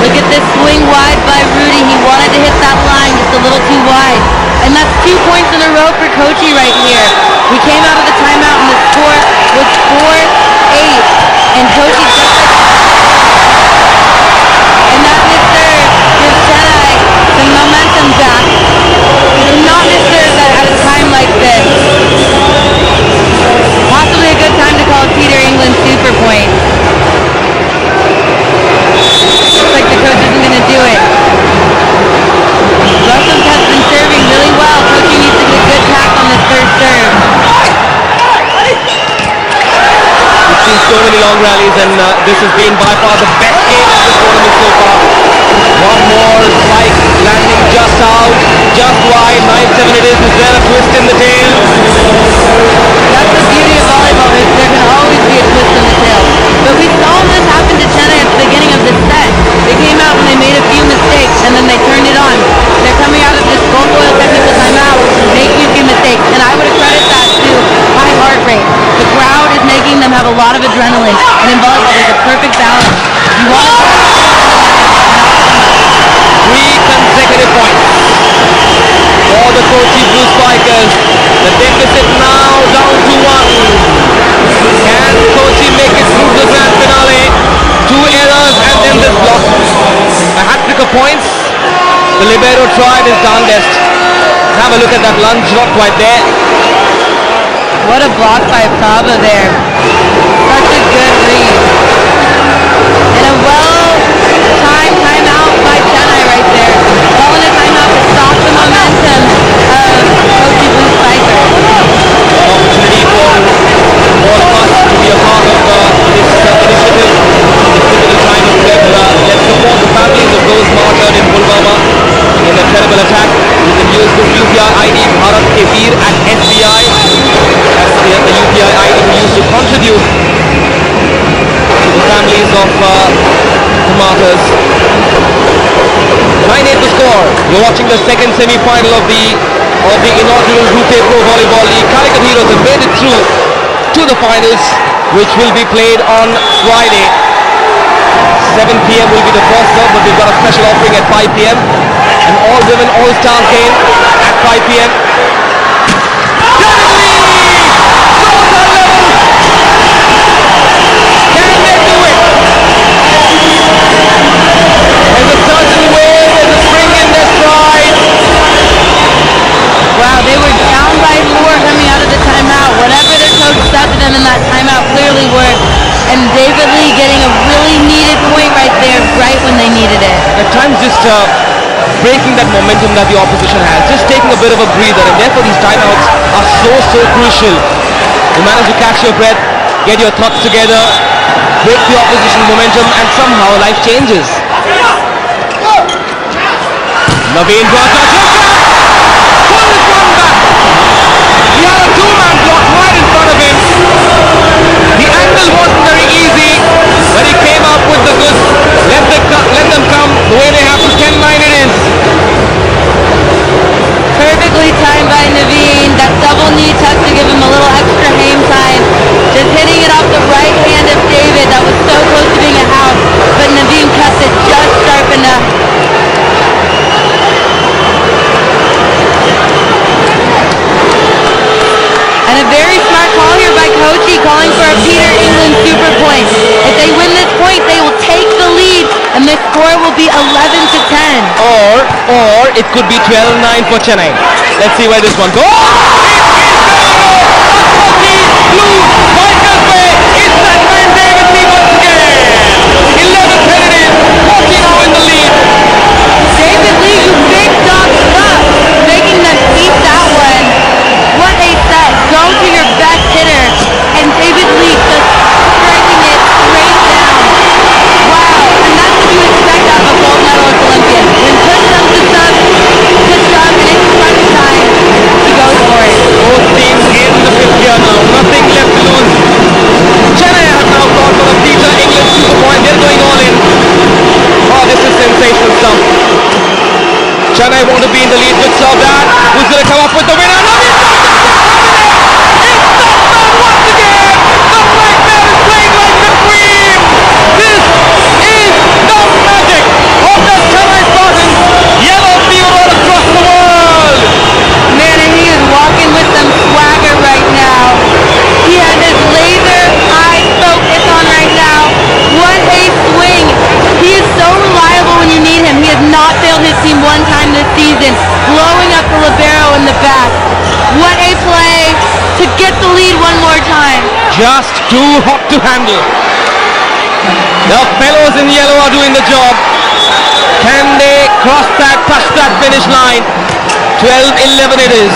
Look at this swing wide by Rudy. He wanted to hit that line just a little too wide. And that's 2 points in a row for Kochi right here. We came out of the timeout and the score was 4-8. And Kochi just and that misserve gives Chennai some momentum back. You cannot misserve that at a time like this. Possibly a good time to call Peter England super point. Looks like the coach isn't going to do it. Russell has been serving really well. Kochi needs to get a good pack on this third serve. We've seen so many long rallies, and this has been by far the best game of this tournament so far. One more spike landing just out, just wide. 9-7 it is. Is there a twist in the tail? That's the beauty of volleyball. There can always be a twist in the tail. But we saw this happen to Chennai at the beginning of this set. They came out and they made a few mistakes, and then they turned it on. They're coming out of this gold oil technical timeout, making a few mistakes, and I would credit that to high heart rate. The crowd is making them have a lot of adrenaline, and in volleyball there's a perfect balance. You want to 3 consecutive points for the Kochi Blue Spikers. The deficit now down to 1. Can Kochi make it through the grand finale? 2 errors and then this block. A hat-trick of points. The libero tried his darndest. Have a look at that lunge, not quite there. What a block by Prabha there. Such a good read. And a well-timed timeout by Chennai right there. Calling a timeout to stop the momentum of Kochi Blue Spikers. Opportunity for all of us to be a part of this initiative. It's typically trying to let's support the families of those martyred in Pulwama in a terrible attack. You can use this UPI ID Bharat Ke Veer at SBI. That's the UPI ID we use to contribute to the families of the martyrs. 9-8 the score. You're watching the second semi-final of the inaugural Rupe Pro Volleyball League. Calicut Heroes have made it through to the finals, which will be played on Friday. 7 p.m. will be the first serve, but we've got a special offering at 5 p.m. An all-women all-star game at 5 p.m. Wow, they were down by 4 coming out of the timeout. Whatever their coach said to them in that timeout clearly worked. And David Lee getting a really needed point right there, right when they needed it. At times just breaking that momentum that the opposition has, just taking a bit of a breather, and therefore these timeouts are so crucial. You manage to catch your breath, get your thoughts together, break the opposition momentum, and somehow life changes. Naveen Raja pull this one back. He had a 2-man block right in front of him. The angle wasn't very easy, but he came up with the goods. Let them come the way they have to. 10-9 it is. score will be 11-10. Or it could be 12-9 for Chennai. Let's see where this one goes. Blue, Michael Bay, it's that man David Lee once again. 11-10 it is. 40 now in the lead. David Lee, you big dog stuff, making them keep that one. What a set. Go to your best hitter, and David Lee just striking it straight down. Wow, and that's what you expect out of a gold medalist Olympian. When push comes to shove, and it's crunch time, he goes for it. Both teams in the fifth gear now. Nothing left to lose. Chennai have now gone for the Peter England Super Point. They're going all in. Oh, this is sensational stuff. Chennai want to be in the lead. Good serve that. Who's going to come up with the winner? No, it's once again. The black man is playing like the queen. This is the magic of the Chennai Spartans. Yellow fever all across the world. Man, and he is walking with some swagger right now. He has his laser eye focus on right now. What a swing. He is so reliable when you need him. He has not failed his team one time this season, blowing up the libero in the back. What a play to get the lead one more time. Just too hot to handle. The fellows in yellow are doing the job. Can they cross that, touch that finish line? 12-11 it is.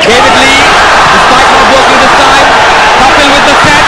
David Lee, despite not working this time, Kapil with the set.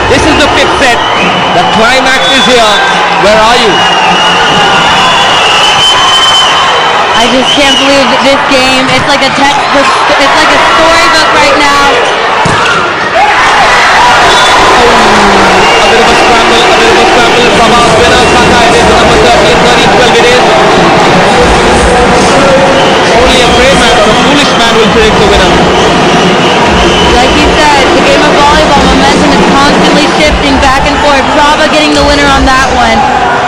This is the fifth set. The climax is here. Where are you? I just can't believe that this game, it's like a textbook, it's like a storybook right now. A bit of a scramble. Prabhav's winner, Saka, it is number 13, 12 it is. Only a brave man or a foolish man will predict the winner. Like you said, the game of volleyball momentum is constantly shifting back and forth. Prabha getting the winner on that one.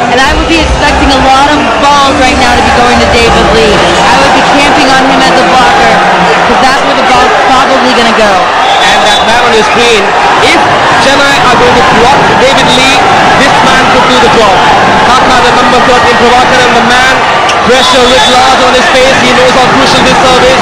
And I would be expecting a lot of balls right now to be going to David Lee. I would be camping on him as a blocker, because that's where the ball's probably going to go. And that man on your screen, if Chennai are going to block David Lee, this man could do the job. Kaka, the number 13, Prabhakar, and the man, pressure with large on his face. He knows how crucial this serve is.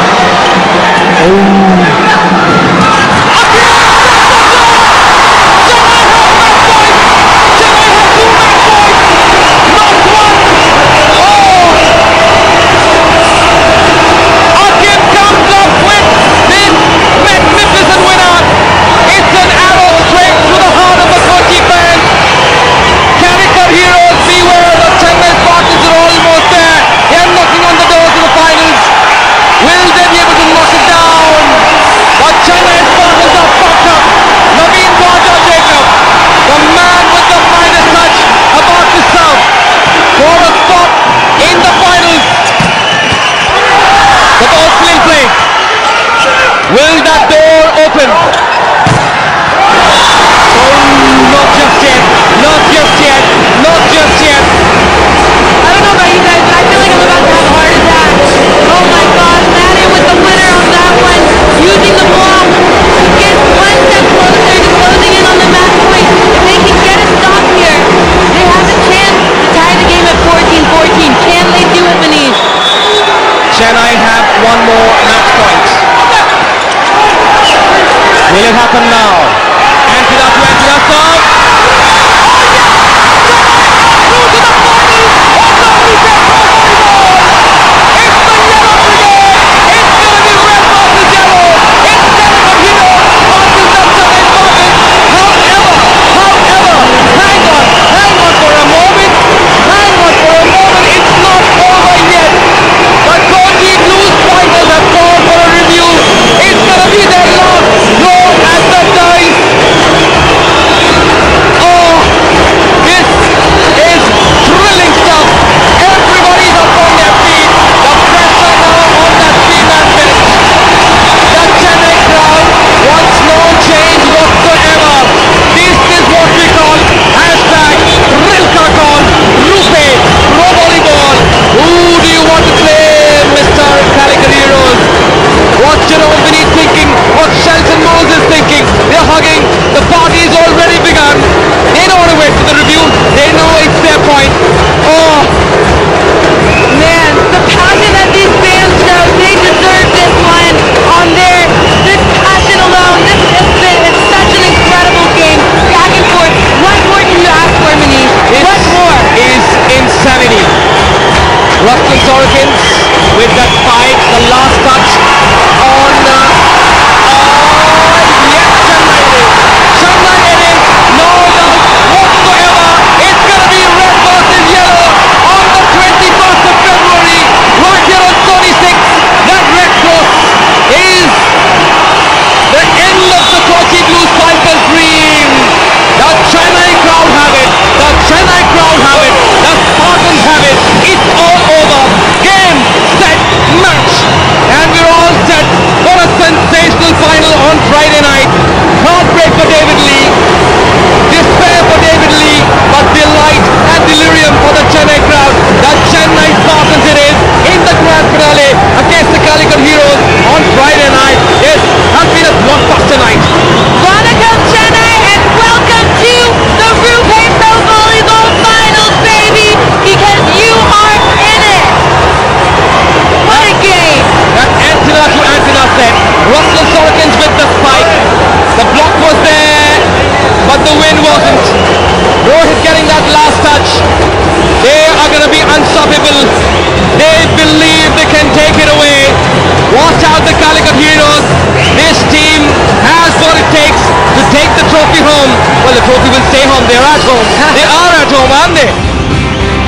the trophy will stay home. They're at home. They are at home, aren't they?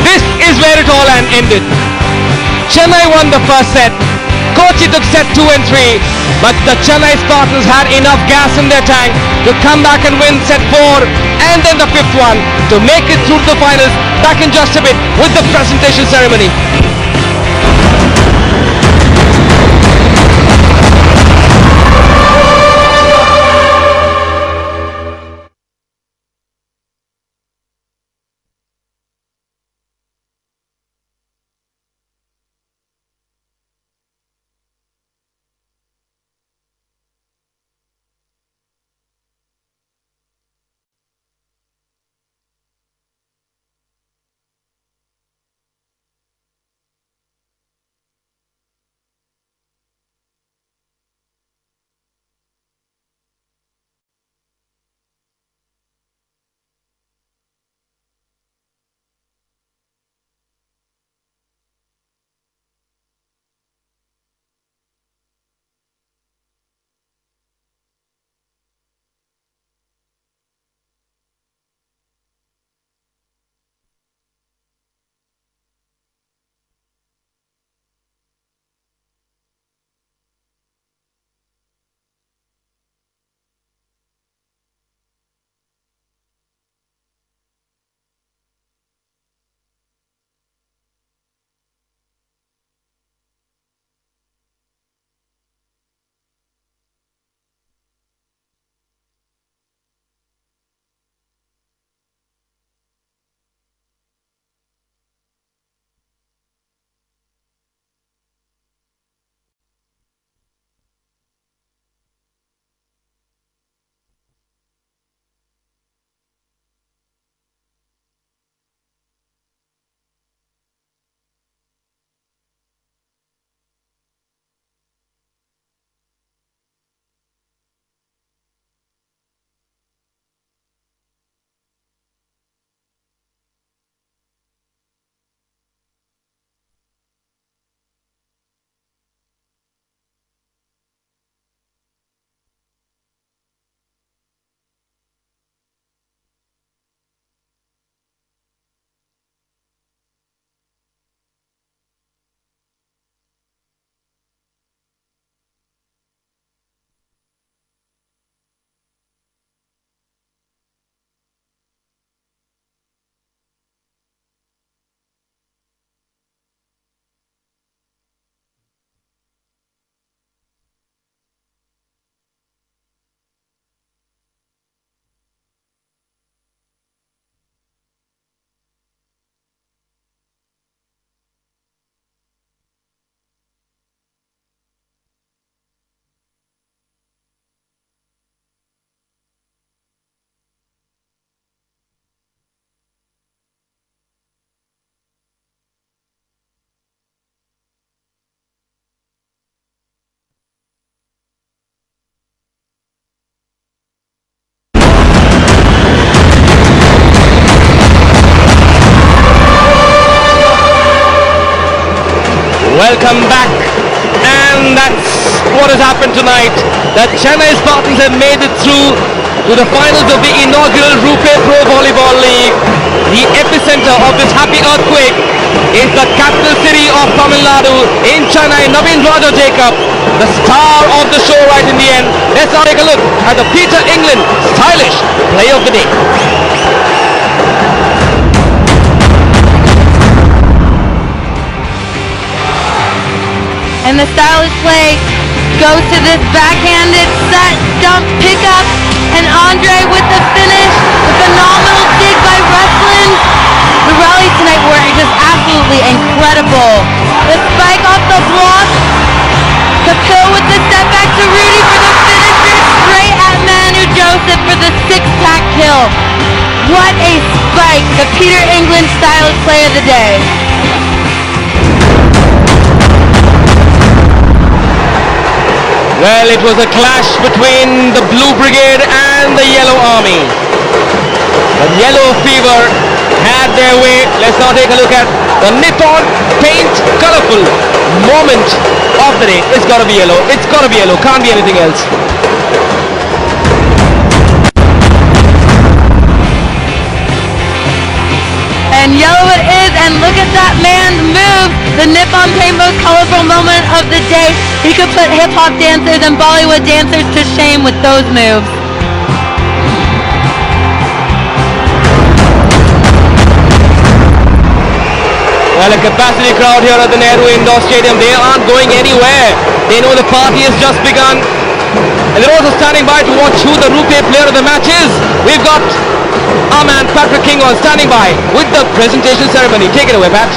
This is where it all ended. Chennai won the first set. Kochi took set 2 and 3, but the Chennai Spartans had enough gas in their tank to come back and win set 4 and then the 5th one to make it through to the finals. Back in just a bit with the presentation ceremony. Welcome back, and that's what has happened tonight. The Chennai Spartans have made it through to the finals of the inaugural Rupee Pro Volleyball League. The epicenter of this happy earthquake is the capital city of Tamil Nadu in Chennai, Naveen Raja Jacob, the star of the show right in the end. Let's now take a look at the Peter England stylish play of the day. And the stylish play goes to this backhanded set, dump, pickup, and Andre with the finish. The phenomenal dig by Wrestling. The rallies tonight were just absolutely incredible. The spike off the block. Kapil with the step back to Rudy for the finisher. Straight at Manu Joseph for the six-pack kill. What a spike. The Peter England stylish play of the day. Well, it was a clash between the Blue Brigade and the Yellow Army. The Yellow Fever had their way. Let's now take a look at the Nippon Paint Colorful moment of the day. It's gotta be yellow. It's gotta be yellow. Can't be anything else. the Nippon Paint most colorful moment of the day. He could put hip-hop dancers and Bollywood dancers to shame with those moves. Well, a capacity crowd here at the Nehru Indoor Stadium. They aren't going anywhere. They know the party has just begun. And they're also standing by to watch who the Rupee player of the match is. We've got our man Patrick King on standing by with the presentation ceremony. Take it away, Pat.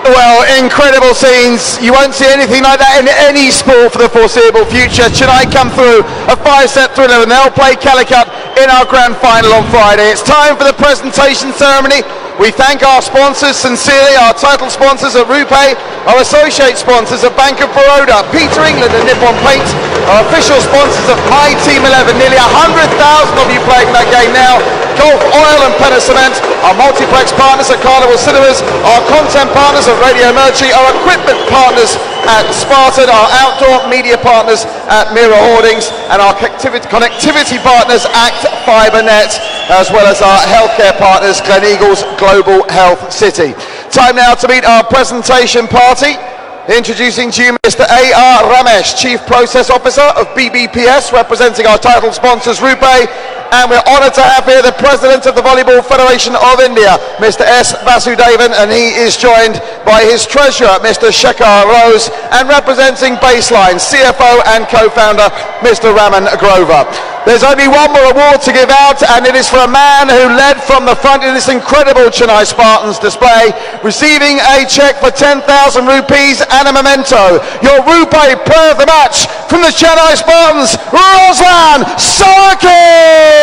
Well, incredible scenes. You won't see anything like that in any sport for the foreseeable future. Chennai come through a 5-set thriller and they'll play Calicut in our grand final on Friday. It's time for the presentation ceremony. We thank our sponsors sincerely, our title sponsors at Rupee, our associate sponsors at Bank of Baroda, Peter England and Nippon Paint, our official sponsors at My Team 11, nearly 100,000 of you playing that game now, Gulf Oil and Penna Cement, our multiplex partners at Carnival Cinemas, our content partners at Radio Mercury, our equipment partners at Spartan, our outdoor media partners at Mira Hoardings, and our connectivity partners at FibreNet, as well as our healthcare partners, Gleneagles Global Health City. Time now to meet our presentation party. Introducing to you Mr. A.R. Ramesh, Chief Process Officer of BBPS, representing our title sponsors Rupee, and we're honoured to have here the President of the Volleyball Federation of India, Mr. S. Vasudevan, and he is joined by his Treasurer, Mr. Shekhar Rose, and representing Baseline, CFO and co-founder, Mr. Raman Grover. There's only one more award to give out, and it is for a man who led from the front in this incredible Chennai Spartans display, receiving a cheque for 10,000 rupees and a memento. Your Rupee player of the match from the Chennai Spartans, Ruslan Sorokin!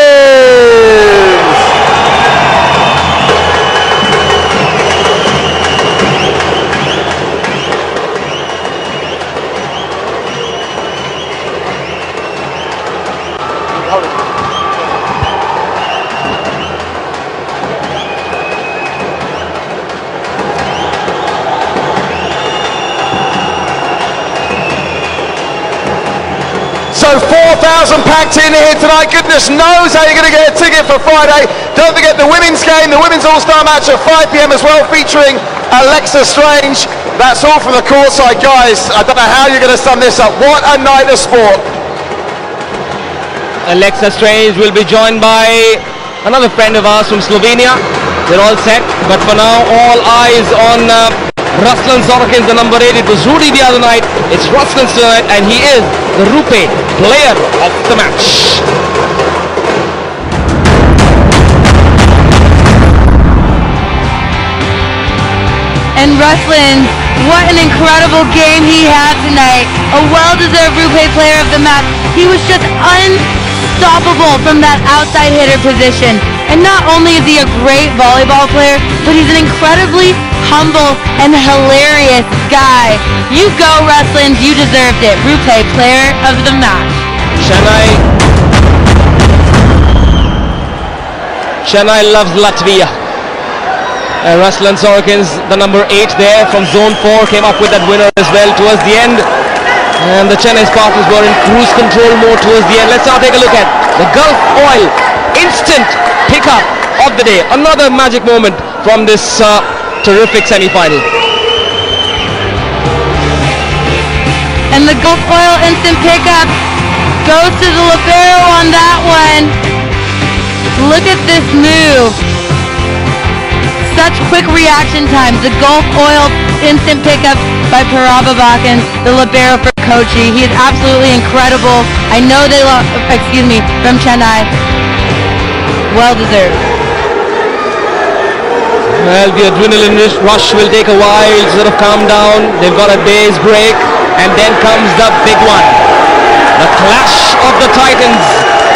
So 4,000 packed in here tonight. Goodness knows how you're going to get a ticket for Friday. Don't forget the women's game, the women's all-star match at 5 p.m. as well, featuring Alexa Strange. That's all from the courtside, guys. I don't know how you're going to sum this up. What a night of sport. Alexa Strange will be joined by another friend of ours from Slovenia. They're all set, but for now, all eyes on Ruslan Sorokin, the number 8. It was Rudy the other night. It's Ruslan tonight, and he is the Rupee player of the match. And Ruslan, what an incredible game he had tonight. A well-deserved Rupee player of the match. He was just unstoppable from that outside hitter position. And not only is he a great volleyball player, but he's an incredibly humble and hilarious guy. You go, Ruslan, you deserved it. Rupee player of the match. Chennai loves Latvia. Ruslan Sorokin's the number 8 there from zone 4, came up with that winner as well towards the end. And the Chennai Spartans were in cruise control mode towards the end. Let's now take a look at the Gulf Oil instant pickup of the day. Another magic moment from this terrific semi-final. And the Gulf Oil instant pickup goes to the libero on that one. Look at this move. Such quick reaction times. The Gulf Oil instant pickup by Parababakan, the libero for Kochi. He is absolutely incredible. I know they love, from Chennai. Well deserved. Well, the adrenaline rush will take a while to sort of calm down. They've got a day's break, and then comes the big one. The clash of the Titans.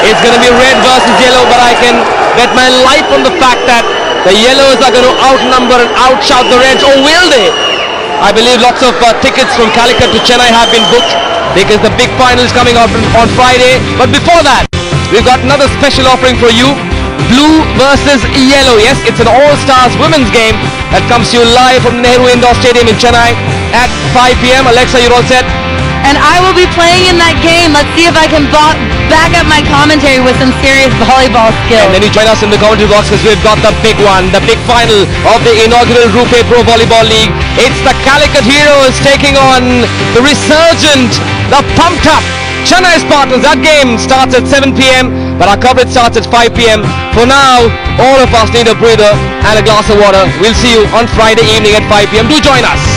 It's going to be red versus yellow, but I can bet my life on the fact that the yellows are going to outnumber and outshout the reds, or will they? I believe lots of tickets from Calicut to Chennai have been booked because the big final is coming out on Friday. But before that, we've got another special offering for you. Blue versus yellow. Yes, it's an all-stars women's game that comes to you live from the Nehru Indoor Stadium in Chennai at 5 p.m. Alexa, you're all set? And I will be playing in that game. Let's see if I can back up my commentary with some serious volleyball skills. And then you join us in the commentary box because we've got the big one, the big final of the inaugural Rupe Pro Volleyball League. It's the Calicut Heroes taking on the resurgent, the pumped up Chennai Spartans. That game starts at 7 p.m. but our coverage starts at 5 p.m. For now, all of us need a breather and a glass of water. We'll see you on Friday evening at 5 p.m. Do join us.